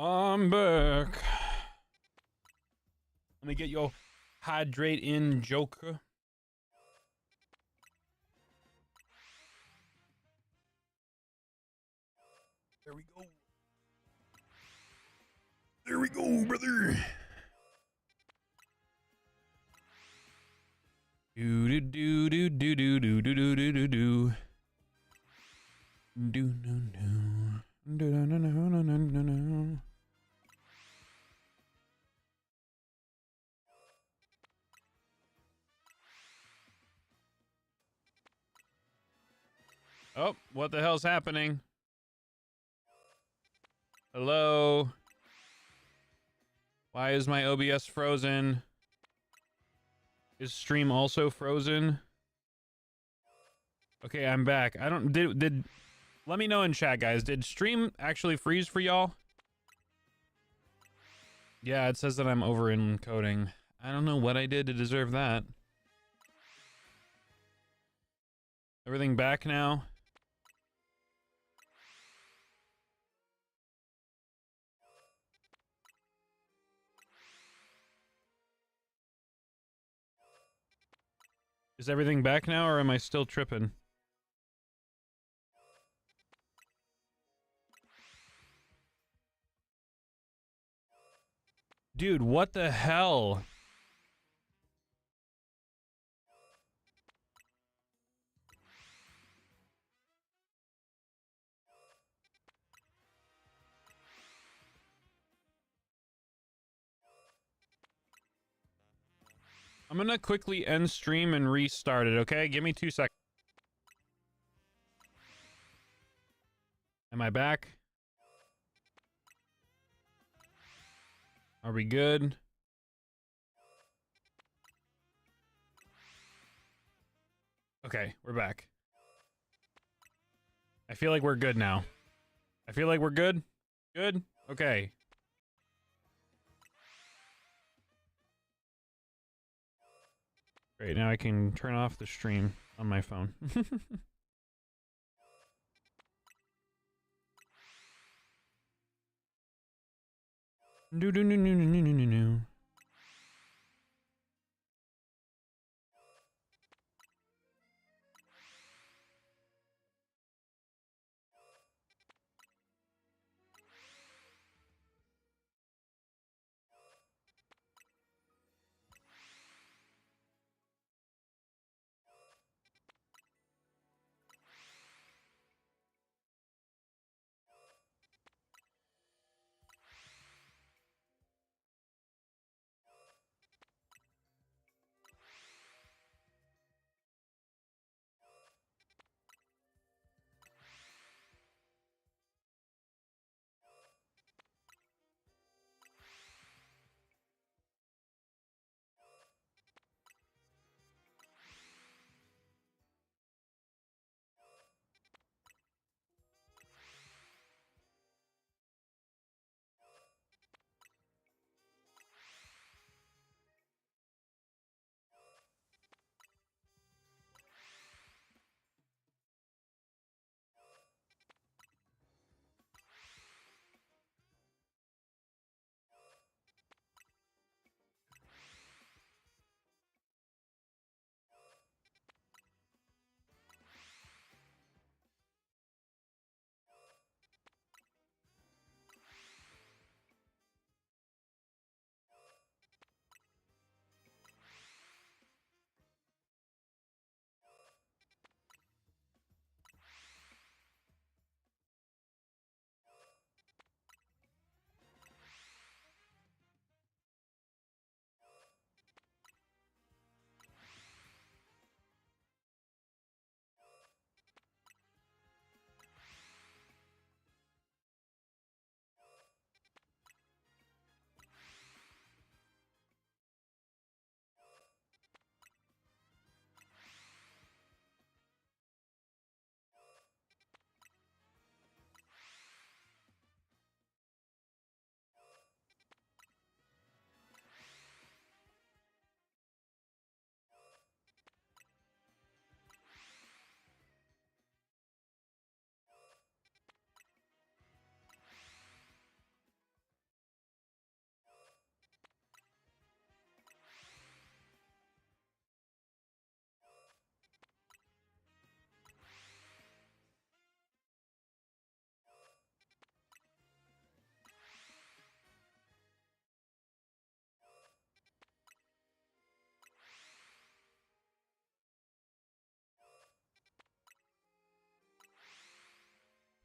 I'm back. Let me get your hydrate in, Joker. There we go. There we go, brother. Do do do do do do do do do do do do. Do no no. Do no no no no no no. Oh, what the hell's happening? Hello? Why is my OBS frozen? Is stream also frozen? Okay, I'm back. I don't... Did... Let me know in chat, guys. Did stream actually freeze for y'all? Yeah, it says that I'm over encoding. I don't know what I did to deserve that. Everything back now? Is everything back now, or am I still tripping? Dude, what the hell? I'm gonna quickly end stream and restart it, okay? Give me 2 seconds. Am I back? Are we good? Okay, we're back. I feel like we're good now. I feel like we're good? Good? Okay. Great, now I can turn off the stream on my phone. Do do do do do do do do.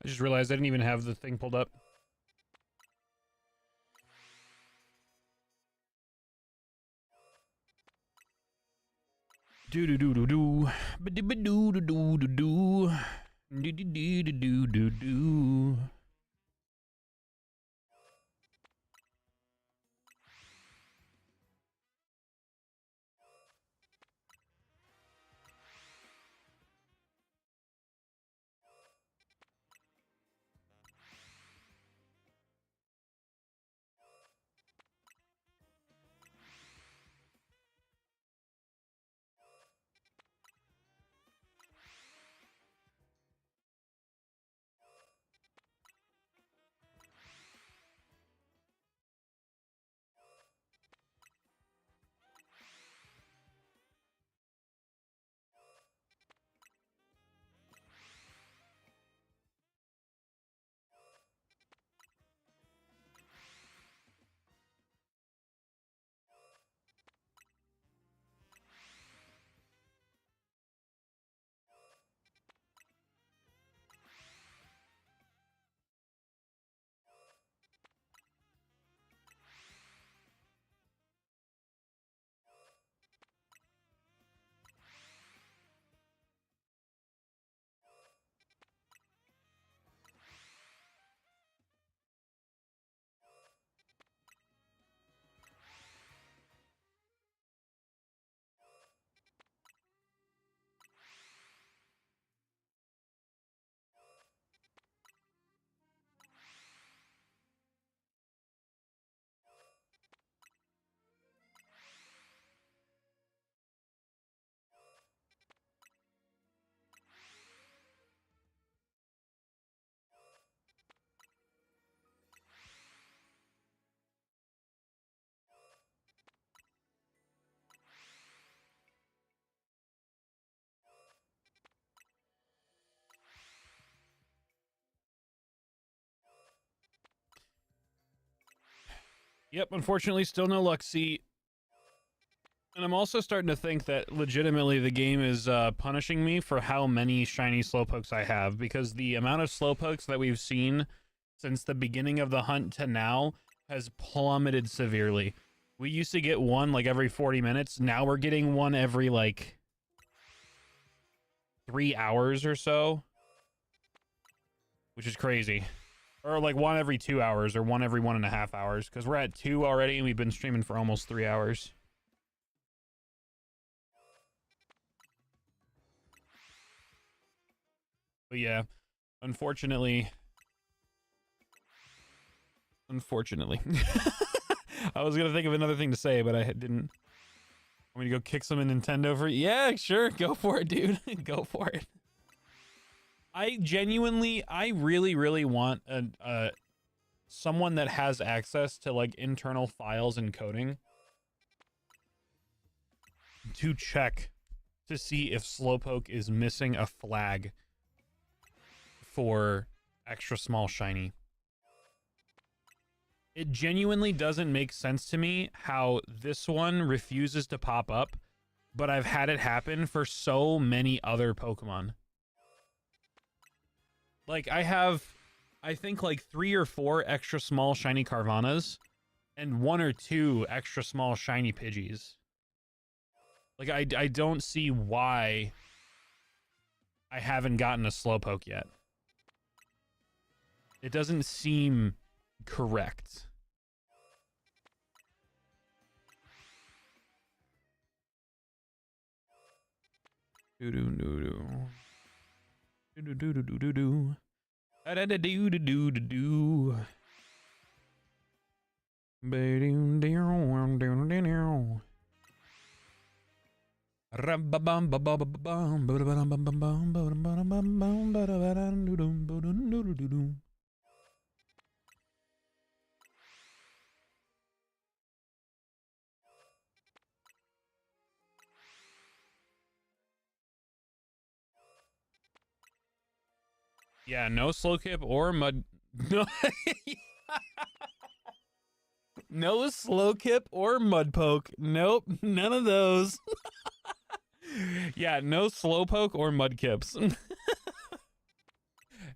I just realized I didn't even have the thing pulled up. Do do do do do. Ba do ba do do do do do. Do do do do do do. Yep, unfortunately, still no luck. See, and I'm also starting to think that legitimately the game is punishing me for how many shiny Slowpokes I have, because the amount of Slowpokes that we've seen since the beginning of the hunt to now has plummeted severely. We used to get one like every 40 minutes. Now we're getting one every like 3 hours or so, which is crazy. Or like one every 2 hours or one every 1.5 hours, because we're at 2 already and we've been streaming for almost 3 hours. But yeah, unfortunately, I was gonna think of another thing to say, but I didn't. Want me to go kick some Nintendo for? Yeah, sure, go for it, dude. Go for it. I really want someone that has access to like internal files and coding to check to see if Slowpoke is missing a flag for extra small shiny. It genuinely doesn't make sense to me how this one refuses to pop up, but I've had it happen for so many other Pokemon. Like, I have, I think, like 3 or 4 extra small shiny Carvanas and 1 or 2 extra small shiny Pidgeys. Like, I don't see why I haven't gotten a Slowpoke yet. It doesn't seem correct. Do-do-do-do. Do-do-do-do-do-do. Da-da-da-do-do-do-do-do. Ba-doo-doo-doo-doo-doo-doo. Ra-ba-bum-ba-ba-ba-bum. Ba-da-ba-dum-bum-bum-bum. Ba-da-ba-dum-bum-bum. Ba-da-ba-dum-doo-doo-doo-doo-doo. Yeah, no Slowkip or Mud. No, no Slowkip or Mudpoke. Nope, none of those. Yeah, no Slowpoke or Mudkips.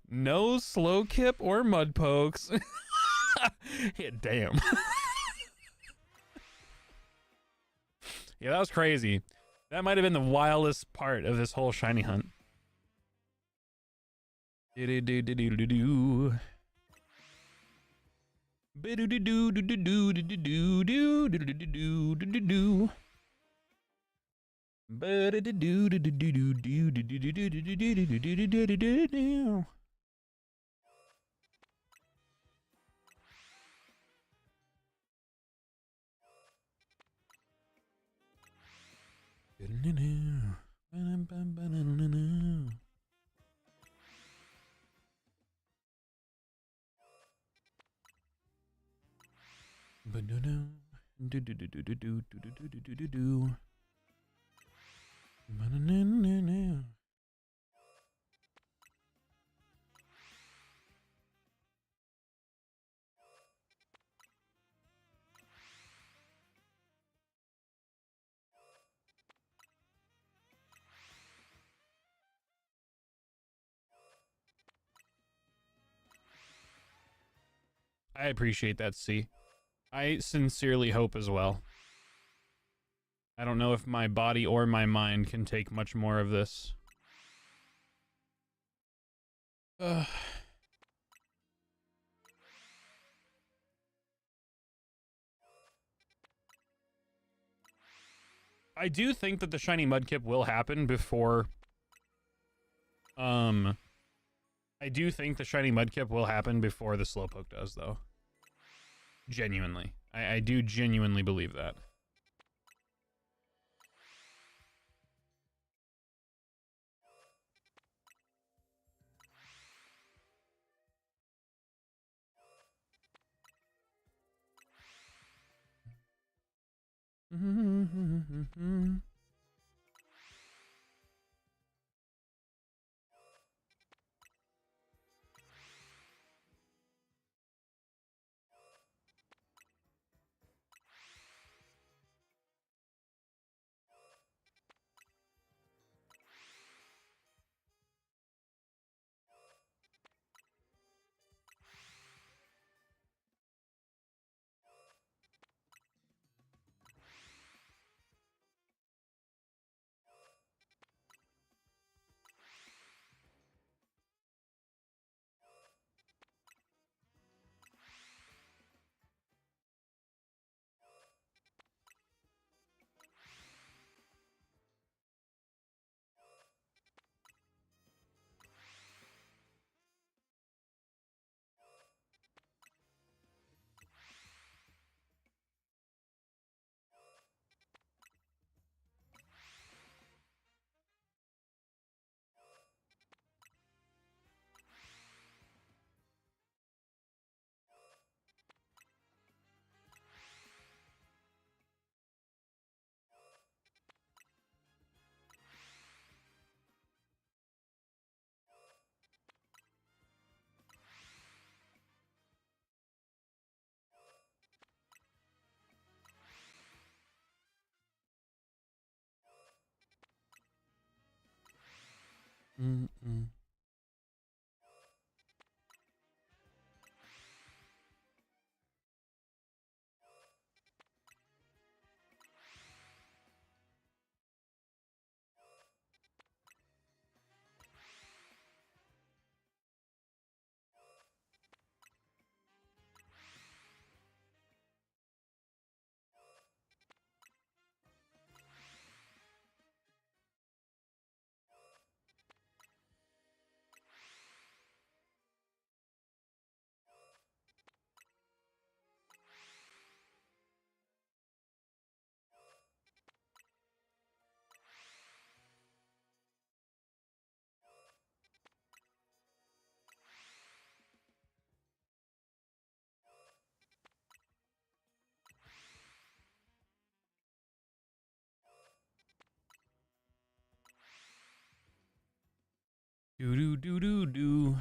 No Slowkip or Mudpokes. Yeah, damn. Yeah, that was crazy. That might have been the wildest part of this whole shiny hunt. Do-do-do-do-do-do-do. Ba-do-do-do-do-do-do-do-do-do-do-do-do-do-do. Ba-do-do-do-do-do-do-do-do-do-do-do-do-do-do-do-do. I appreciate that, C. I sincerely hope as well. I don't know if my body or my mind can take much more of this. I do think that the shiny Mudkip will happen before... I do think the shiny Mudkip will happen before the Slowpoke does, though. Genuinely. I do genuinely believe that. Mm-mm. Do do do do do.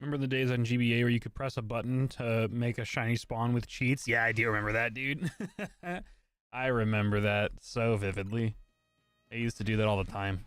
Remember the days on GBA where you could press a button to make a shiny spawn with cheats? Yeah, I do remember that, dude. I remember that so vividly. I used to do that all the time.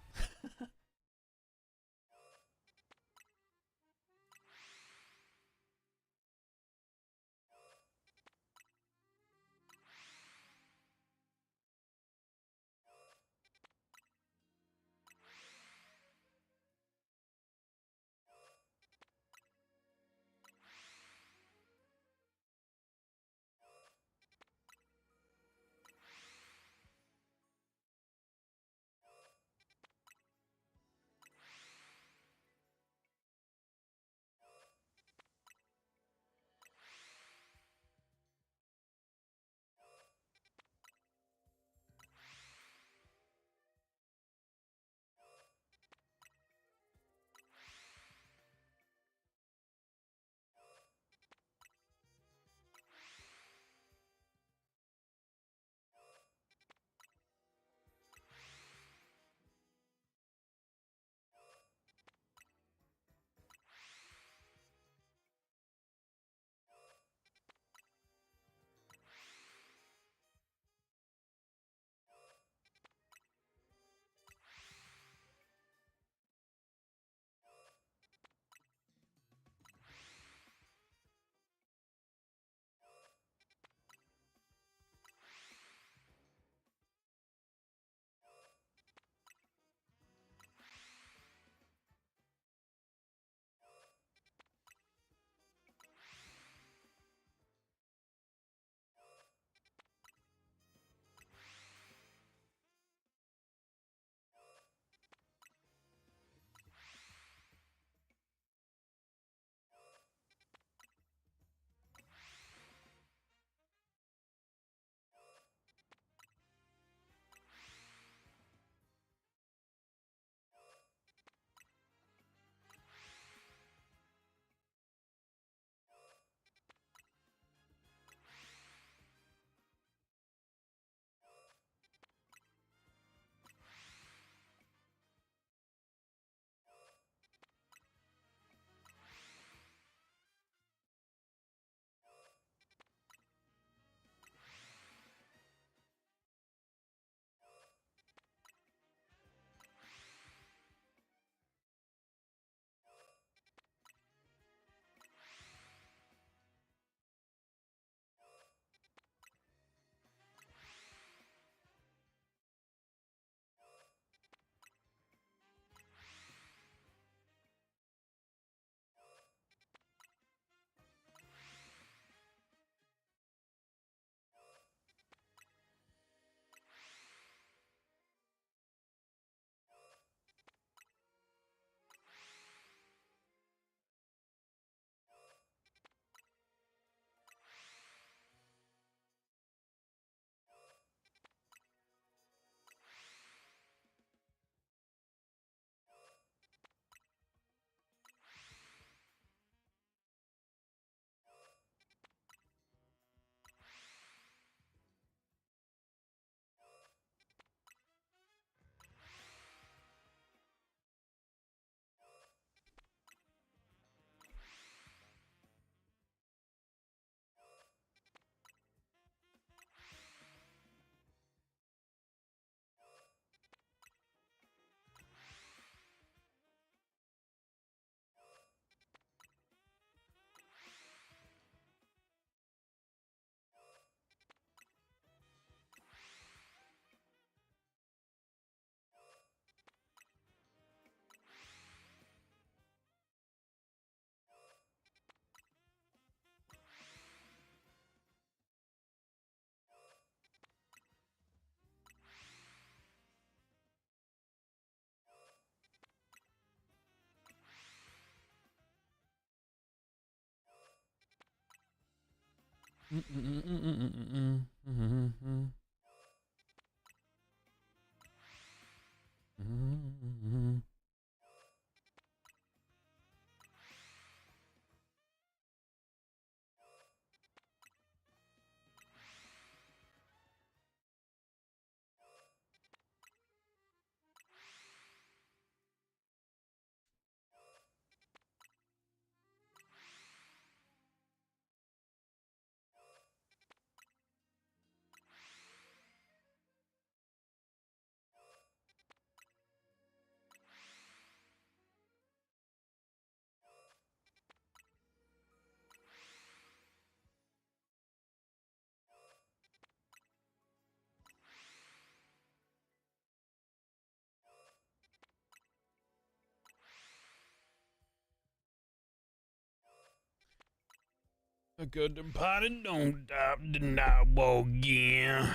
A good party don't stop the now again.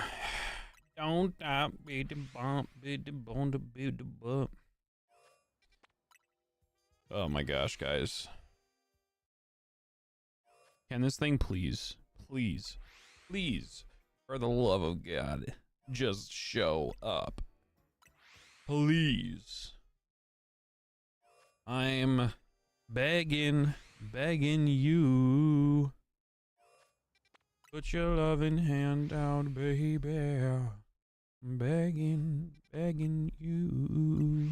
Don't stop, beat the bump, beat the bone, beat the bump. Oh my gosh, guys. Can this thing please, for the love of God, just show up? Please. I'm begging you. Put your loving hand out, baby. I'm begging you.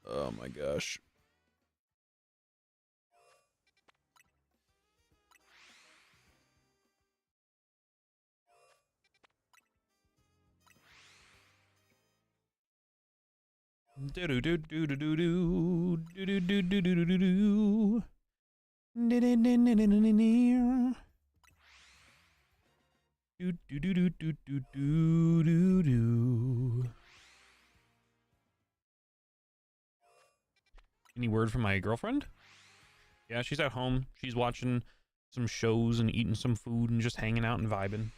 Oh my gosh. Do do do do do do do do do do do do do. Do do do do do do do. Any word from my girlfriend? Yeah, she's at home. She's watching some shows and eating some food and just hanging out and vibing.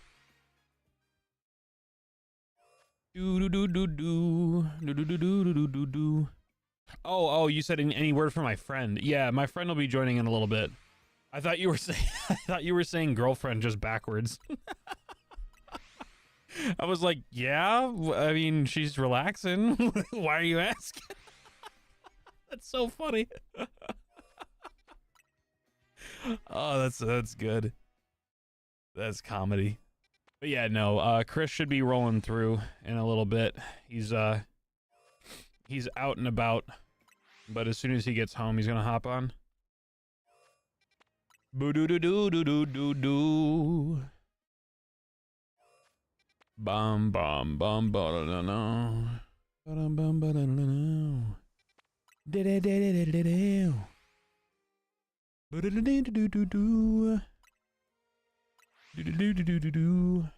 Do do do do do do do do do do do do. Oh, you said any word from my friend? Yeah, my friend will be joining in a little bit. I thought you were saying girlfriend just backwards. I was like, yeah, I mean, she's relaxing. Why are you asking? That's so funny. Oh, that's good. That's comedy. But yeah, no, Chris should be rolling through in a little bit. He's out and about, but as soon as he gets home, he's gonna hop on. Boo doo doo doo doo doo doo doo. Bum bum bum ba da da no. Ba dum bum ba da da no. Da da da da da da. Ba da da da do do do. Do do do do do do.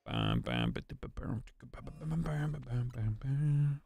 Bam bam ba ba bam bam bam bam bam.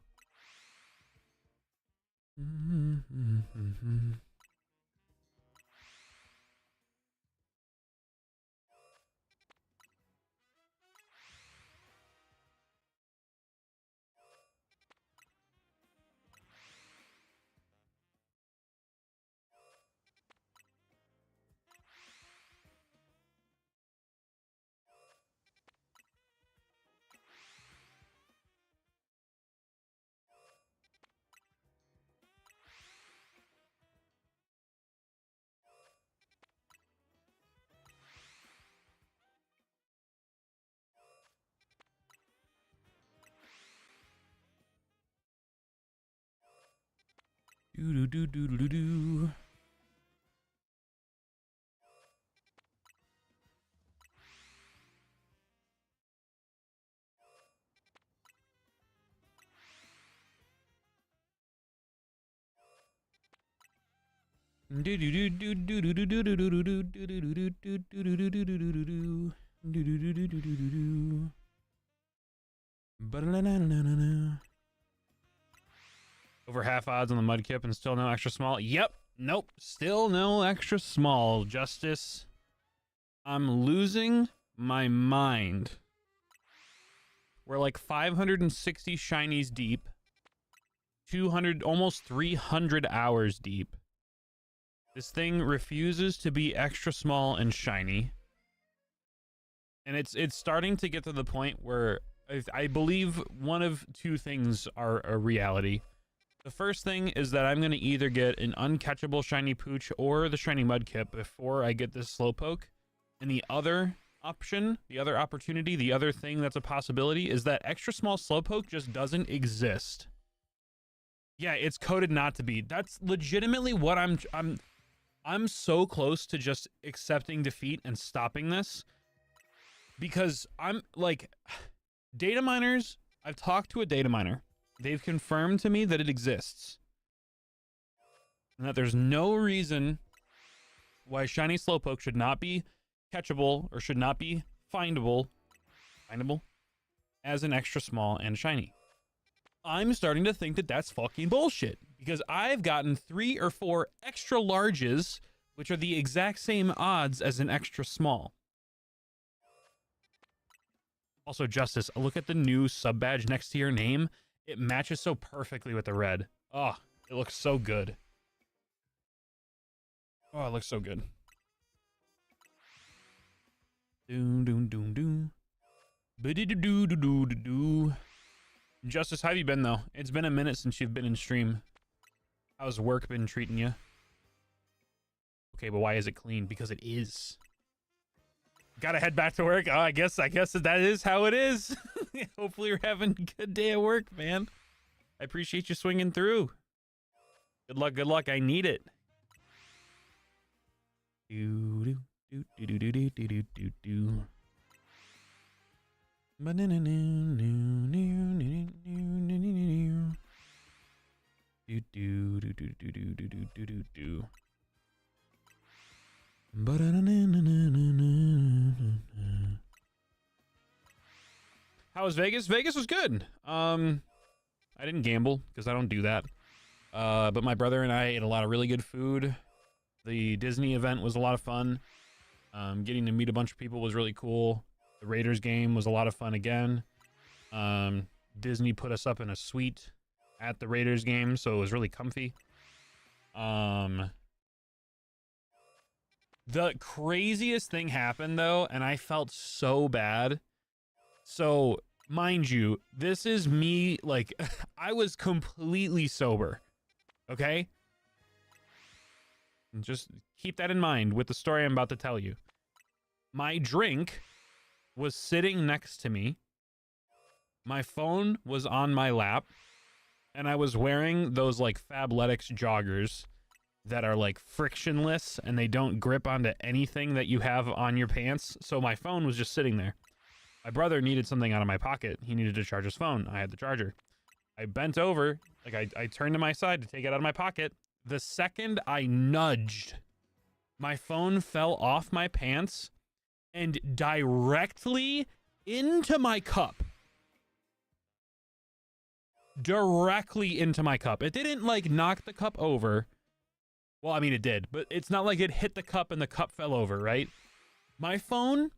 Do do do do do do. Do do do do do do do do do do do do do do. Over half odds on the Mudkip and still no extra small. Yep. Nope. Still no extra small. Justice. I'm losing my mind. We're like 560 shinies deep. 200, almost 300 hours deep. This thing refuses to be extra small and shiny. And it's starting to get to the point where I believe one of two things are a reality. The first thing is that I'm going to either get an uncatchable shiny Pooch or the shiny Mudkip before I get this Slowpoke. And the other option, the other opportunity, the other thing that's a possibility is that extra small Slowpoke just doesn't exist. Yeah, it's coded not to be. That's legitimately what I'm so close to just accepting defeat and stopping this. Because I'm like, data miners, I've talked to a data miner. They've confirmed to me that it exists. And that there's no reason why shiny Slowpoke should not be catchable or should not be findable as an extra small and shiny. I'm starting to think that that's fucking bullshit because I've gotten 3 or 4 extra larges, which are the exact same odds as an extra small. Also, Justice, look at the new sub badge next to your name. It matches so perfectly with the red. Oh, it looks so good. Oh, it looks so good. Doom, doom, doom, doom. Ba-dee-doo-doo-doo-doo-doo. Justice, how have you been, though? It's been a minute since you've been in stream. How's work been treating you? Okay, but why is it clean? Because it is. Gotta head back to work. Oh, I guess that is how it is. Hopefully you're having a good day at work, man. I appreciate you swinging through. Good luck, good luck. I need it. Do do do do do do do do do do. How was Vegas? Vegas was good. I didn't gamble because I don't do that. But my brother and I ate a lot of really good food. The Disney event was a lot of fun. Getting to meet a bunch of people was really cool. The Raiders game was a lot of fun again. Disney put us up in a suite at the Raiders game, so it was really comfy. The craziest thing happened, though, and I felt so bad. So, mind you, this is me, like, I was completely sober, okay? Just keep that in mind with the story I'm about to tell you. My drink was sitting next to me. My phone was on my lap. And I was wearing those, like, Fabletics joggers that are, like, frictionless and they don't grip onto anything that you have on your pants. So my phone was just sitting there. My brother needed something out of my pocket. He needed to charge his phone. I had the charger. I bent over, like, I turned to my side to take it out of my pocket. The second I nudged, my phone fell off my pants and directly into my cup. Directly into my cup. It didn't, like, knock the cup over. Well, I mean, it did, but it's not like it hit the cup and the cup fell over, right? My phone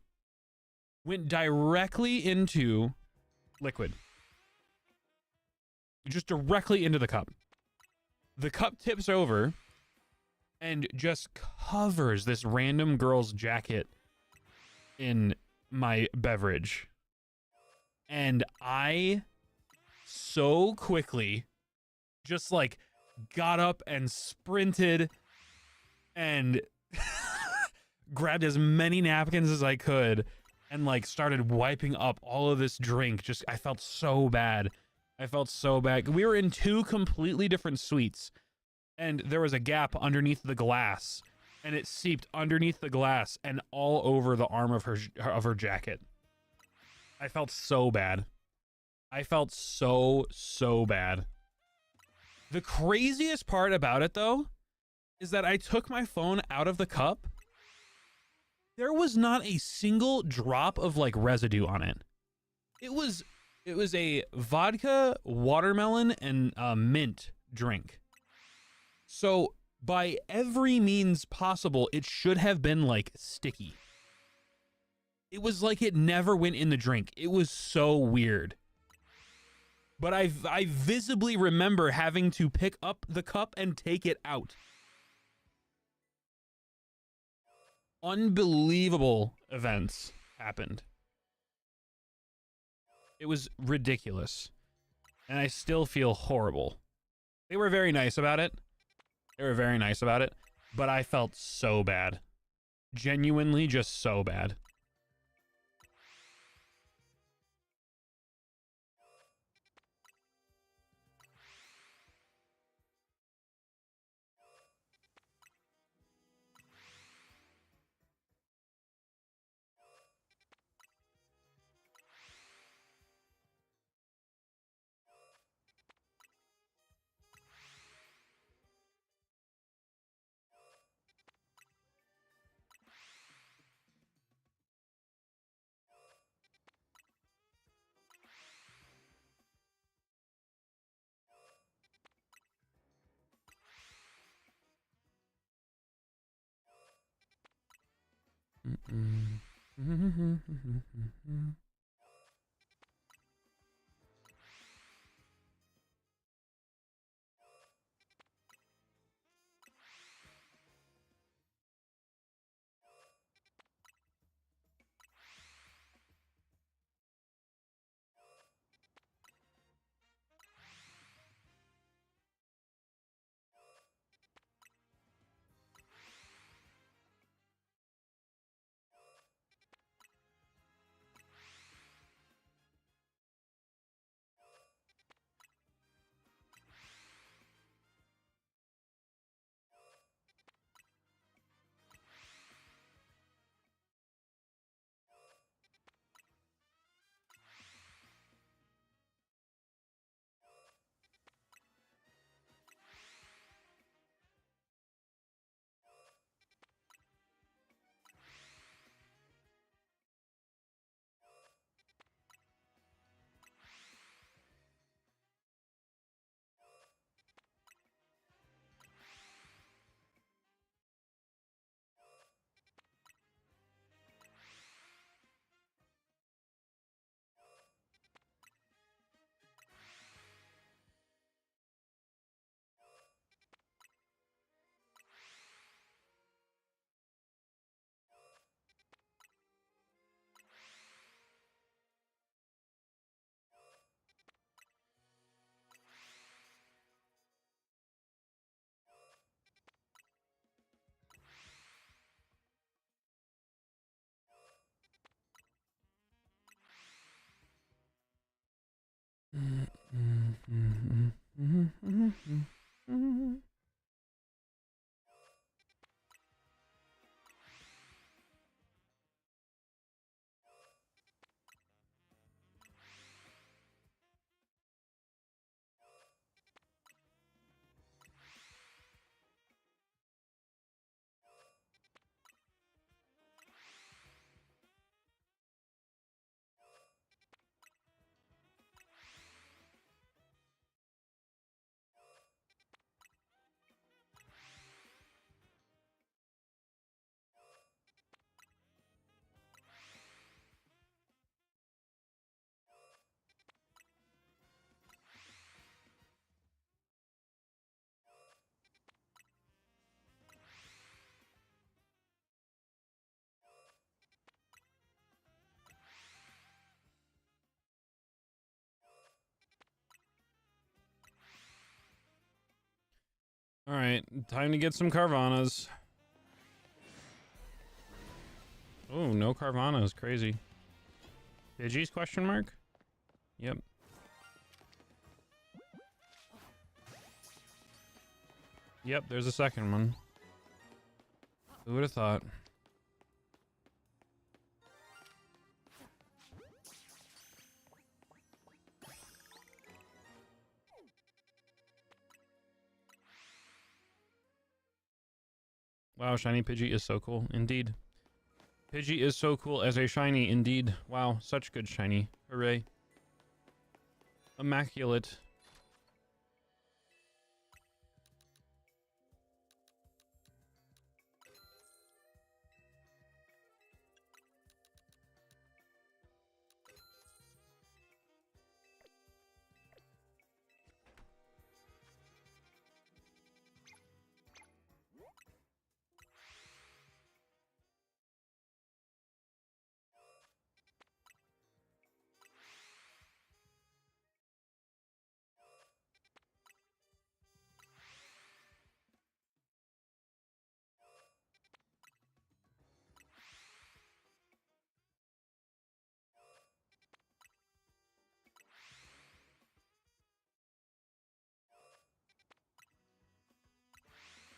went directly into liquid. Just directly into the cup. The cup tips over and just covers this random girl's jacket in my beverage. And I so quickly just, like, got up and sprinted and grabbed as many napkins as I could and, like, started wiping up all of this drink. Just, I felt so bad. I felt so bad. We were in 2 completely different suites, and there was a gap underneath the glass, and it seeped underneath the glass and all over the arm of her jacket. I felt so bad. I felt so bad. The craziest part about it, though, is that I took my phone out of the cup. There was not a single drop of, like, residue on it. It was a vodka, watermelon, and mint drink. So by every means possible, it should have been, like, sticky. It was like it never went in the drink. It was so weird. But I visibly remember having to pick up the cup and take it out. Unbelievable events happened. It was ridiculous. And I still feel horrible. They were very nice about it. But I felt so bad. Genuinely just so bad. All right, time to get some Carvanas. Oh, no Carvanas, crazy. Pidgeys, question mark? Yep. Yep, there's a second one. Who would have thought? Wow, shiny Pidgey is so cool, indeed. Pidgey is so cool as a shiny, indeed. Wow, such good shiny. Hooray. Immaculate.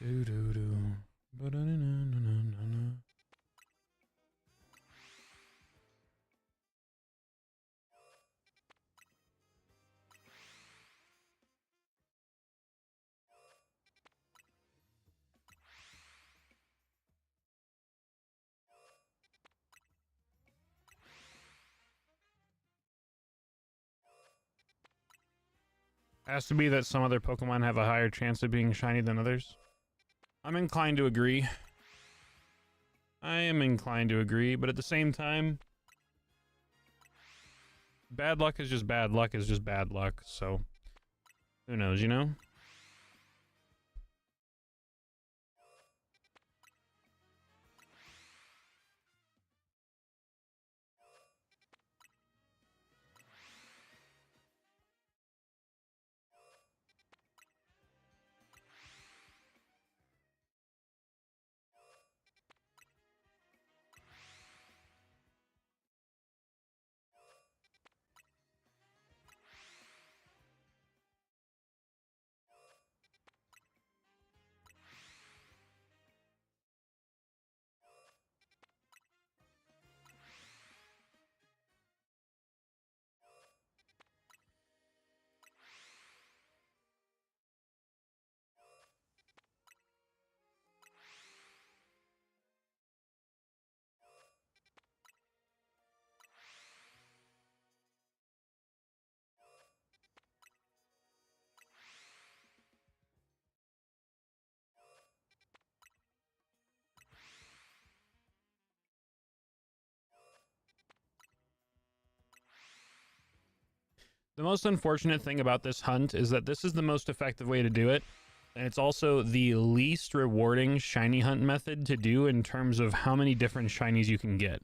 Do do do. Ba-da-na-na-na-na-na. Has to be that some other Pokemon have a higher chance of being shiny than others. I'm inclined to agree. I am inclined to agree, but at the same time, bad luck is just bad luck is just bad luck, so who knows, you know? The most unfortunate thing about this hunt is that this is the most effective way to do it, and it's also the least rewarding shiny hunt method to do in terms of how many different shinies you can get.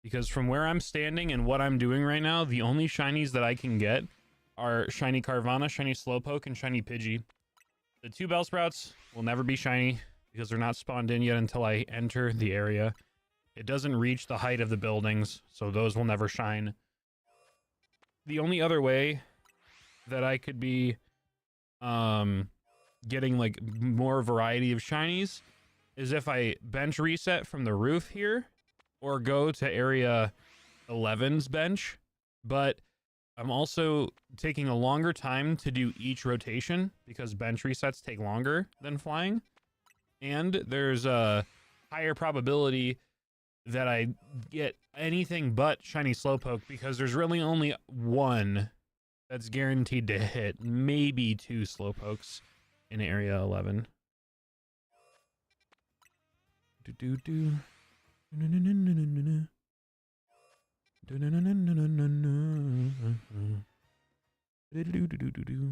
Because from where I'm standing and what I'm doing right now, the only shinies that I can get are shiny Carvana, shiny Slowpoke, and shiny Pidgey. The 2 Bellsprouts will never be shiny because they're not spawned in yet until I enter the area. It doesn't reach the height of the buildings, so those will never shine. The only other way that I could be getting like more variety of shinies is if I bench reset from the roof here or go to area 11's bench, but I'm also taking a longer time to do each rotation because bench resets take longer than flying, and there's a higher probability that I get anything but shiny Slowpoke because there's really only one that's guaranteed to hit, maybe 2 Slowpokes in area 11. Do do do. Do do do do do. Do do do do do do.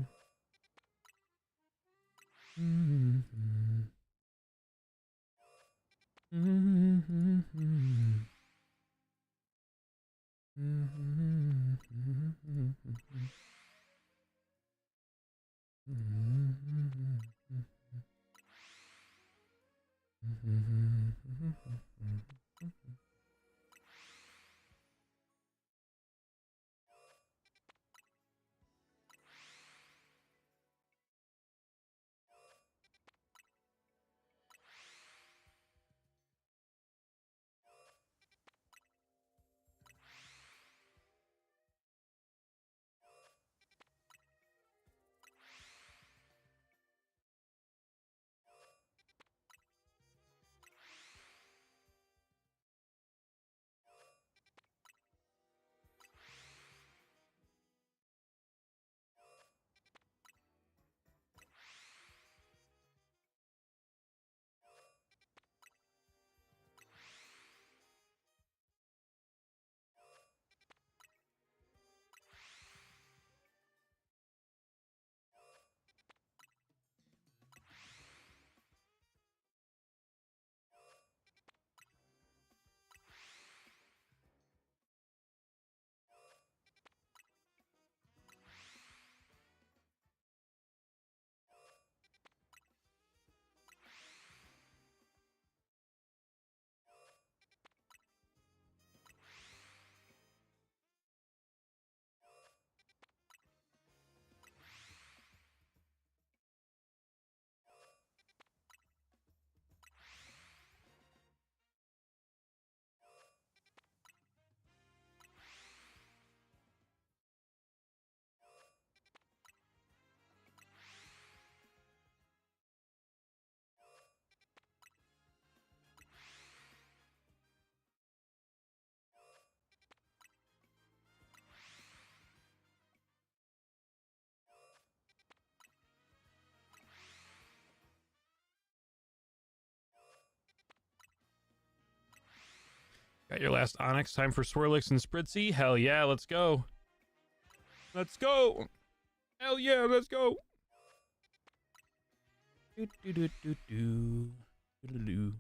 Got your last Onyx. Time for Swirlix and Spritzy. Hell yeah, let's go. Let's go. Hell yeah, let's go. Do do do do do do do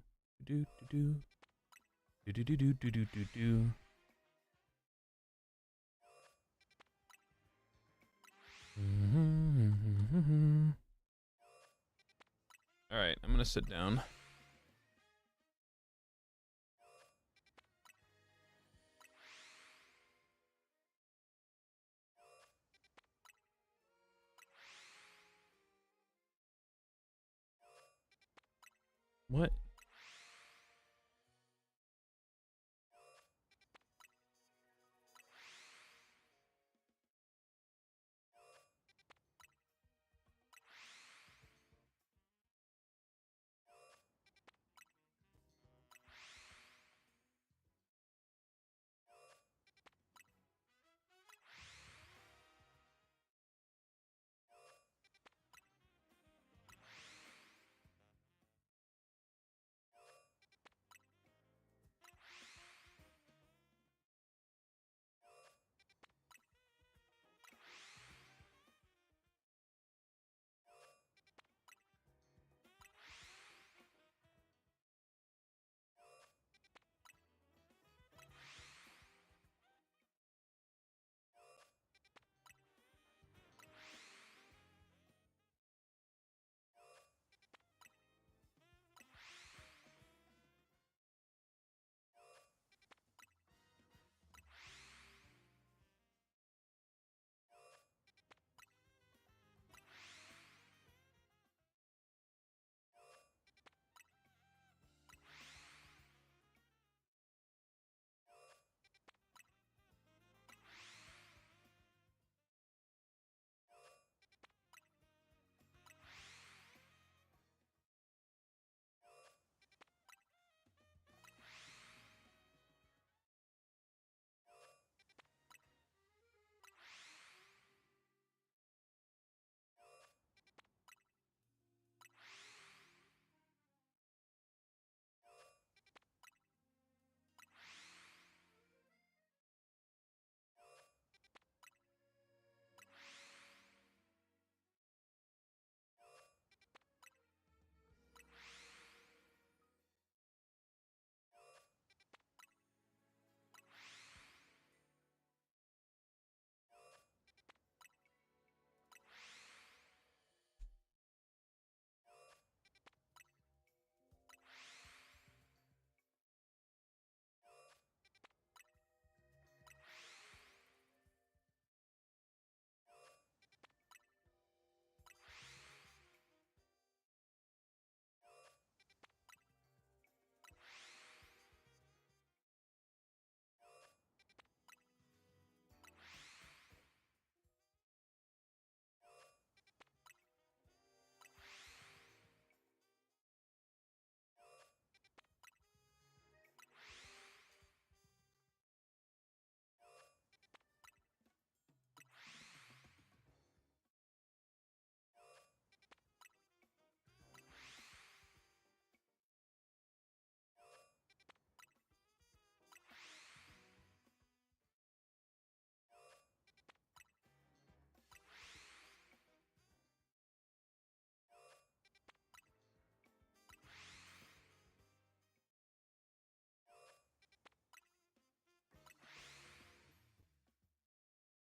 do do do do do do do do do do. All right, I'm gonna sit down. What?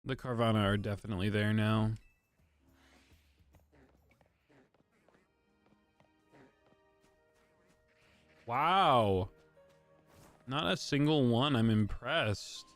The Carvana are definitely there now. Wow. Not a single one. I'm impressed.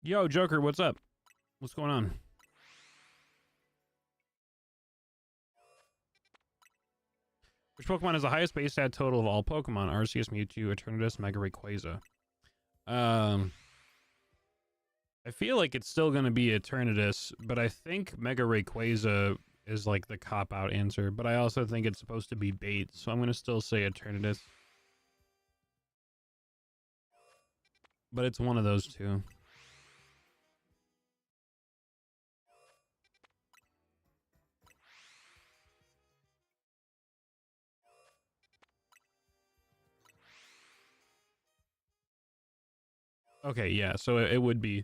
Yo, Joker, what's up? What's going on? Which Pokemon has the highest base stat total of all Pokemon? Arceus, Mewtwo, Eternatus, Mega Rayquaza. I feel like it's still going to be Eternatus, but I think Mega Rayquaza is like the cop-out answer, but I also think it's supposed to be bait, so I'm going to still say Eternatus. But it's one of those two. Okay, yeah, so it would be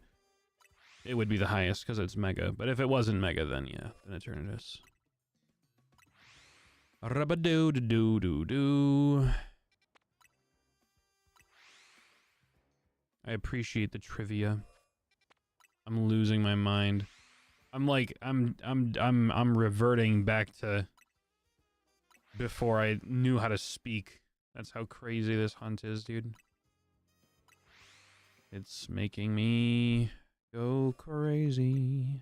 the highest because it's Mega, but if it wasn't Mega, then yeah, then Eternatus. Rubba-doo-doo-doo-doo-doo. I appreciate the trivia. I'm losing my mind. I'm like I'm reverting back to before I knew how to speak. That's how crazy this hunt is, dude. It's making me go crazy.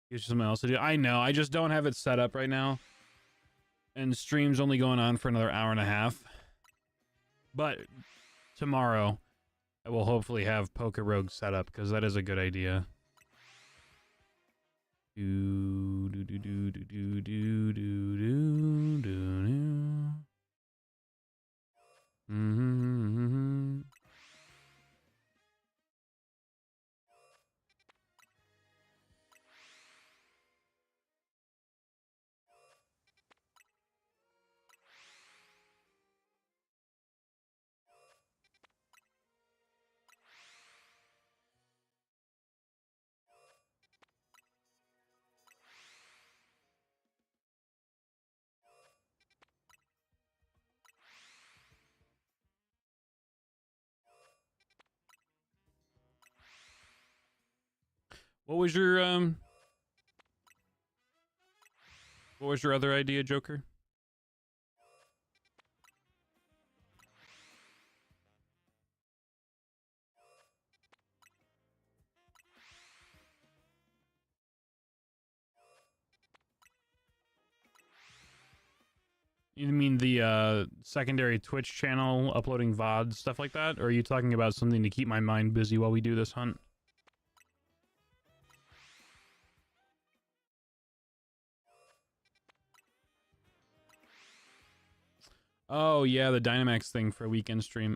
Here's something else to do. I know, I just don't have it set up right now. And stream's only going on for another hour and a half. But tomorrow, I will hopefully have Poké Rogue set up, because that is a good idea. Do do do do do do do do do do. Mm-hmm. What was your other idea, Joker? You mean the secondary Twitch channel uploading VODs, stuff like that? Or are you talking about something to keep my mind busy while we do this hunt? Oh yeah, the Dynamax thing for a weekend stream.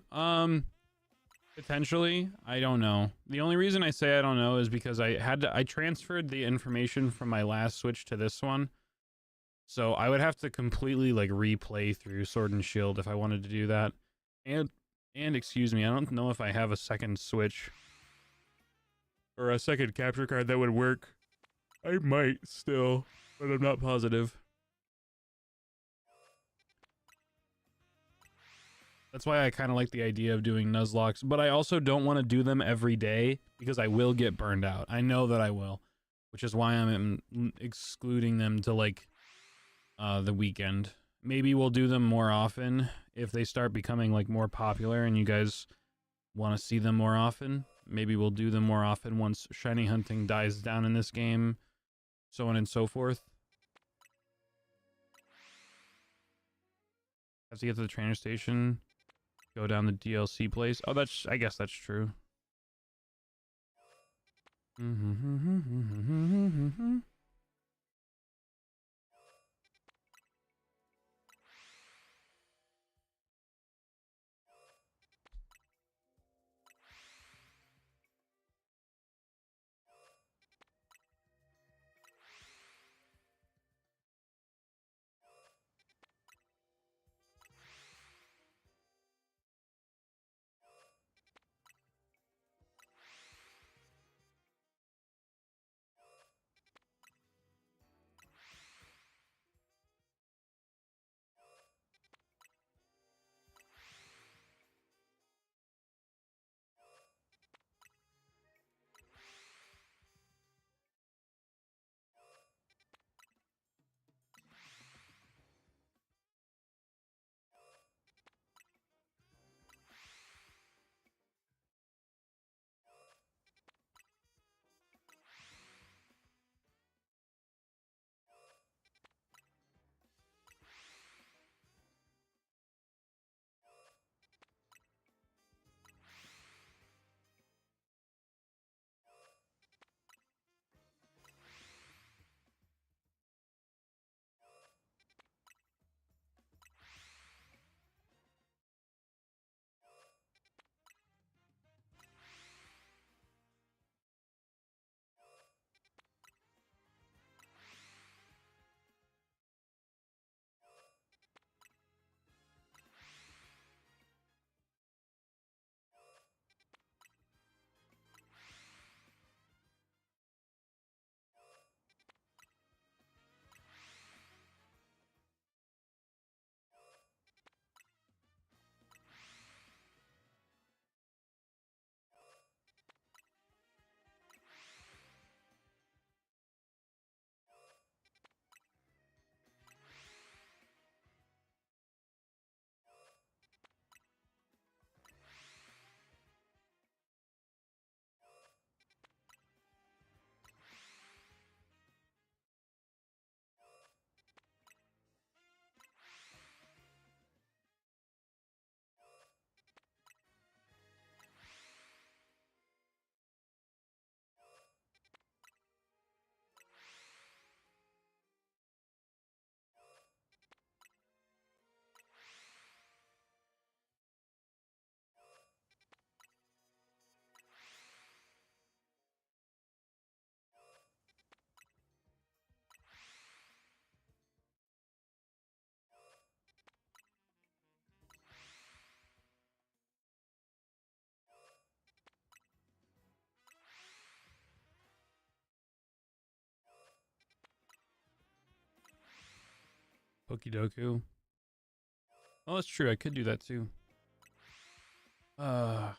Potentially, I don't know. The only reason I say I don't know is because I transferred the information from my last Switch to this one. So I would have to completely like replay through Sword and Shield if I wanted to do that. And excuse me, I don't know if I have a second Switch or a second capture card that would work. I might still, but I'm not positive. That's why I kind of like the idea of doing Nuzlockes, but I also don't want to do them every day because I will get burned out. I know that I will, which is why I'm excluding them to like the weekend. Maybe we'll do them more often if they start becoming like more popular and you guys want to see them more often. Maybe we'll do them more often once shiny hunting dies down in this game, so on and so forth. Have to get to the trainer station. Go down the DLC place. Oh, I guess that's true. Okie doku. Oh, that's true. I could do that too. All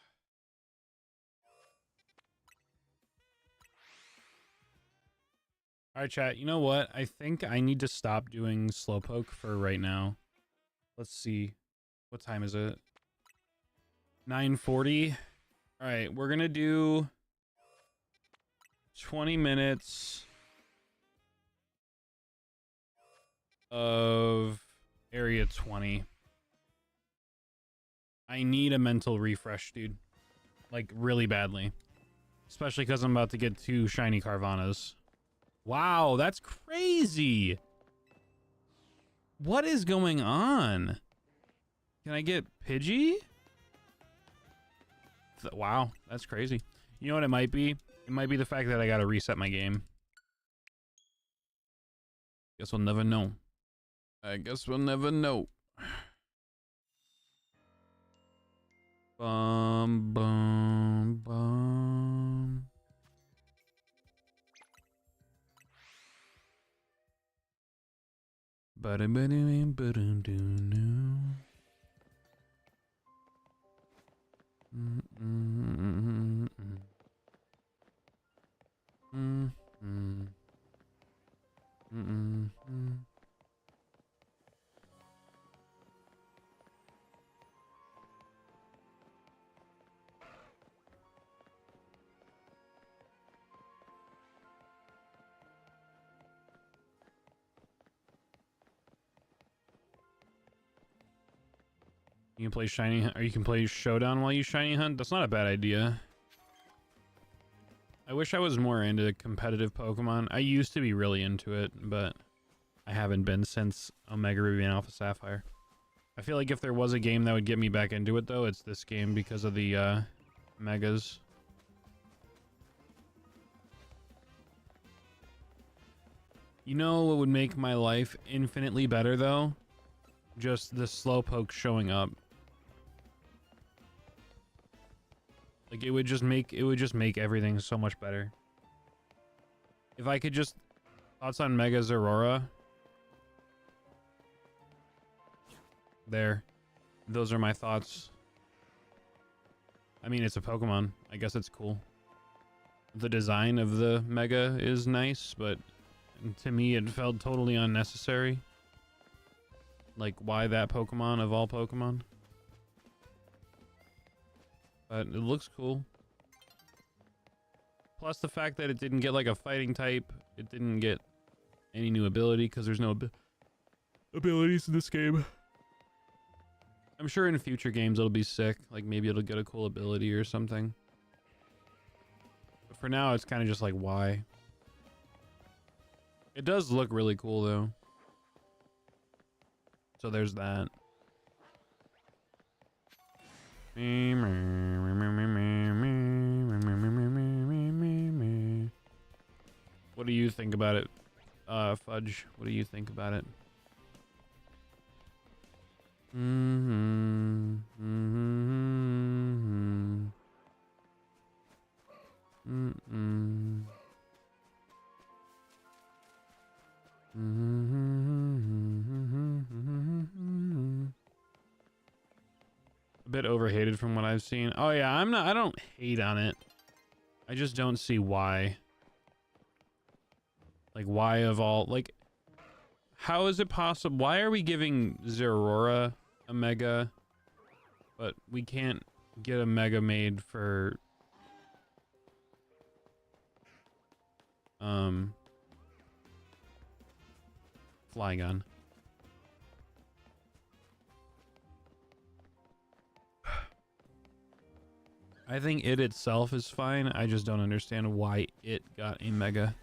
right, chat. You know what? I think I need to stop doing Slowpoke for right now. Let's see. What time is it? 9:40. All right, we're gonna do 20 minutes of area 20. I need a mental refresh, dude. Like, really badly. Especially because I'm about to get 2 shiny Carvanas. Wow, that's crazy! What is going on? Can I get Pidgey? Wow, that's crazy. You know what it might be? It might be the fact that I gotta reset my game. Guess we'll never know. I guess we'll never know. Bum, bum, bum. Ba-da-ba-doo, ba-doo-doo-doo. You can play shiny, or you can play showdown while you shiny hunt. That's not a bad idea. I wish I was more into competitive Pokemon. I used to be really into it, but I haven't been since Omega Ruby and Alpha Sapphire. I feel like if there was a game that would get me back into it, though, it's this game because of the Megas. You know what would make my life infinitely better, though? Just the Slowpoke showing up. Like, it would just make everything so much better. If I could just... Thoughts on Mega Zeraora? There. Those are my thoughts. I mean, it's a Pokemon. I guess it's cool. The design of the Mega is nice, but to me it felt totally unnecessary. Like, why that Pokemon of all Pokemon? But it looks cool. Plus the fact that it didn't get like a fighting type. It didn't get any new ability because there's no abilities in this game. I'm sure in future games it'll be sick. Like maybe it'll get a cool ability or something. But for now it's kind of just like, why? It does look really cool though. So there's that. What do you think about it, Fudge? What do you think about it? A bit overhated from what I've seen. Oh yeah, I don't hate on it. I just don't see why. Like, why of all, like, how is it possible? Why are we giving Zeraora a Mega, but we can't get a Mega made for, Flygon? I think it itself is fine. I just don't understand why it got a Mega.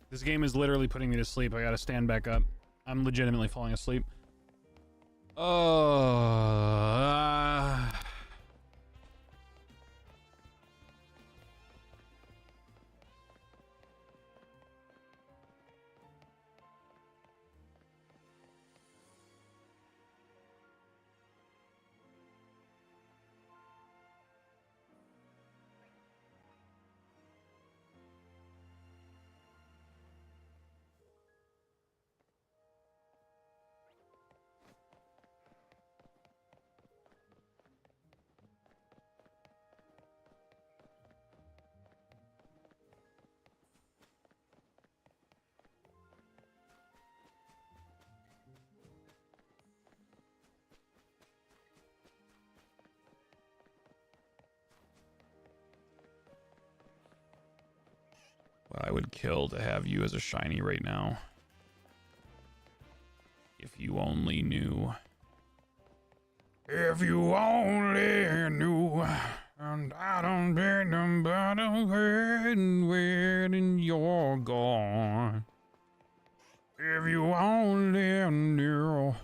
This game is literally putting me to sleep. I gotta stand back up. I'm legitimately falling asleep. Oh. I would kill to have you as a shiny right now. If you only knew. If you only knew. And I don't think about when you're gone. If you only knew.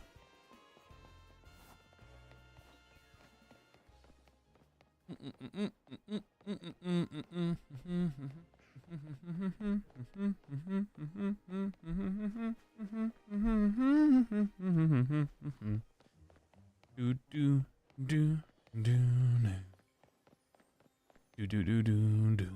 Do do do do do do do do do.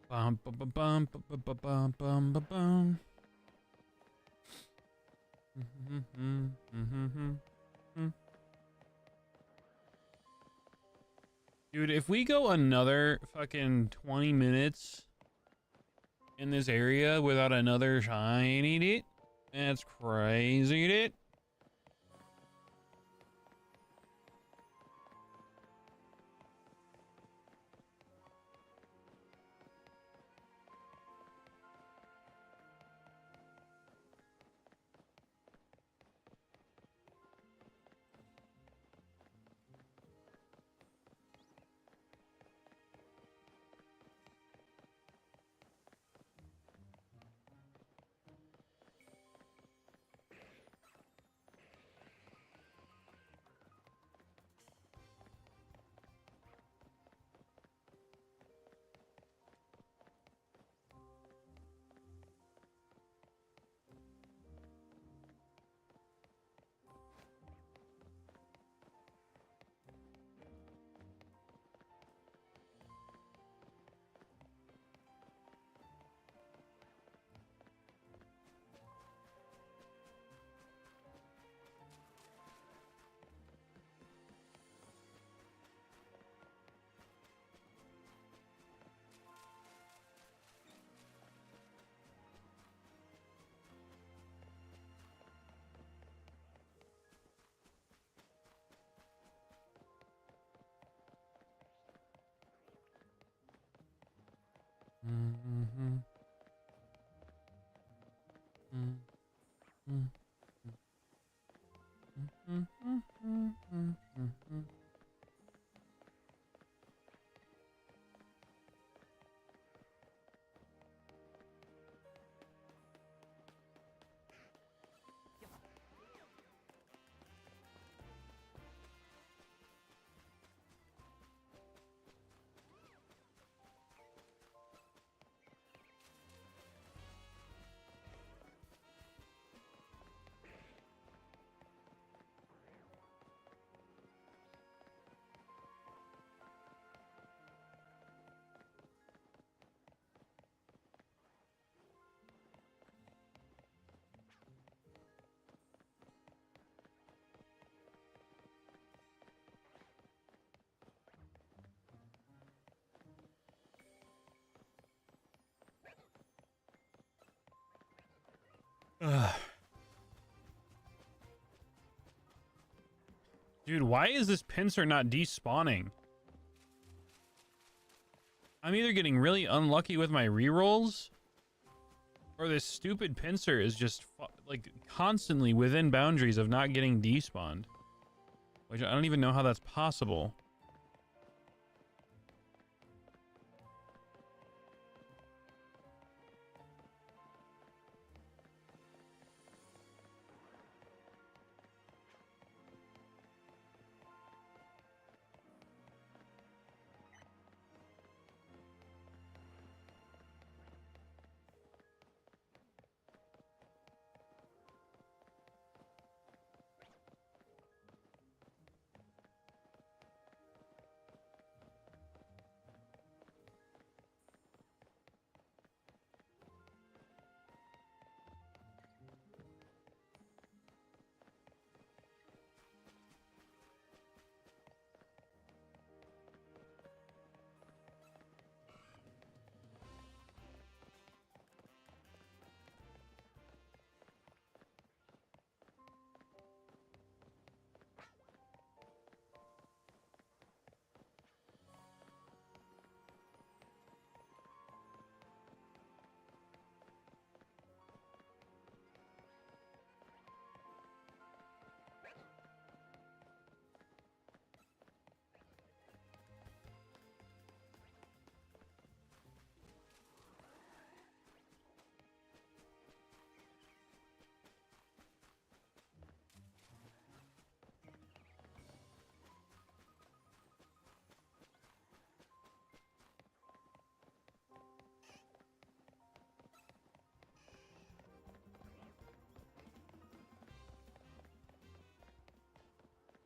Bum bum bum bum bum bum bum bum bum bum. Dude, if we go another fucking 20 minutes in this area without another shiny dude, that's crazy, dude. Ugh. Dude, why is this pincer not despawning? I'm either getting really unlucky with my rerolls, or this stupid pincer is just like constantly within boundaries of not getting despawned. Which I don't even know how that's possible.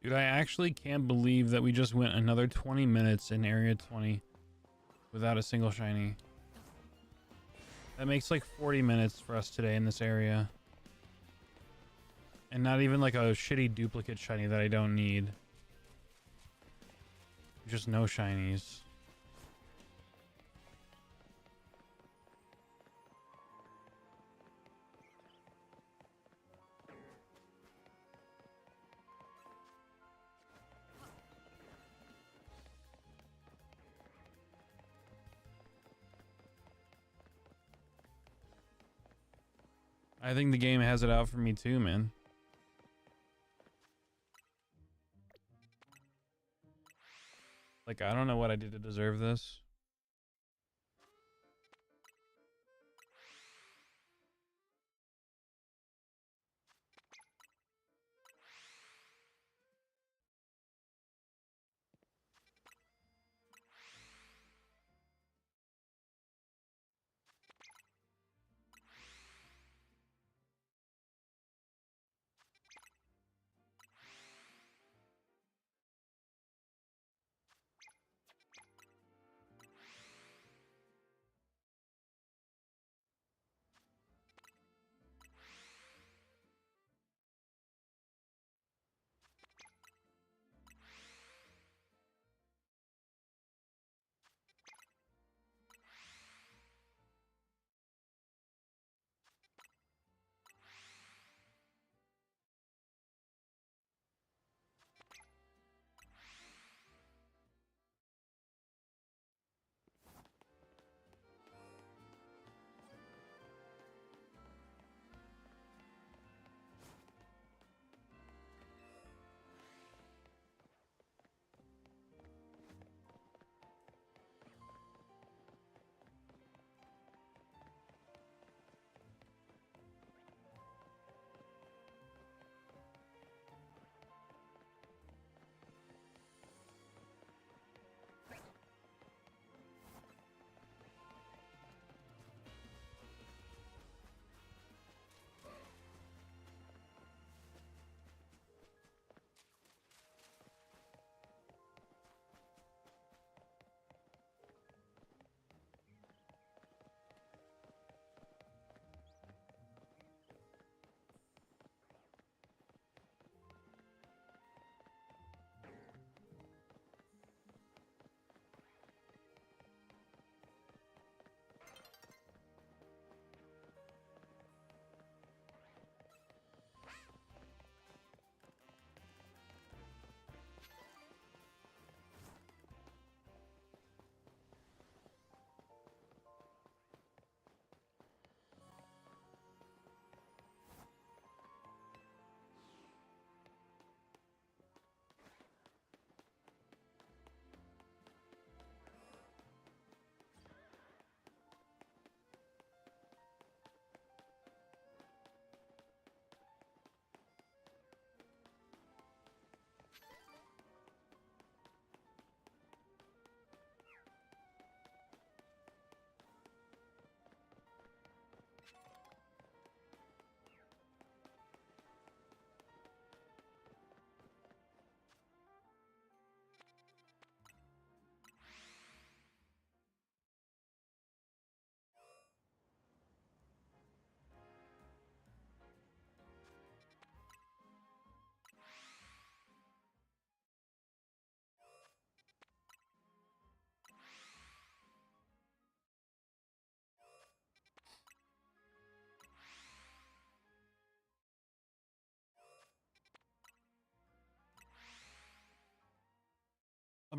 Dude, I actually can't believe that we just went another 20 minutes in Area 20 without a single shiny. That makes like 40 minutes for us today in this area. And not even like a shitty duplicate shiny that I don't need. Just no shinies. I think the game has it out for me too, man. Like, I don't know what I did to deserve this.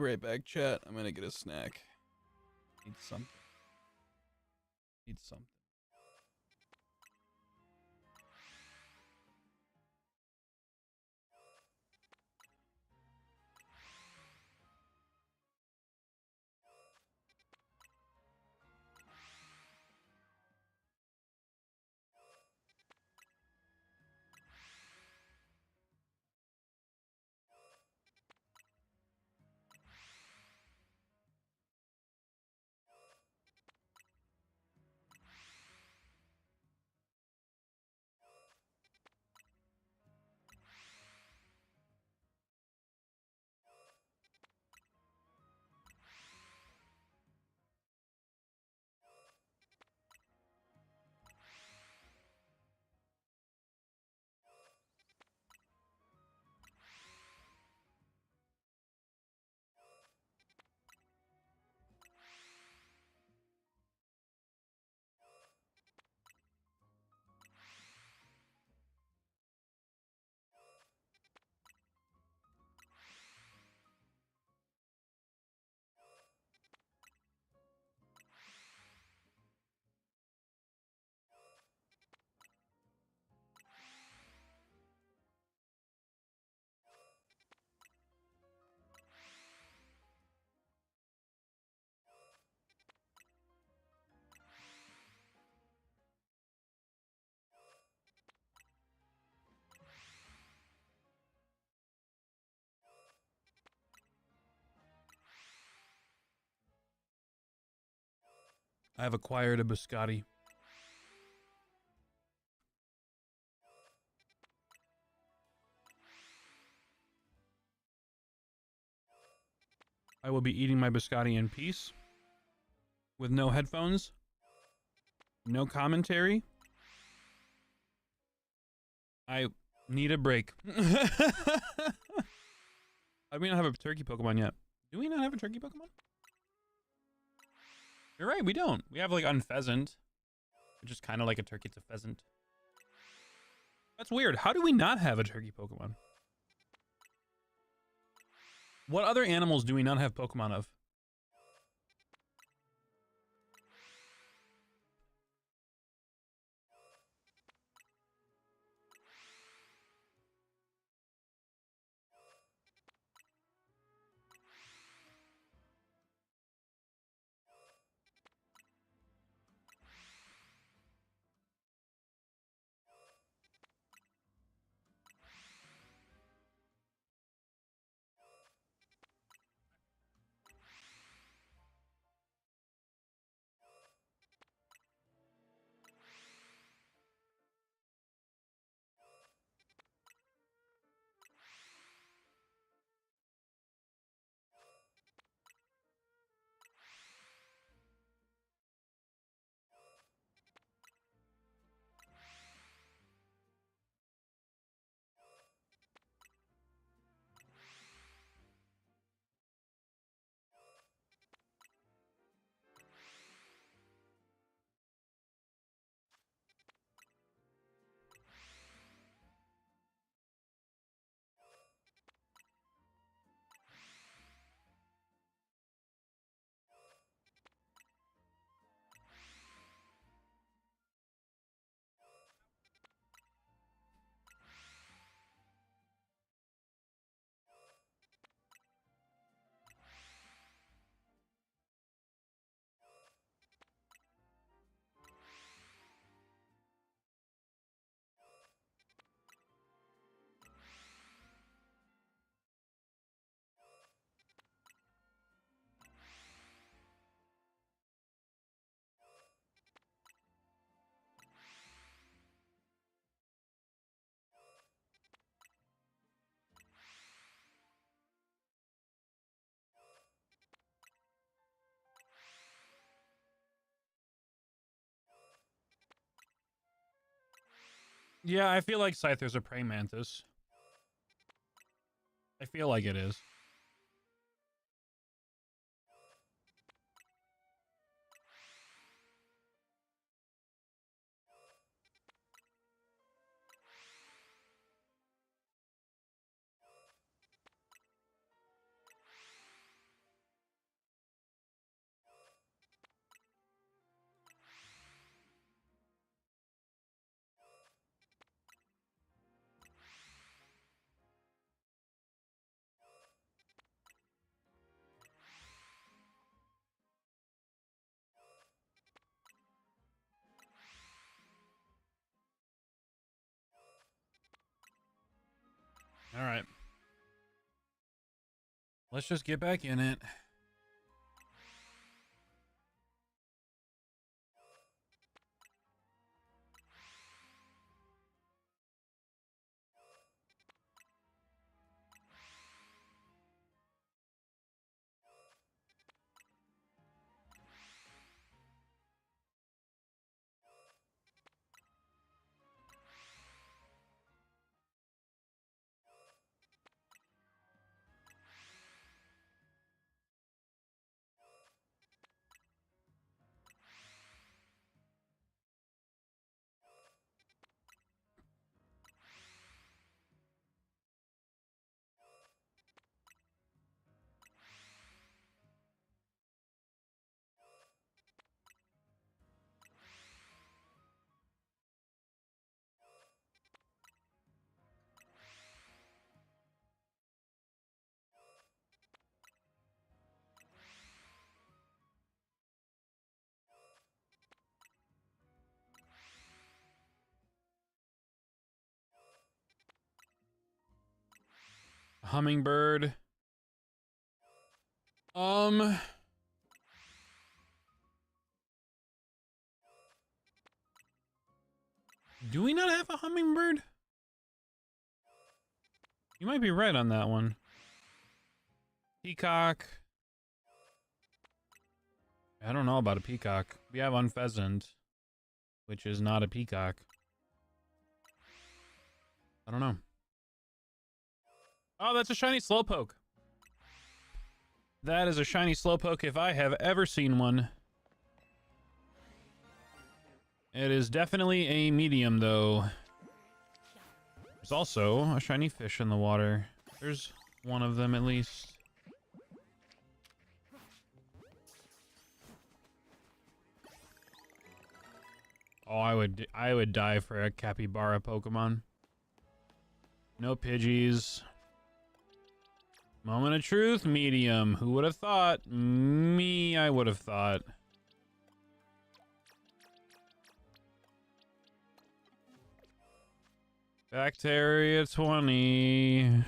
be right back, chat. I'm gonna get a snack. Need something. Need something. I have acquired a biscotti. I will be eating my biscotti in peace. With no headphones. No commentary. I need a break. How do we not have a turkey Pokemon yet? Do we not have a turkey Pokemon? You're right, we don't. We have like Unpheasant, which is kind of like a turkey. It's a pheasant. That's weird. How do we not have a turkey Pokemon? What other animals do we not have Pokemon of? Yeah, I feel like Scyther's a praying mantis. I feel like it is. Let's just get back in it. Hummingbird. Do we not have a hummingbird? You might be right on that one. Peacock. I don't know about a peacock. We have unpheasant, which is not a peacock. I don't know. Oh, that's a shiny Slowpoke. That is a shiny Slowpoke if I have ever seen one. It is definitely a medium, though. There's also a shiny fish in the water. There's one of them, at least. Oh, I would die for a capybara Pokemon. No Pidgeys. Moment of truth, medium. Who would have thought? Me, I would have thought. Bacteria 20.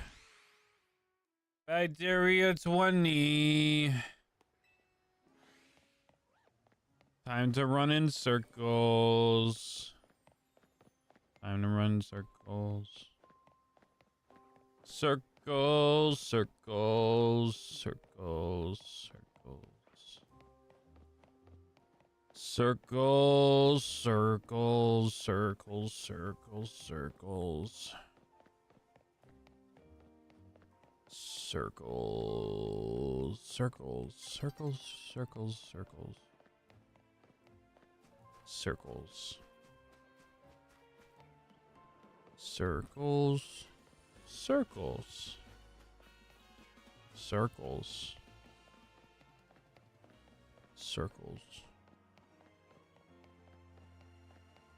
Bacteria 20. Time to run in circles. Time to run in circles. Circles, circles, circles, circles. Circles, circles, circles, circles, circles. Circles, circles, circles, circles, circles. Circles. Circles. Circles. Circles. Circles.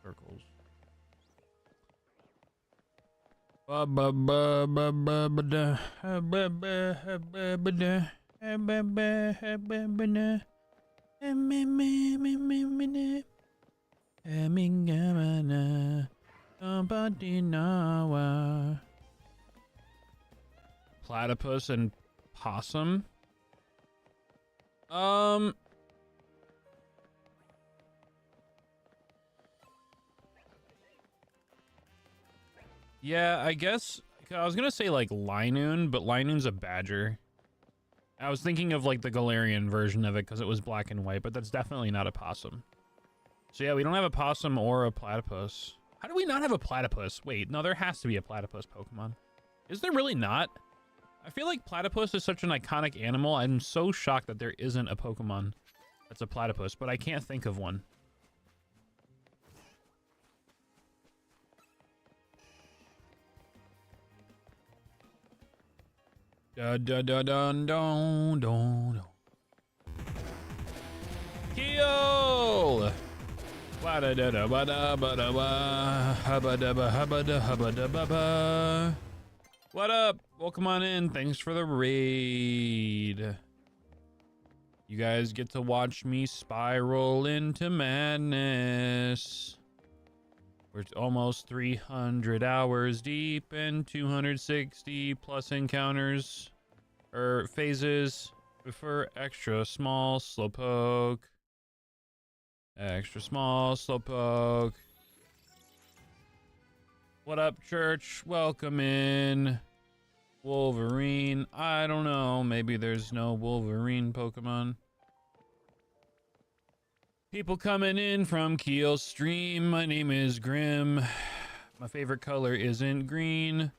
Circles. Ba ba ba ba ba ba da ba ba ba ba da ba ba ba ba da platypus and possum. Yeah, I guess I was gonna say like Linoon, but Linoon's a badger. I was thinking of like the Galarian version of it because it was black and white, but that's definitely not a possum. So yeah, we don't have a possum or a platypus. How do we not have a platypus? Wait, no, there has to be a platypus Pokemon. Is there really not? I feel like platypus is such an iconic animal. I'm so shocked that there isn't a Pokemon that's a platypus, but I can't think of one. Da da da dun dun dun. Kill! Wa da da da ba da ba da ba. Hubba da ba hubba da hubba da ba ba. What up? Welcome on in. Thanks for the raid. You guys get to watch me spiral into madness. We're almost 300 hours deep and 260 plus encounters. phases for extra small Slowpoke. Extra small Slowpoke. What up, church? Welcome in. Wolverine. I don't know. Maybe there's no Wolverine Pokemon. People coming in from Keel Stream. My name is Grim. My favorite color isn't green.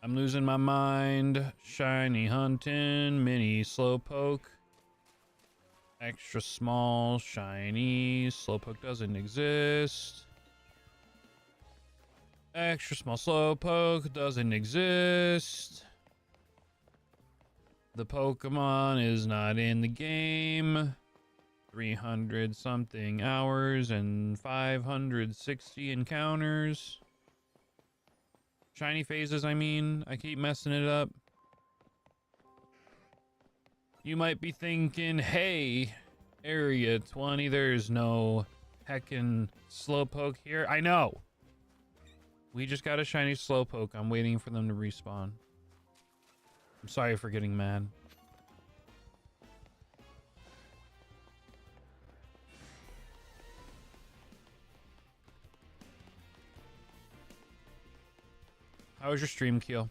I'm losing my mind. Shiny hunting. Mini Slowpoke. Extra small. Shiny. Slowpoke doesn't exist. Extra small Slowpoke doesn't exist. The Pokemon is not in the game. 300 something hours and 560 encounters. Shiny phases, I mean. I keep messing it up. You might be thinking, hey, Area 20, there's no heckin' Slowpoke here. I know. We just got a shiny Slowpoke. I'm waiting for them to respawn. I'm sorry for getting mad. How was your stream, Keel?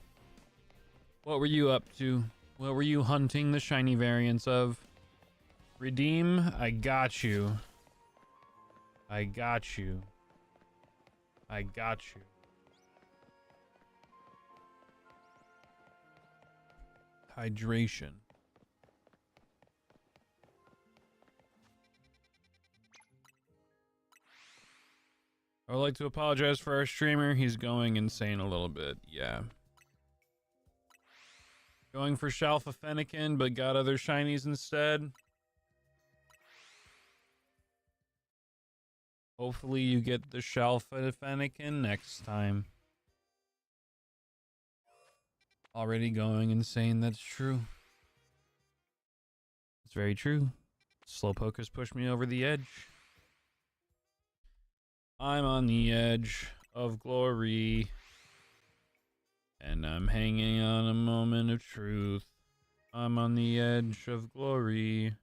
What were you up to? What were you hunting the shiny variants of? Redeem? I got you. I got you. I got you. Hydration. I would like to apologize for our streamer. He's going insane a little bit. Yeah. Going for Shalfa Fennekin, but got other shinies instead. Hopefully you get the Shalfa Fennekin next time. Already going insane, that's true. It's very true. Slowpoke has pushed me over the edge. I'm on the edge of glory. And I'm hanging on a moment of truth. I'm on the edge of glory.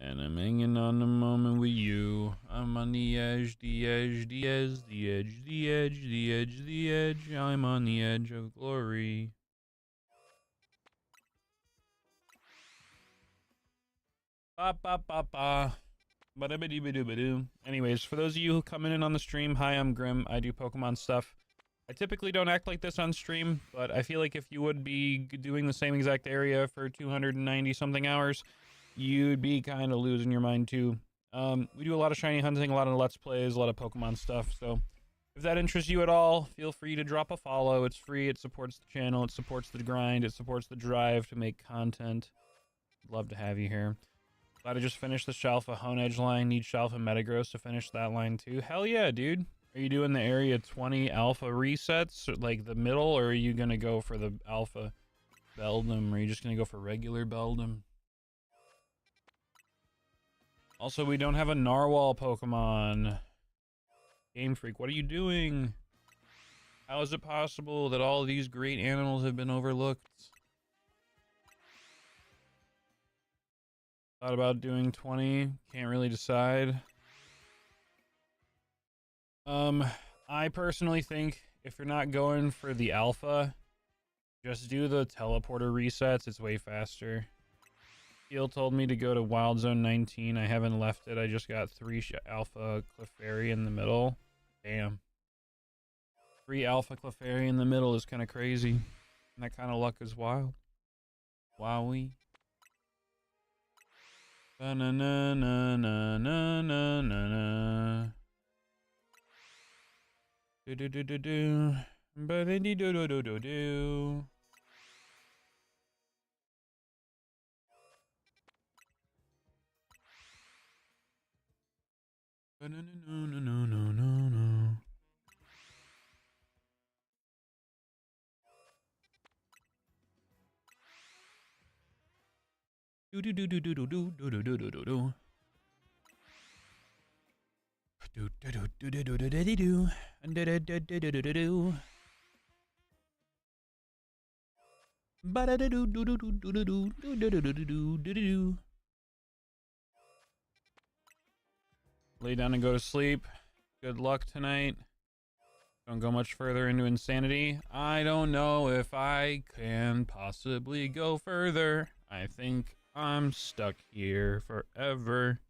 And I'm hanging on a moment with you. I'm on the edge, the edge, the edge, the edge, the edge, the edge, the edge. I'm on the edge of glory. Ba ba ba ba. Ba-da-ba-dee-ba-doo-ba-doo. Anyways, for those of you who come in on the stream, hi, I'm Grim. I do Pokemon stuff. I typically don't act like this on stream, but I feel like if you would be doing the same exact area for 290 something hours, you'd be kind of losing your mind too. We do a lot of shiny hunting, a lot of Let's Plays, a lot of Pokemon stuff, so if that interests you at all, feel free to drop a follow. It's free, it supports the channel, it supports the grind, it supports the drive to make content. Love to have you here. Glad I just finished the Shalfa Honedge line. Need Shalfa Metagross to finish that line too. Hell yeah, dude. Are you doing the Area 20 Alpha resets, or like the middle, or are you gonna go for the Alpha Beldum? Or are you just gonna go for regular Beldum? Also, we don't have a Narwhal Pokemon. Game Freak, what are you doing? How is it possible that all of these great animals have been overlooked? Thought about doing 20, can't really decide. I personally think if you're not going for the alpha, just do the teleporter resets, it's way faster. Keel told me to go to Wild Zone 19, I haven't left it, I just got 3 Alpha Clefairy in the middle. Damn. 3 Alpha Clefairy in the middle is kind of crazy. And that kind of luck is wild. Wowee. Na na na na na na na na. Do do do do do. Ba do do do do do do. Ba no no no no no no no. Do do do do do do do do do do do do do. Do do do do do do do do do do. And do do do do do do do do. Lay down and go to sleep. Good luck tonight. Don't go much further into insanity. I don't know if I can possibly go further. I think I'm stuck here forever.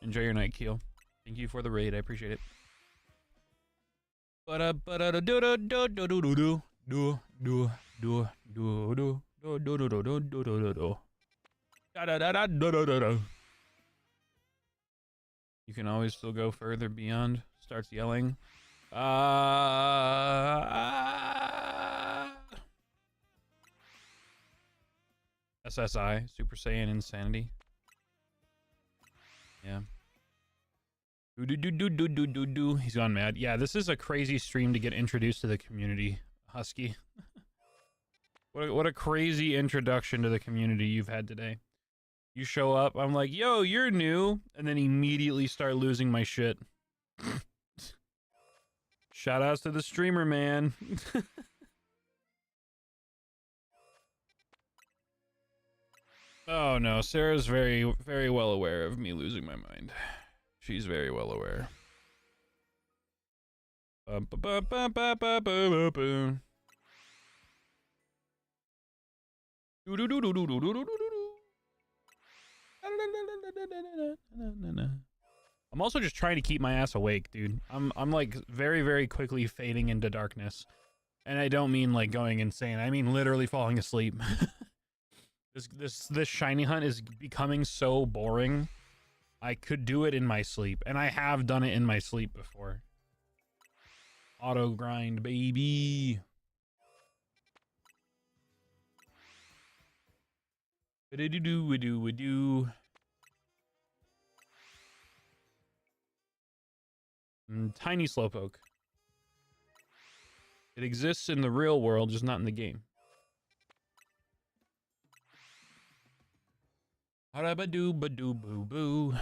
Enjoy your night, Keel. Thank you for the raid. I appreciate it. You can always still go further beyond. Starts yelling. SSI, Super Saiyan Insanity. Yeah. He's gone mad. Yeah, this is a crazy stream to get introduced to the community, Husky. What a crazy introduction to the community you've had today. You show up, I'm like, yo, you're new, and then immediately start losing my shit. Shoutouts to the streamer, man. Oh no, Sarah's very, very well aware of me losing my mind. She's very well aware. I'm also just trying to keep my ass awake, dude. I'm like very, very quickly fading into darkness. And I don't mean like going insane. I mean literally falling asleep. This shiny hunt is becoming so boring. I could do it in my sleep, and I have done it in my sleep before. Auto grind, baby. Do. Tiny Slowpoke. It exists in the real world, just not in the game. Harabadoo badoo boo boo.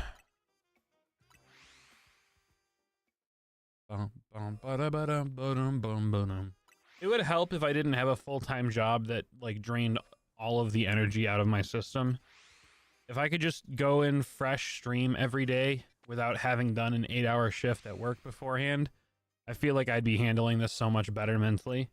It would help if I didn't have a full-time job that like drained all of the energy out of my system. If I could just go in fresh stream every day without having done an 8-hour shift at work beforehand, I feel like I'd be handling this so much better mentally.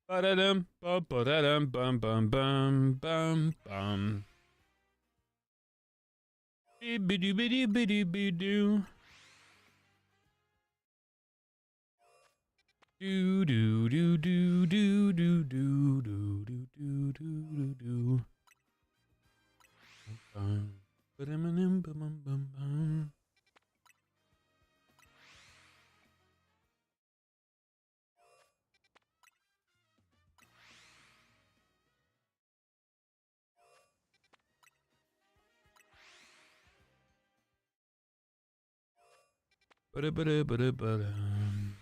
Ba-da-dum, ba-da-dum, bum, bum, bum, bum, bum. Bidoo-bidoo-bidoo-bidoo. Do do do do do do do do do do do do. Bum, ba-dum, bum, bum, bum. Ba-da-ba-da-ba-da-ba-dum.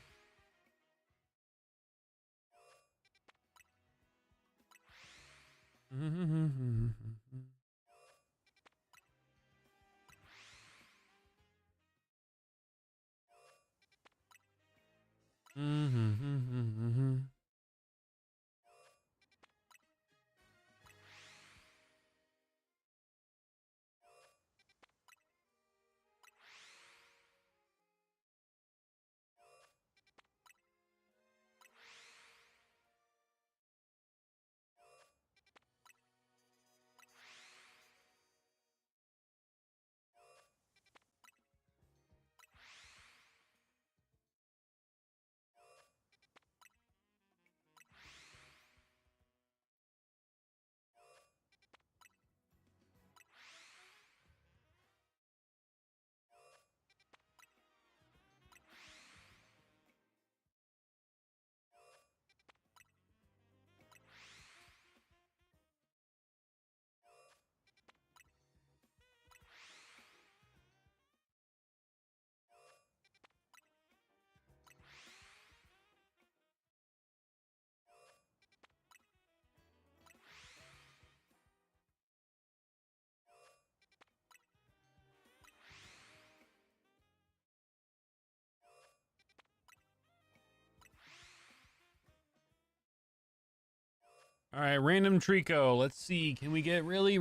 All right, random Trico. Let's see. Can we get really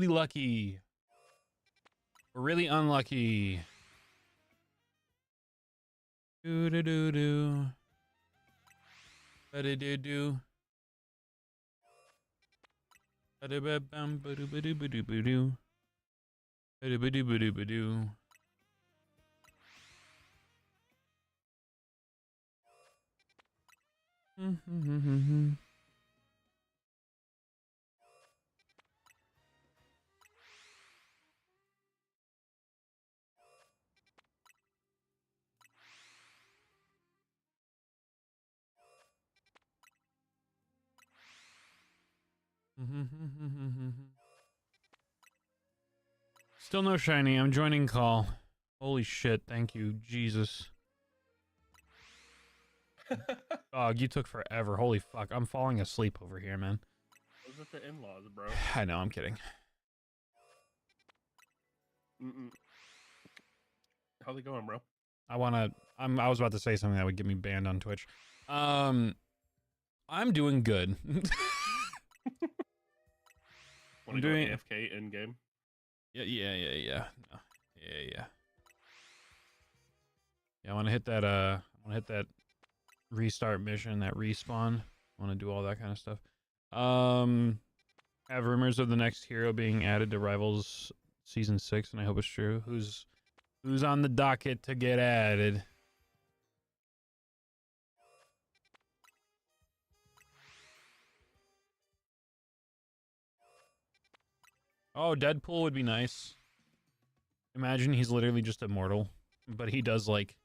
lucky? Or really unlucky? Do do do do. Ba do do do. Ba do ba bum ba do ba do ba do ba do. Ba do ba do ba do ba do. Still no shiny. I'm joining call. Holy shit. Thank you. Jesus. Dog, you took forever. Holy fuck. I'm falling asleep over here, man. Those are the in-laws, bro. I know. I'm kidding. How's it going, bro? I was about to say something that would get me banned on Twitch. I'm doing good. I'm doing AFK in game. Yeah. Yeah, I want to hit that restart mission, that respawn. I want to do all that kind of stuff. Have rumors of the next hero being added to Rivals Season 6, and I hope it's true. Who's on the docket to get added? Oh, Deadpool would be nice. Imagine he's literally just immortal, but he does like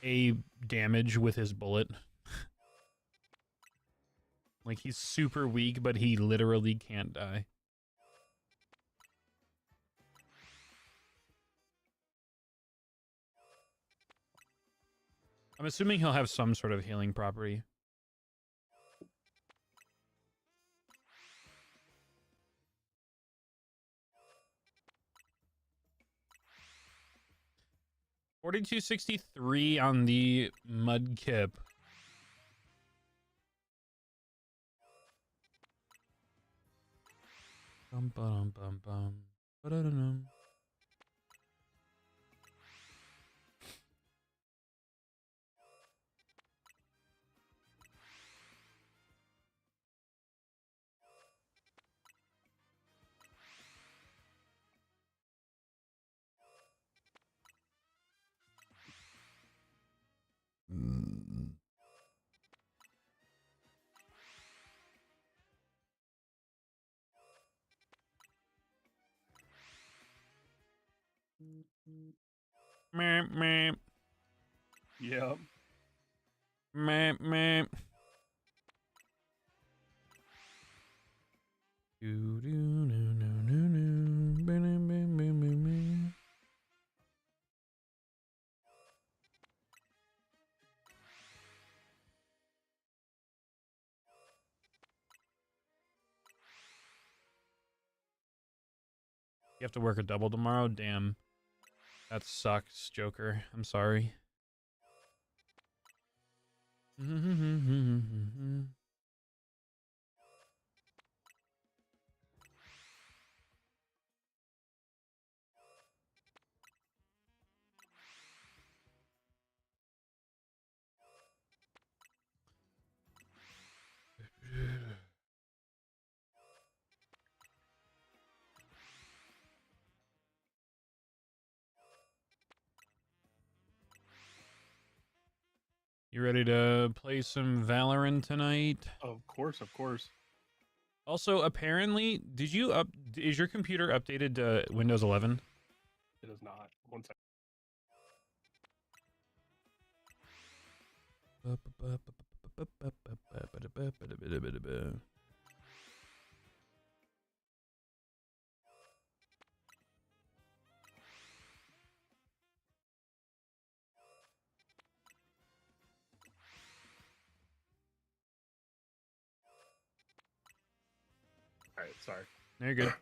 a damage with his bullet. Like he's super weak, but he literally can't die. I'm assuming he'll have some sort of healing property. $42.63 on the Mudkip. Bum bum bum bum. Ba-da-da-dum. Meh, meh. Yep. Meh, meh. Do, do, no, no, no, no. Ba, na, ba, ba, ba, ba. You have to work a double tomorrow? Damn. That sucks, Joker. I'm sorry. You ready to play some Valorant tonight? Of course, of course. Also, apparently, is your computer updated to Windows 11? It is not. One second. All right, sorry. No, you're good.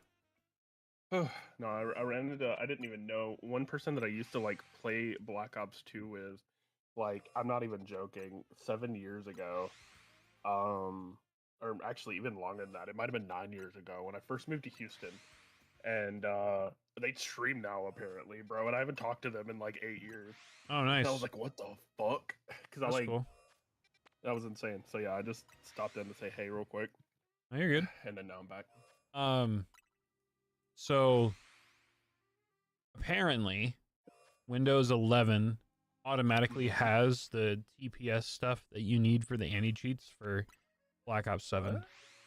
No, I ran into. I didn't even know one person that I used to like play Black Ops 2 with. Like, I'm not even joking. 7 years ago, or actually even longer than that. It might have been 9 years ago when I first moved to Houston, and they stream now apparently, bro. And I haven't talked to them in like 8 years. Oh, And I nice. was like, what the fuck? Because I That's like cool. that was insane. So yeah, I just stopped in to say hey real quick, Oh, you're good. and then now I'm back. So apparently Windows 11 automatically has the TPS stuff that you need for the anti-cheats for Black Ops 7. What?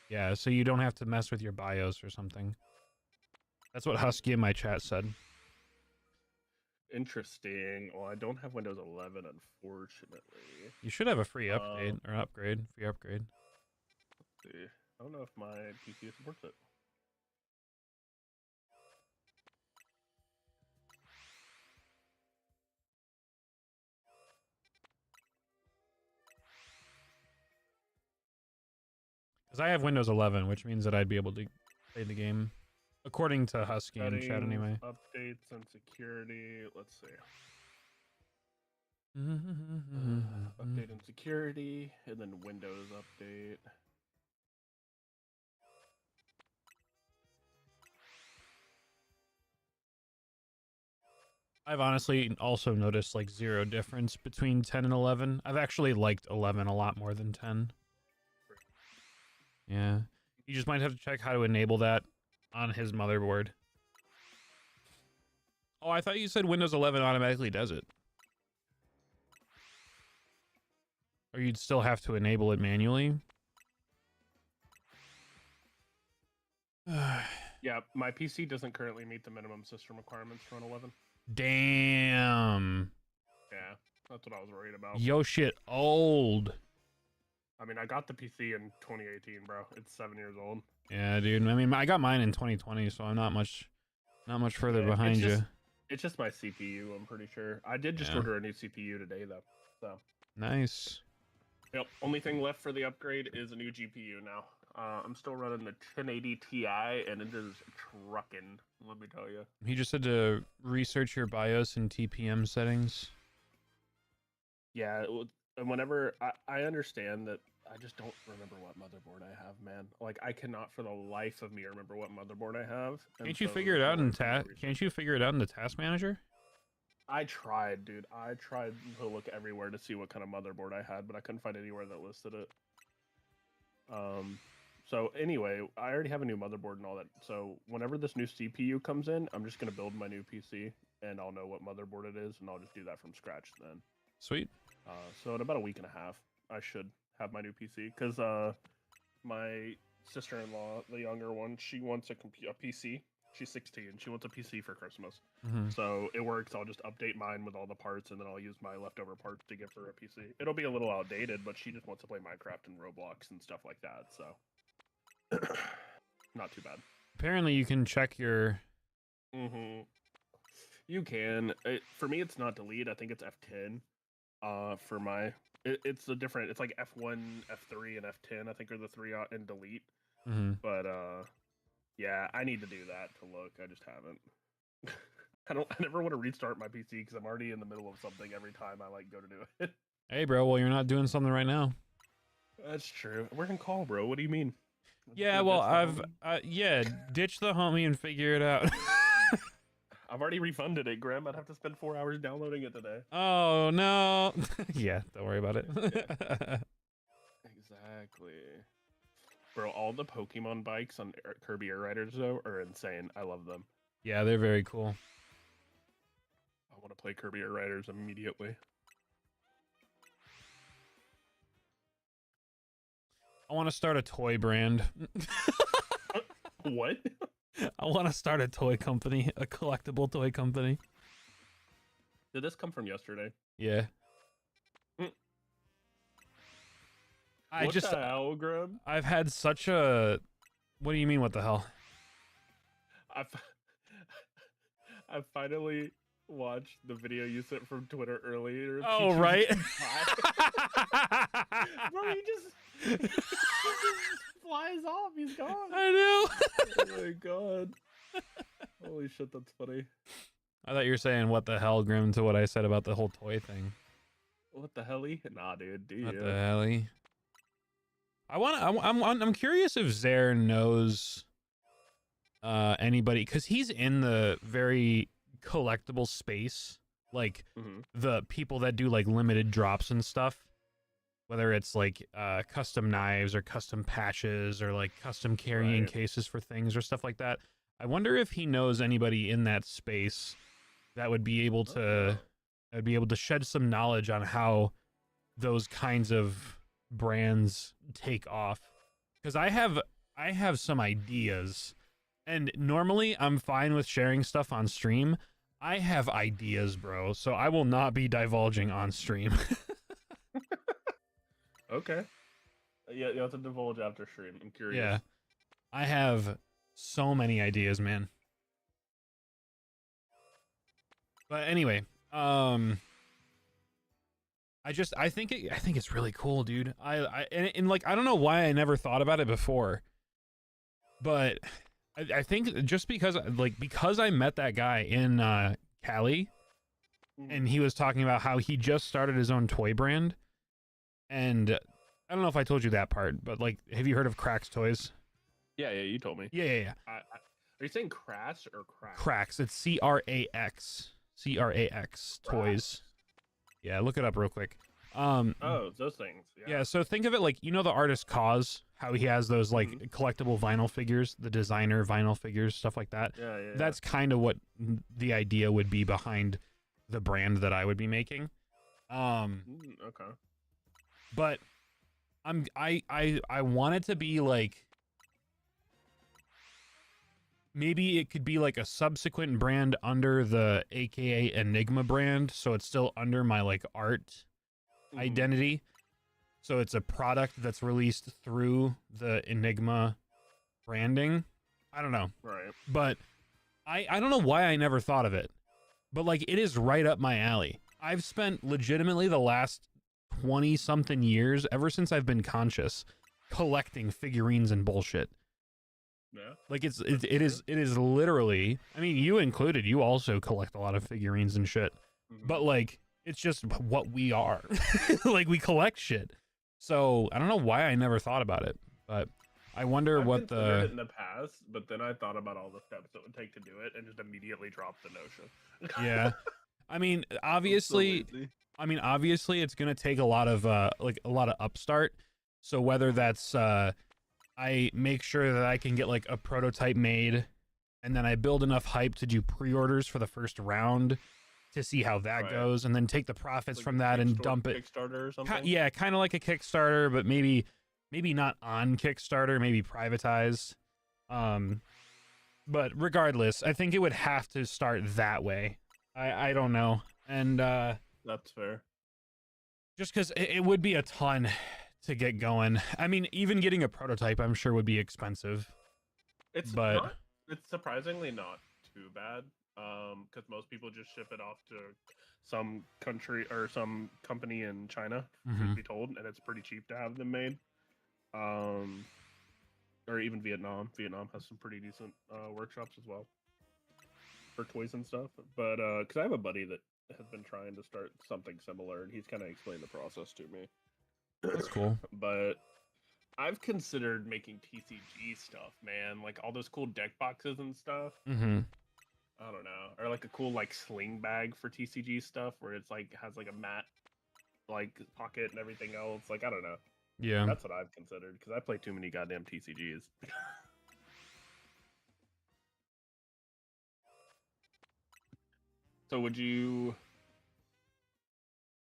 Yeah, so you don't have to mess with your BIOS or something. That's what Husky in my chat said. Interesting. Well, I don't have Windows 11, unfortunately. You should have a free update or upgrade. Free upgrade. Let's see. I don't know if my PC supports it. Because I have Windows 11, which means that I'd be able to play the game. According to Husky in chat anyway. Updates and security. Let's see. Update and security, and then Windows update. I've honestly also noticed like zero difference between 10 and 11. I've actually liked 11 a lot more than 10. Yeah. You just might have to check how to enable that on his motherboard. Oh, I thought you said Windows 11 automatically does it. Or you'd still have to enable it manually? Yeah, my PC doesn't currently meet the minimum system requirements for an 11. Damn. Yeah, that's what I was worried about. Yo shit old. I mean, I got the PC in 2018, bro. It's 7 years old. Yeah, dude. I mean, I got mine in 2020, so I'm not much further behind you. It's just my CPU, I'm pretty sure. I did just order a new CPU today, though. So nice. Yep. Only thing left for the upgrade is a new GPU now. I'm still running the 1080 Ti, and it is trucking. Let me tell you. He just had to research your BIOS and TPM settings. Yeah, and whenever I understand that, I just don't remember what motherboard I have, man. Like I cannot for the life of me remember what motherboard I have. Can't you figure it out in Can't you figure it out in the task manager? I tried, dude. I tried to look everywhere to see what kind of motherboard I had, but I couldn't find anywhere that listed it. So anyway, I already have a new motherboard and all that. So whenever this new CPU comes in, I'm just gonna build my new PC, and I'll know what motherboard it is, and I'll just do that from scratch then. Sweet. So in about a week and a half, I should have my new PC, because my sister-in-law, the younger one, she wants a PC. She's 16. She wants a PC for Christmas. So it works. I'll just update mine with all the parts, and then I'll use my leftover parts to give her a PC. It'll be a little outdated, but she just wants to play Minecraft and Roblox and stuff like that. So not too bad. Apparently, you can check your. You can. For me, it's not delete. I think it's F10. For my, it's a different. It's like F1, F3, and F10. I think are the three in delete. But yeah, I need to do that to look. I just haven't. I never want to restart my PC because I'm already in the middle of something every time I like go to do it. Hey, bro. Well, you're not doing something right now. That's true. We're in call, bro. What do you mean? Yeah, well, yeah, ditch the homie and figure it out. I've already refunded it, Graham. I'd have to spend 4 hours downloading it today. Oh no. Yeah, don't worry about it. Exactly. Bro, all the Pokemon bikes on Kirby Air Riders, though, are insane. I love them. Yeah, they're very cool. I want to play Kirby Air Riders immediately. I want to start a toy brand. What? I want to start a toy company, a collectible toy company. Did this come from yesterday? Yeah. What the hell, Graham? I've had such a... What do you mean, what the hell? I finally watched the video you sent from Twitter earlier. Oh, right. Bro, he just flies off. He's gone. I know. Oh my god. Holy shit, that's funny. I thought you were saying what the hell, Grim, to what I said about the whole toy thing. What the hell? Nah, dude. What the hell? I'm curious if Zare knows anybody, because he's in the very collectible space, like the people that do like limited drops and stuff, whether it's like custom knives or custom patches or like custom carrying cases for things or stuff like that. I wonder if he knows anybody in that space that would be able to shed some knowledge on how those kinds of brands take off, because I have some ideas, and normally I'm fine with sharing stuff on stream. I have ideas, bro, so I will not be divulging on stream. Okay. Yeah, you have to divulge after stream. I'm curious. Yeah, I have so many ideas, man. But anyway, I think it's really cool, dude. And like, I don't know why I never thought about it before, but I think just because I met that guy in Cali, and he was talking about how he just started his own toy brand, and I don't know if I told you that part, but like, have you heard of Cracks Toys? Yeah, you told me. Yeah. Are you saying Crash or Cracks? Cracks. It's Crax. Crax Toys. Yeah, look it up real quick. Oh, those things. Yeah, so think of it like, you know, the artist Cause, how he has those like collectible vinyl figures, the designer vinyl figures, stuff like that. Yeah. That's kind of what the idea would be behind the brand that I would be making. Okay. But I want it to be like, maybe it could be like a subsequent brand under the AKA Enigma brand, so it's still under my like art identity. So it's a product that's released through the Enigma branding. I don't know. Right. But I don't know why I never thought of it. But like, it is right up my alley. I've spent legitimately the last 20 something years, ever since I've been conscious, collecting figurines and bullshit. Yeah. Like, it is literally, I mean, you included, you also collect a lot of figurines and shit. But like, it's just what we are. Like, we collect shit. So I don't know why I never thought about it, but I wonder what the it in the past, but then I thought about all the steps it would take to do it and just immediately dropped the notion. Yeah. I mean, obviously it's going to take a lot of upstart. So whether that's I make sure that I can get like a prototype made, and then I build enough hype to do pre-orders for the first round to see how that goes, and then take the profits like from that and dump it. Kickstarter or something? Yeah, kind of like a Kickstarter, but maybe not on Kickstarter, maybe privatized. But regardless, I think it would have to start that way. I don't know. And that's fair. Just because it would be a ton to get going. I mean, even getting a prototype, I'm sure, would be expensive. It's surprisingly not too bad. Because most people just ship it off to some country or some company in China, truth be told, and it's pretty cheap to have them made. Or even Vietnam. Vietnam has some pretty decent workshops as well for toys and stuff. But because I have a buddy that has been trying to start something similar, and he's kind of explained the process to me. That's cool. But I've considered making TCG stuff, man. Like all those cool deck boxes and stuff. I don't know, or like a cool like sling bag for TCG stuff, where it's like has like a mat, like pocket and everything else. Like I don't know. Yeah, that's what I've considered because I play too many goddamn TCGs. So would you?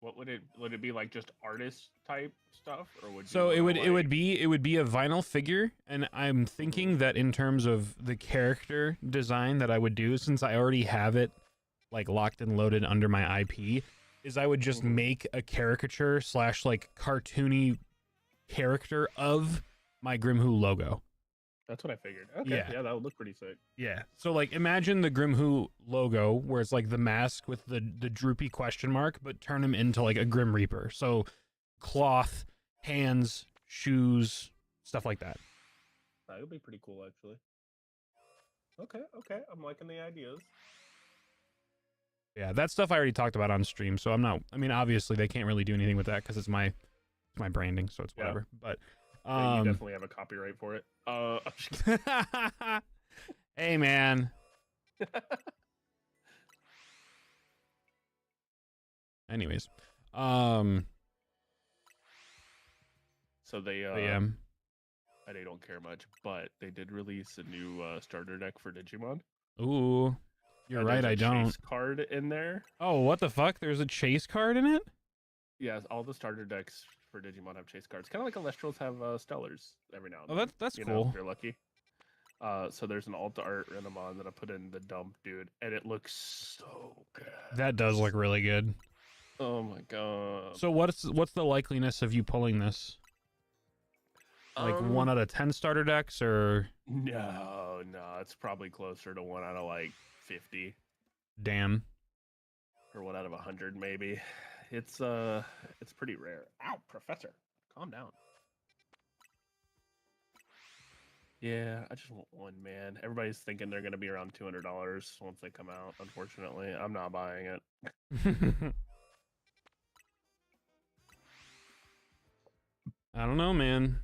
What would it be like? Just artist type stuff, or would so it would be a vinyl figure, and I'm thinking that in terms of the character design that I would do, since I already have it like locked and loaded under my IP, is I would just make a caricature / like cartoony character of my Grimhu logo. That's what I figured. Okay, yeah, that would look pretty sick. Yeah, so like imagine the Grimhu logo, where it's like the mask with the droopy question mark, but turn him into like a Grim Reaper. So cloth, hands, shoes, stuff like that. That would be pretty cool, actually. Okay, I'm liking the ideas. Yeah, that stuff I already talked about on stream, so I'm not. I mean, obviously they can't really do anything with that because it's my branding, so it's whatever. But Yeah, you definitely have a copyright for it. I'm just kidding. Hey, man. Anyways, So yeah. they don't care much, but they did release a new starter deck for Digimon. Ooh, you're And right. there's a I don't. chase card in there. Oh, what the fuck? There's a chase card in it? Yeah, all the starter decks for Digimon have chase cards. Kind of like Elestrals have Stellars every now and Oh, then. that's You know, cool. if you're lucky. So there's an alt art Renamon that I put in the dump, dude, and it looks so good. That does look really good. Oh my god. So what's the likeliness of you pulling this? Like 1 out of 10 starter decks, or No, it's probably closer to 1 out of like 50 damn? or 1 out of 100 maybe. It's pretty rare. Ow, Professor, calm down. Yeah, I just want one, man. Everybody's thinking they're gonna be around $200 once they come out. Unfortunately, I'm not buying it. I don't know, man.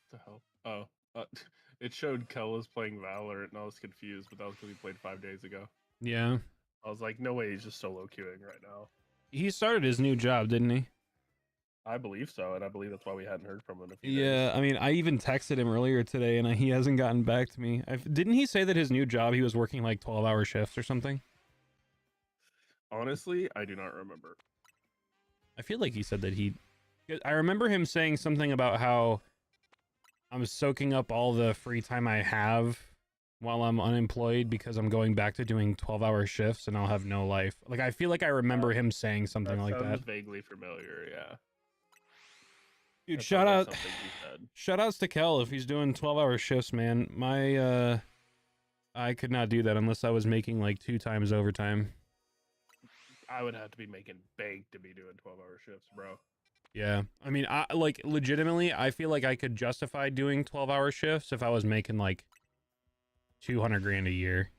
What the hell? Oh, it showed Kel was playing Valorant, and I was confused, but that was because he played 5 days ago. Yeah. I was like, no way, he's just solo queuing right now. He started his new job, didn't he? I believe so, and I believe that's why we hadn't heard from him in a few Yeah, days. I mean, I even texted him earlier today, and he hasn't gotten back to me. Didn't he say that his new job, he was working like 12-hour shifts or something? Honestly, I do not remember. I feel like he said that I remember him saying something about how I'm soaking up all the free time I have while I'm unemployed because I'm going back to doing 12-hour shifts and I'll have no life. Like, I feel like I remember him saying something like Sounds that. vaguely familiar, yeah. Dude, That shout sounds like out, something he said. shout outs to Kel if he's doing 12-hour shifts, man. I could not do that unless I was making like 2 times overtime. I would have to be making bank to be doing 12-hour shifts, bro. Yeah, I mean, I like legitimately, I feel like I could justify doing 12-hour shifts if I was making like 200 grand a year.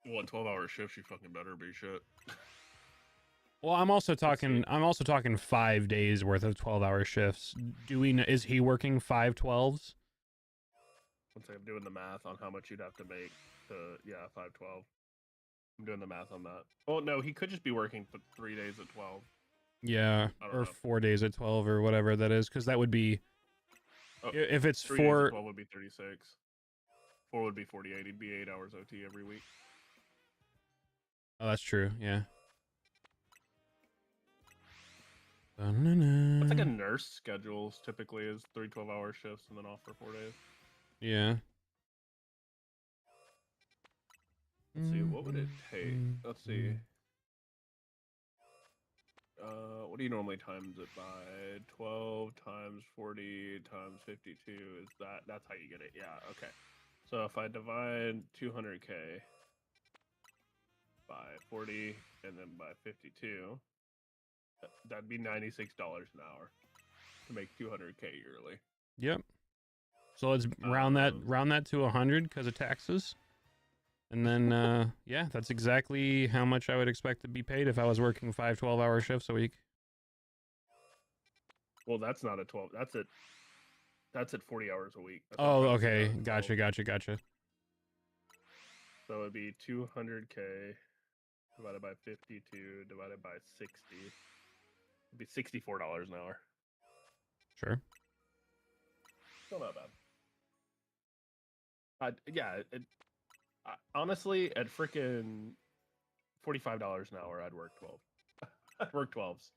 Well, 12-hour shifts, you fucking better be shit. Well, I'm also talking 5 days worth of 12-hour shifts. Is he working 5 12s? Once I'm doing the math on how much you'd have to make to, yeah, 512. I'm doing the math on that. Oh, no, he could just be working 3 days at 12. Yeah, or know. 4 days at 12 or whatever that is, because that would be, if it's 3 4... days at 12 would be 36. 4 would be 48. He'd be 8 hours OT every week. Oh, that's true, yeah. It's like a nurse schedules typically is 3 12-hour shifts and then off for 4 days. Yeah. Let's see, what would it take? Let's see. What do you normally times it by? 12 times 40 times 52 is that's how you get it. Yeah, okay. So if I divide 200k by 40 and then by 52, that'd be $96 an hour to make 200k yearly. Yep. So let's round that to 100 because of taxes. And then, yeah, that's exactly how much I would expect to be paid if I was working 5 12-hour shifts a week. Well, that's not at 12. That's at 40 hours a week. Oh, okay. Gotcha. So it'd be 200k divided by 52 divided by 60. It'd be $64 an hour. Sure. Still not bad. Yeah, honestly, at freaking $45 an hour, I'd work 12. I'd work 12s.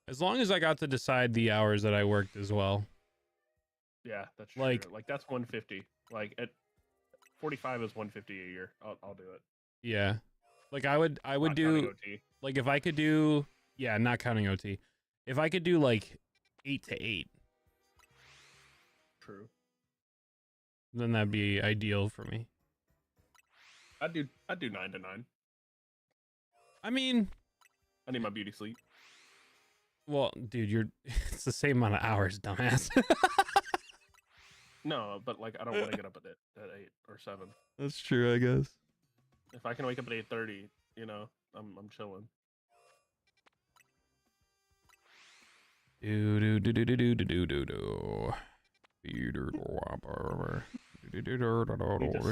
As long as I got to decide the hours that I worked as well. Yeah, that's Like- true. Like that's 150. Like at 45 is 150 a year. I'll do it. Yeah. Like I would Not counting do OT. like if I could do not counting OT. If I could do like 8 to 8, True. then that'd be ideal for me. I'd do 9 to 9. I mean, I need my beauty sleep. well, dude, it's the same amount of hours, dumbass. No, but like I don't want to get up at 8 or 7. That's true, I guess. If I can wake up at 8:30, I'm chilling. Do do do do do do do do do. Need to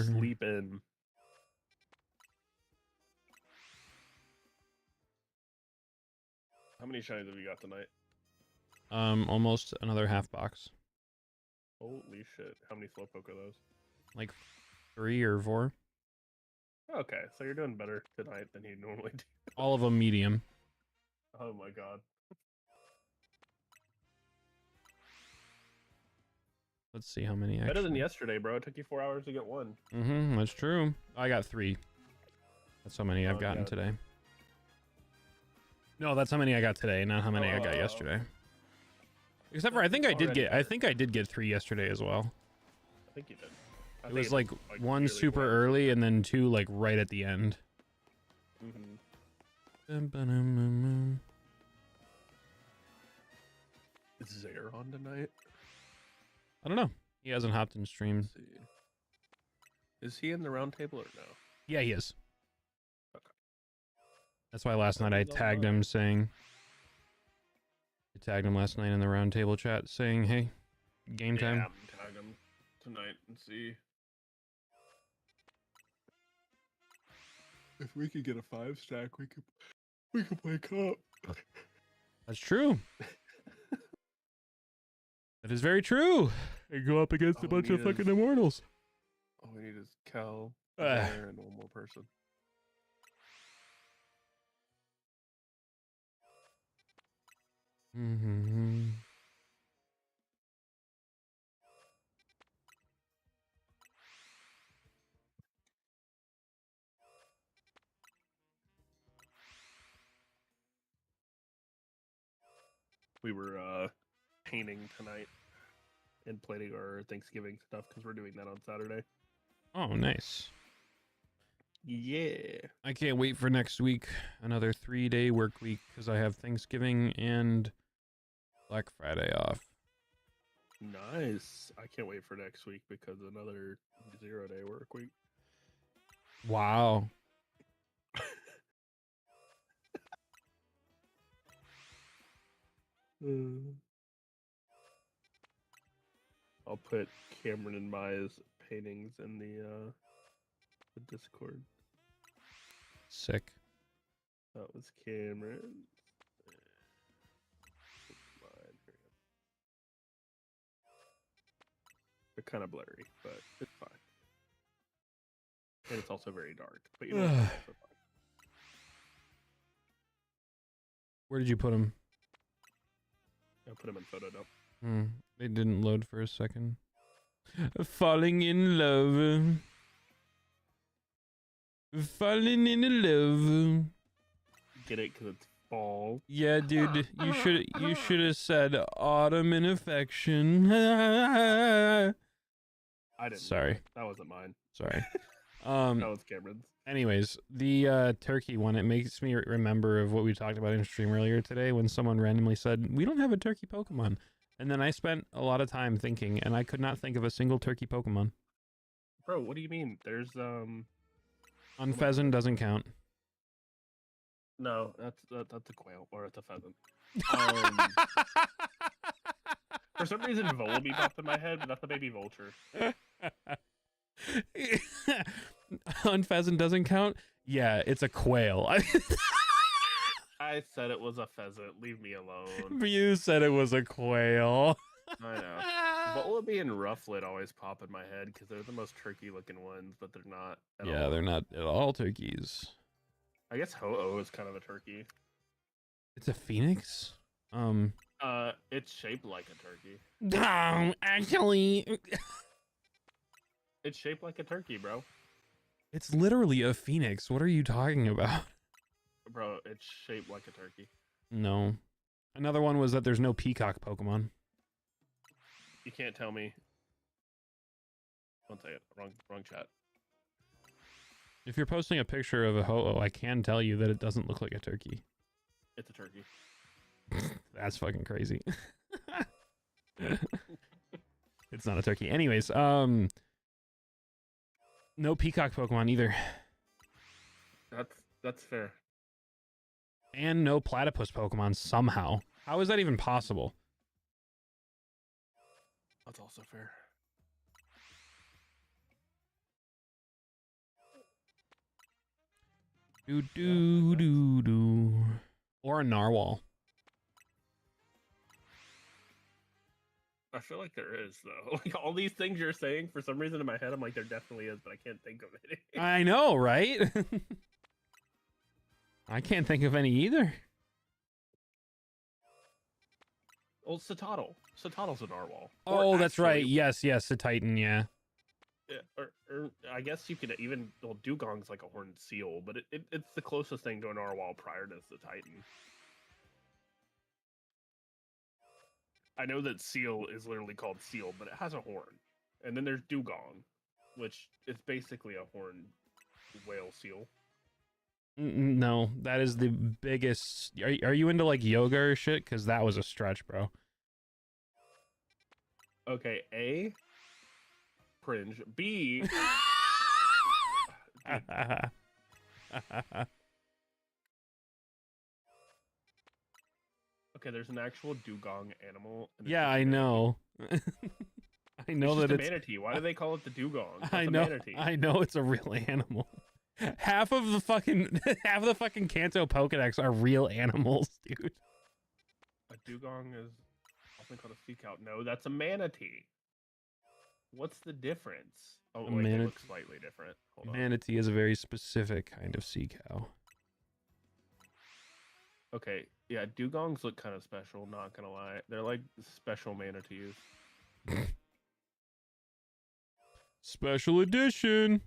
sleep in. How many shinies have you got tonight? Almost another half box. Holy shit! How many Slowpoke are those? Like 3 or 4. Okay, so you're doing better tonight than you normally do. All of them medium. Oh my god. Let's see how many. Better than yesterday, bro. It took you 4 hours to get one. That's true. I got 3. That's how many I've gotten today. No, that's how many I got today, not how many I got yesterday. Except for I think I did get 3 yesterday as well. I think you did. It was like 1 super early and then 2 like right at the end. Is Zaire on tonight? I don't know. He hasn't hopped in stream. Let's see. Is he in the round table or no? Yeah, he is. Okay. That's why last night I tagged him saying... I tagged him last night in the round table chat saying, hey, game time. Yeah, I'm tag him tonight and see. If we could get a 5-stack, we could play co-op. That's true. That is very true. And go up against a bunch of fucking immortals. All we need is Cal, Zaire, and one more person. We were painting tonight and plating our Thanksgiving stuff because we're doing that on Saturday. Oh, nice. Yeah. I can't wait for next week. Another 3-day work week because I have Thanksgiving and Black Friday off. Nice. I can't wait for next week because another 0-day work week. Wow. I'll put Cameron and Maya's paintings in the Discord. Sick. That was Cameron. They're kind of blurry, but it's fine. And it's also very dark. But you know, it's also fine. Where did you put them? I put them in photo dump. They didn't load for a second. Falling in love. Falling in love. Get it? Because it's fall. Yeah, dude. You should have said autumn in affection. I didn't. Sorry. That wasn't mine. Sorry. That was Cameron's. Anyways, the turkey one, it makes me remember of what we talked about in stream earlier today when someone randomly said, we don't have a turkey Pokemon. And then I spent a lot of time thinking, and I could not think of a single turkey Pokemon. Bro, what do you mean? There's Unpheasant doesn't count. No, that's a quail or it's a pheasant. For some reason, Volibee popped in my head, but that's a baby vulture. Unpheasant doesn't count? Yeah, it's a quail. I said it was a pheasant. Leave me alone. You said it was a quail. I know. Volibee and Rufflet always pop in my head because they're the most turkey-looking ones, but they're not at all. Yeah, they're not at all turkeys. I guess Ho-Oh is kind of a turkey. It's a phoenix? It's shaped like a turkey. Actually, It's shaped like a turkey, bro. it's literally a phoenix. What are you talking about? Bro, it's shaped like a turkey. No. Another one was that there's no peacock Pokemon. You can't tell me. One second. Wrong chat. If you're posting a picture of a Ho-Oh, I can tell you that it doesn't look like a turkey. It's a turkey. That's fucking crazy. It's not a turkey. Anyways, no peacock Pokemon either. That's fair. And no platypus Pokemon somehow. How is that even possible? That's also fair. Do do do do. Or a narwhal. I feel like there is though. Like all these things you're saying, for some reason in my head, I'm like there definitely is, but I can't think of it. I know, right? I can't think of any either. Well, Citadel. Citadel's a narwhal. Oh, that's right. Yes, yes, a Titan, yeah. Yeah, or I guess you could even, well, Dugong's like a horned seal, but it's the closest thing to a narwhal prior to the Titan. I know that seal is literally called seal, but it has a horn. And then there's Dugong, which is basically a horned whale seal. No, that is the biggest. Are you into like yoga or shit? Because that was a stretch, bro. Okay, A, cringe. B, okay, there's an actual dugong animal. And yeah, I know. I know that it's a manatee. Why do they call it the dugong? That's I a know. manatee. I know it's a real animal. Half of the fucking Kanto Pokedex are real animals, dude. A dugong is often called a sea cow. No, that's a manatee. What's the difference? Oh, wait, they look slightly different. Hold on. Manatee is a very specific kind of sea cow. Okay, yeah, dugongs look kind of special, not gonna lie. They're like special manatees. Special edition.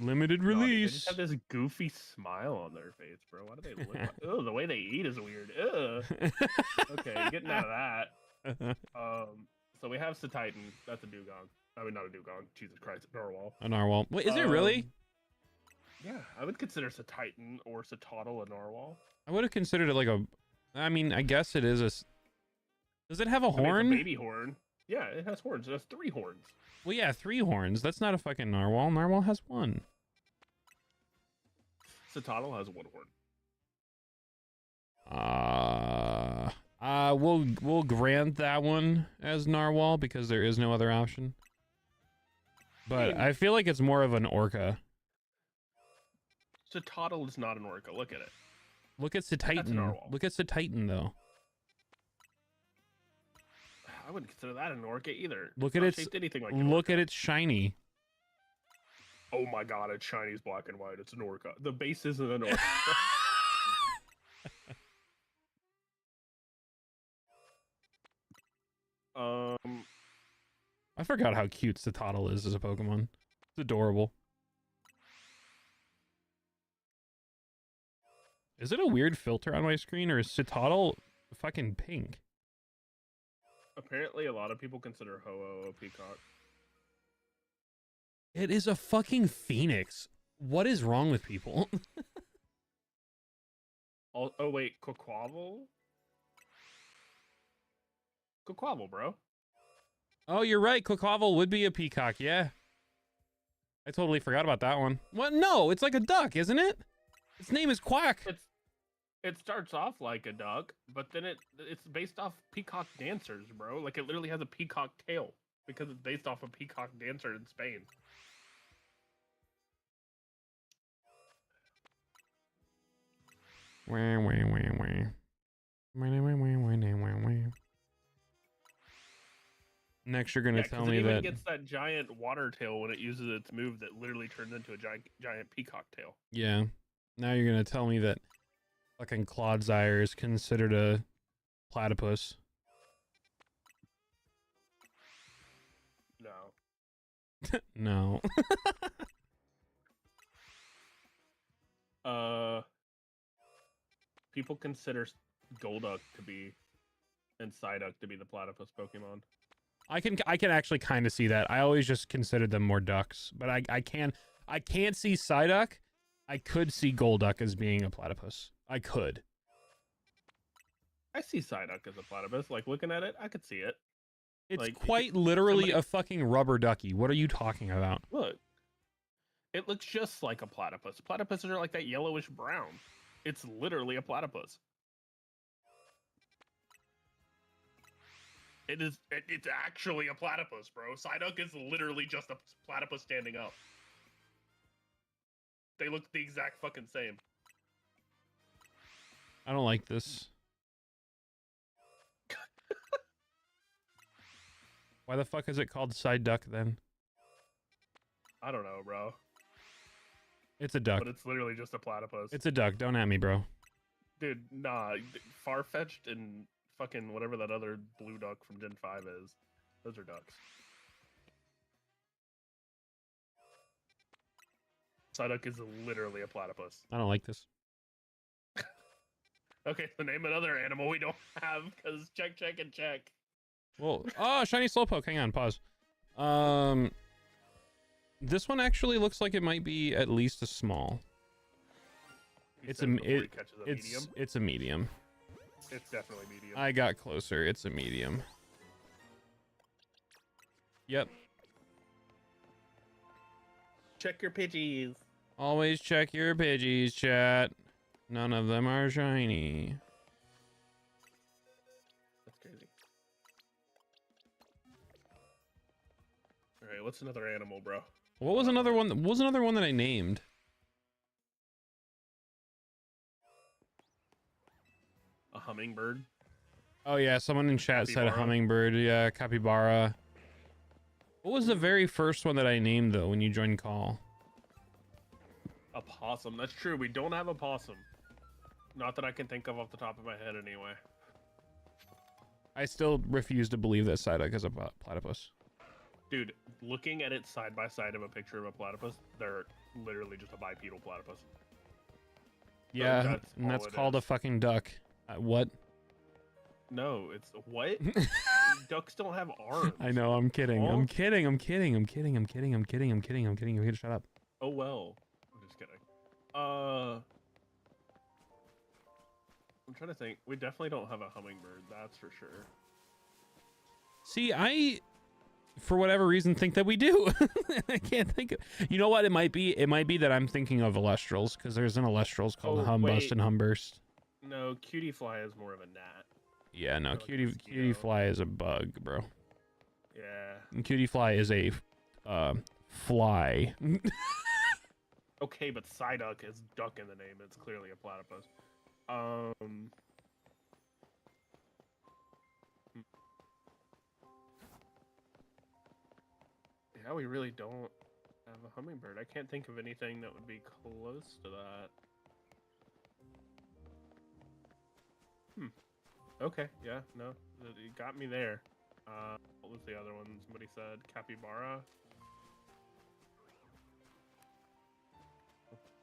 Limited release. They just have this goofy smile on their face, bro. Why do they look like... Oh, the way they eat is weird. Ugh. Okay, getting out of that. So we have Titan. That's a dugong. I mean, not a dugong. Jesus Christ, a narwhal. A narwhal. Wait, is it really? Yeah, I would consider Titan or Citadel a narwhal. I would have considered it like a... I mean, I guess it is a... Does it have a horn? It's a baby horn. Yeah, it has horns. It has 3 horns. Well, yeah, 3 horns. That's not a fucking narwhal. Narwhal has 1. Citadel has 1 horn. We'll grant that one as narwhal because there is no other option. But I feel like it's more of an orca. Citadel is not an orca. Look at it. Look at the Titan. Look at the Titan though. I wouldn't consider that an orca either. Look at its anything like look at its shiny. Oh my god, it's Chinese black and white. It's an orca. The base isn't an orca. I forgot how cute Citadel is as a Pokemon. It's adorable. Is it a weird filter on my screen, or is Citadel fucking pink? Apparently, a lot of people consider Ho-Oh a peacock. It is a fucking phoenix. What is wrong with people? Oh, wait, Quaquaval? Quaquaval, bro. Oh, you're right. Quaquaval would be a peacock, yeah. I totally forgot about that one. What? No, it's like a duck, isn't it? Its name is Quack. It starts off like a duck, but then it's based off peacock dancers, bro. Like, it literally has a peacock tail because it's based off a peacock dancer in Spain. Next, you're gonna tell me it that gets that giant water tail when it uses its move that literally turns into a giant peacock tail. Yeah. Now you're gonna tell me that fucking Clodsire is considered a platypus. No. No. People consider Golduck to be and Psyduck to be the platypus Pokemon. I can actually kind of see that. I always just considered them more ducks, but I can't see Psyduck. I could see Golduck as being a platypus. I could. I see Psyduck as a platypus. Like, looking at it, I could see it. It's like, quite literally a fucking rubber ducky. What are you talking about? Look. It looks just like a platypus. Platypuses are like that yellowish brown. It's literally a platypus. It's actually a platypus, bro. Psyduck is literally just a platypus standing up. They look the exact fucking same. I don't like this. Why the fuck is it called Psyduck then? I don't know, bro. It's a duck. But it's literally just a platypus. It's a duck. Don't at me, bro. Dude, nah. Farfetch'd and fucking whatever that other blue duck from Gen 5 is. Those are ducks. Psyduck is literally a platypus. I don't like this. Okay, so name another animal we don't have, because check, and check. Well, oh, shiny Slowpoke. Hang on, pause. This one actually looks like it might be at least a small. It's a medium. It's a medium. It's definitely medium. I got closer. It's a medium. Yep. Check your Pidgeys. Always check your Pidgeys, chat. None of them are shiny. That's crazy. All right, what's another animal, bro? What was another one? What was another one that I named? A hummingbird. Oh yeah, someone in chat said a Capybara. hummingbird. Yeah, capybara. What was the very first one that I named though when you joined call? A possum. That's true. We don't have a possum. Not that I can think of off the top of my head, anyway. I still refuse to believe that Psyduck is a platypus. Dude, looking at it side by side of a picture of a platypus, they're literally just a bipedal platypus. Yeah, and that's called a fucking duck. What? No, it's what? Ducks don't have arms. I know. I'm kidding. Oh? I'm kidding. I'm kidding. I'm kidding. I'm kidding. I'm kidding. I'm kidding. I'm kidding. I'm kidding. Shut up. Oh well. I'm just kidding. I'm trying to think. We definitely don't have a hummingbird. That's for sure. See, I, for whatever reason, think that we do. I can't think of. You know what? It might be. It might be that I'm thinking of Alestrals because there's an Alestrals called Humbust wait. and Humburst. No, Cutie Fly is more of a gnat. Yeah, no. Like a Cutie mosquito. Fly is a bug, bro. Yeah. And Cutie Fly is a fly. Okay, but Psyduck is duck in the name. It's clearly a platypus. Yeah, we really don't have a hummingbird. I can't think of anything that would be close to that. Okay, yeah, no, you got me there. What was the other one? Somebody said capybara.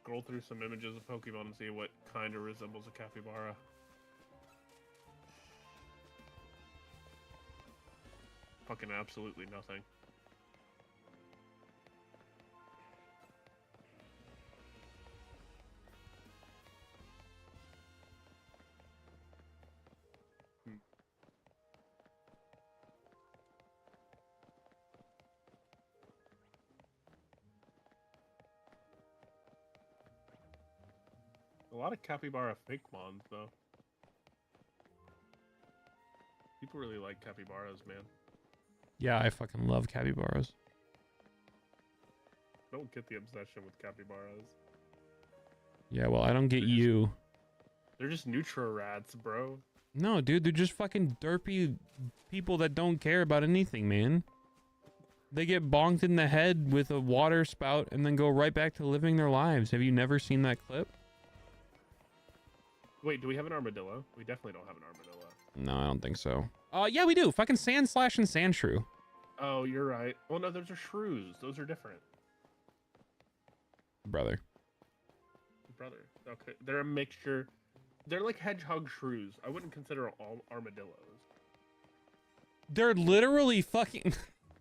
Scroll through some images of Pokemon and see what kind of resembles a capybara. Fucking absolutely nothing. A lot of capybara fake mons, though. People really like capybaras, man. Yeah, I fucking love capybaras. Don't get the obsession with capybaras. Yeah, well, I don't get you. They're just neutral rats, bro. No, dude, they're just fucking derpy people that don't care about anything, man. They get bonked in the head with a water spout and then go right back to living their lives. Have you never seen that clip? Wait, do we have an armadillo? We definitely don't have an armadillo. No, I don't think so. Yeah, we do. Fucking Sand Slash and Sandshrew. Oh, you're right. Oh no, those are shrews. Those are different. Brother. Brother. Okay, they're a mixture. They're like hedgehog shrews. I wouldn't consider all armadillos. They're literally fucking...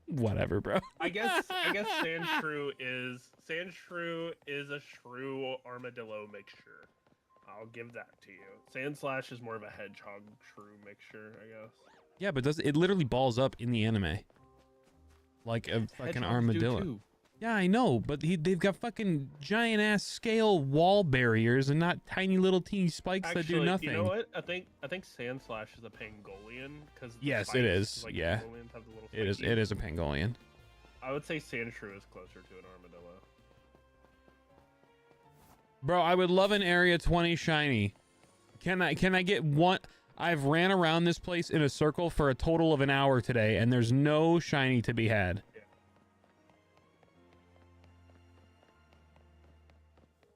Whatever, bro. I guess Sandshrew is a shrew armadillo mixture. I'll give that to you. Sand Slash is more of a hedgehog shrew mixture, I guess. Yeah, but it literally balls up in the anime. Like a fucking Hedgehogs armadillo. do too. Yeah, I know, but they've got fucking giant ass scale wall barriers and not tiny little teeny spikes that do nothing. You know what? I think Sand Slash is a pangolian because yes, it is. Like, yeah, have the little it is. spiky. It is a pangolian. I would say Sandshrew is closer to an armadillo. Bro, I would love an Area 20 shiny. Can I get one? I've ran around this place in a circle for a total of an hour today, and there's no shiny to be had. Yeah.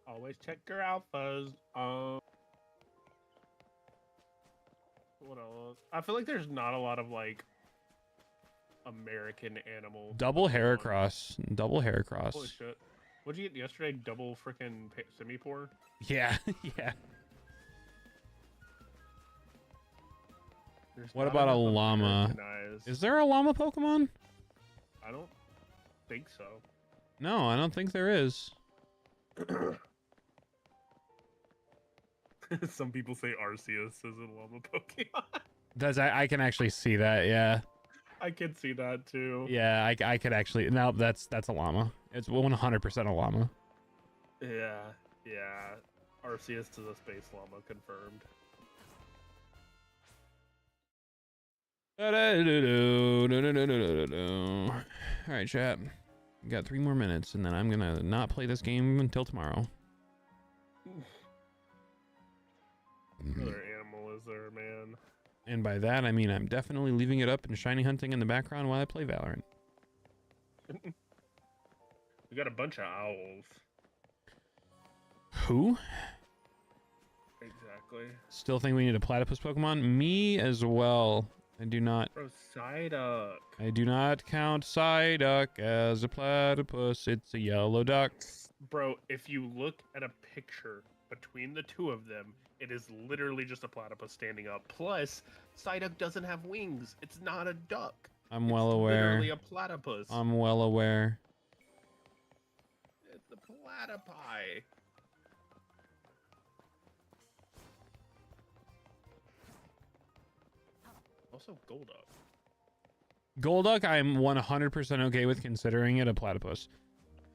Always check your alphas. What else? I feel like there's not a lot of like American animal. Double Heracross. Double Heracross. Holy shit! What'd you get yesterday? Double freaking Simipour? Yeah, yeah. There's What not about a enough llama? Americanized- Is there a llama Pokemon? I don't think so. No, I don't think there is. Some people say Arceus is a llama Pokemon. I can actually see that, yeah. I can see that too. Yeah, I could actually... No, that's a llama. It's 100% a llama. Yeah. Arceus to the space llama confirmed. Alright, chat. We got 3 more minutes, and then I'm gonna not play this game until tomorrow. What other animal is there, man? And by that, I mean I'm definitely leaving it up and shiny hunting in the background while I play Valorant. We got a bunch of owls. Who? Exactly. Still think we need a platypus Pokemon? Me as well. I do not. Bro, Psyduck. I do not count Psyduck as a platypus. It's a yellow duck. Bro, if you look at a picture between the two of them, it is literally just a platypus standing up. Plus, Psyduck doesn't have wings. It's not a duck. I'm well aware. Literally a platypus. I'm well aware. It's a platypi. Also, Golduck. Golduck, I'm 100% okay with considering it a platypus.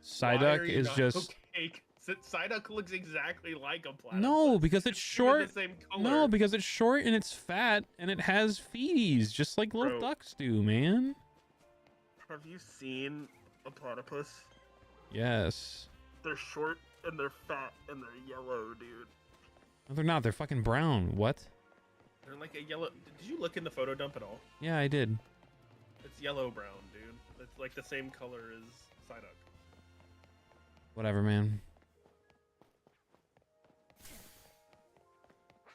Psyduck is just... Okay? Psyduck looks exactly like a platypus. No, because it's short. The same color. No, because it's short and it's fat and it has feeties, just like little ducks do, man. Have you seen a platypus? Yes. They're short and they're fat and they're yellow, dude. No, they're not. They're fucking brown. What? They're like a yellow. Did you look in the photo dump at all? Yeah, I did. It's yellow brown, dude. It's like the same color as Psyduck. Whatever, man.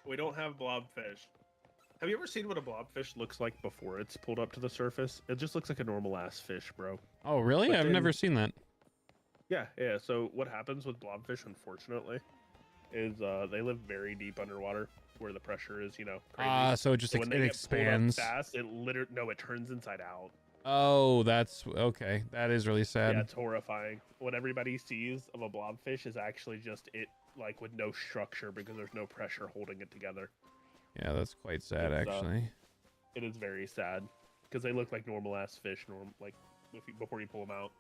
We don't have blobfish. Have you ever seen what a blobfish looks like before it's pulled up to the surface? It just looks like a normal ass fish, bro. Oh, really? But I've then- never seen that. Yeah. So what happens with blobfish, unfortunately, is they live very deep underwater where the pressure is, crazy. So it just So when they it get pulled up expands. fast, it turns inside out. Oh, that's okay. That is really sad. Yeah, it's horrifying. What everybody sees of a blobfish is actually just it, like with no structure because there's no pressure holding it together. Yeah, that's quite sad, It's, actually. It is very sad because they look like normal ass fish, before you pull them out.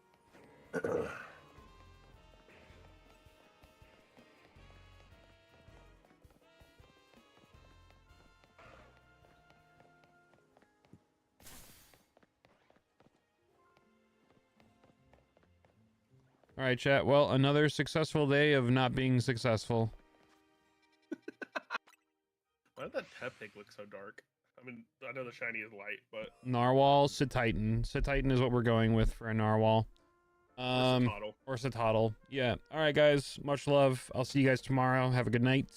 All right, chat. Well, another successful day of not being successful. Why did that Tepig look so dark? I mean, I know the shiny is light, but Narwhal, Cetitan. Cetitan is what we're going with for a Narwhal. Tottle. Or Cetotl. Yeah. All right, guys. Much love. I'll see you guys tomorrow. Have a good night.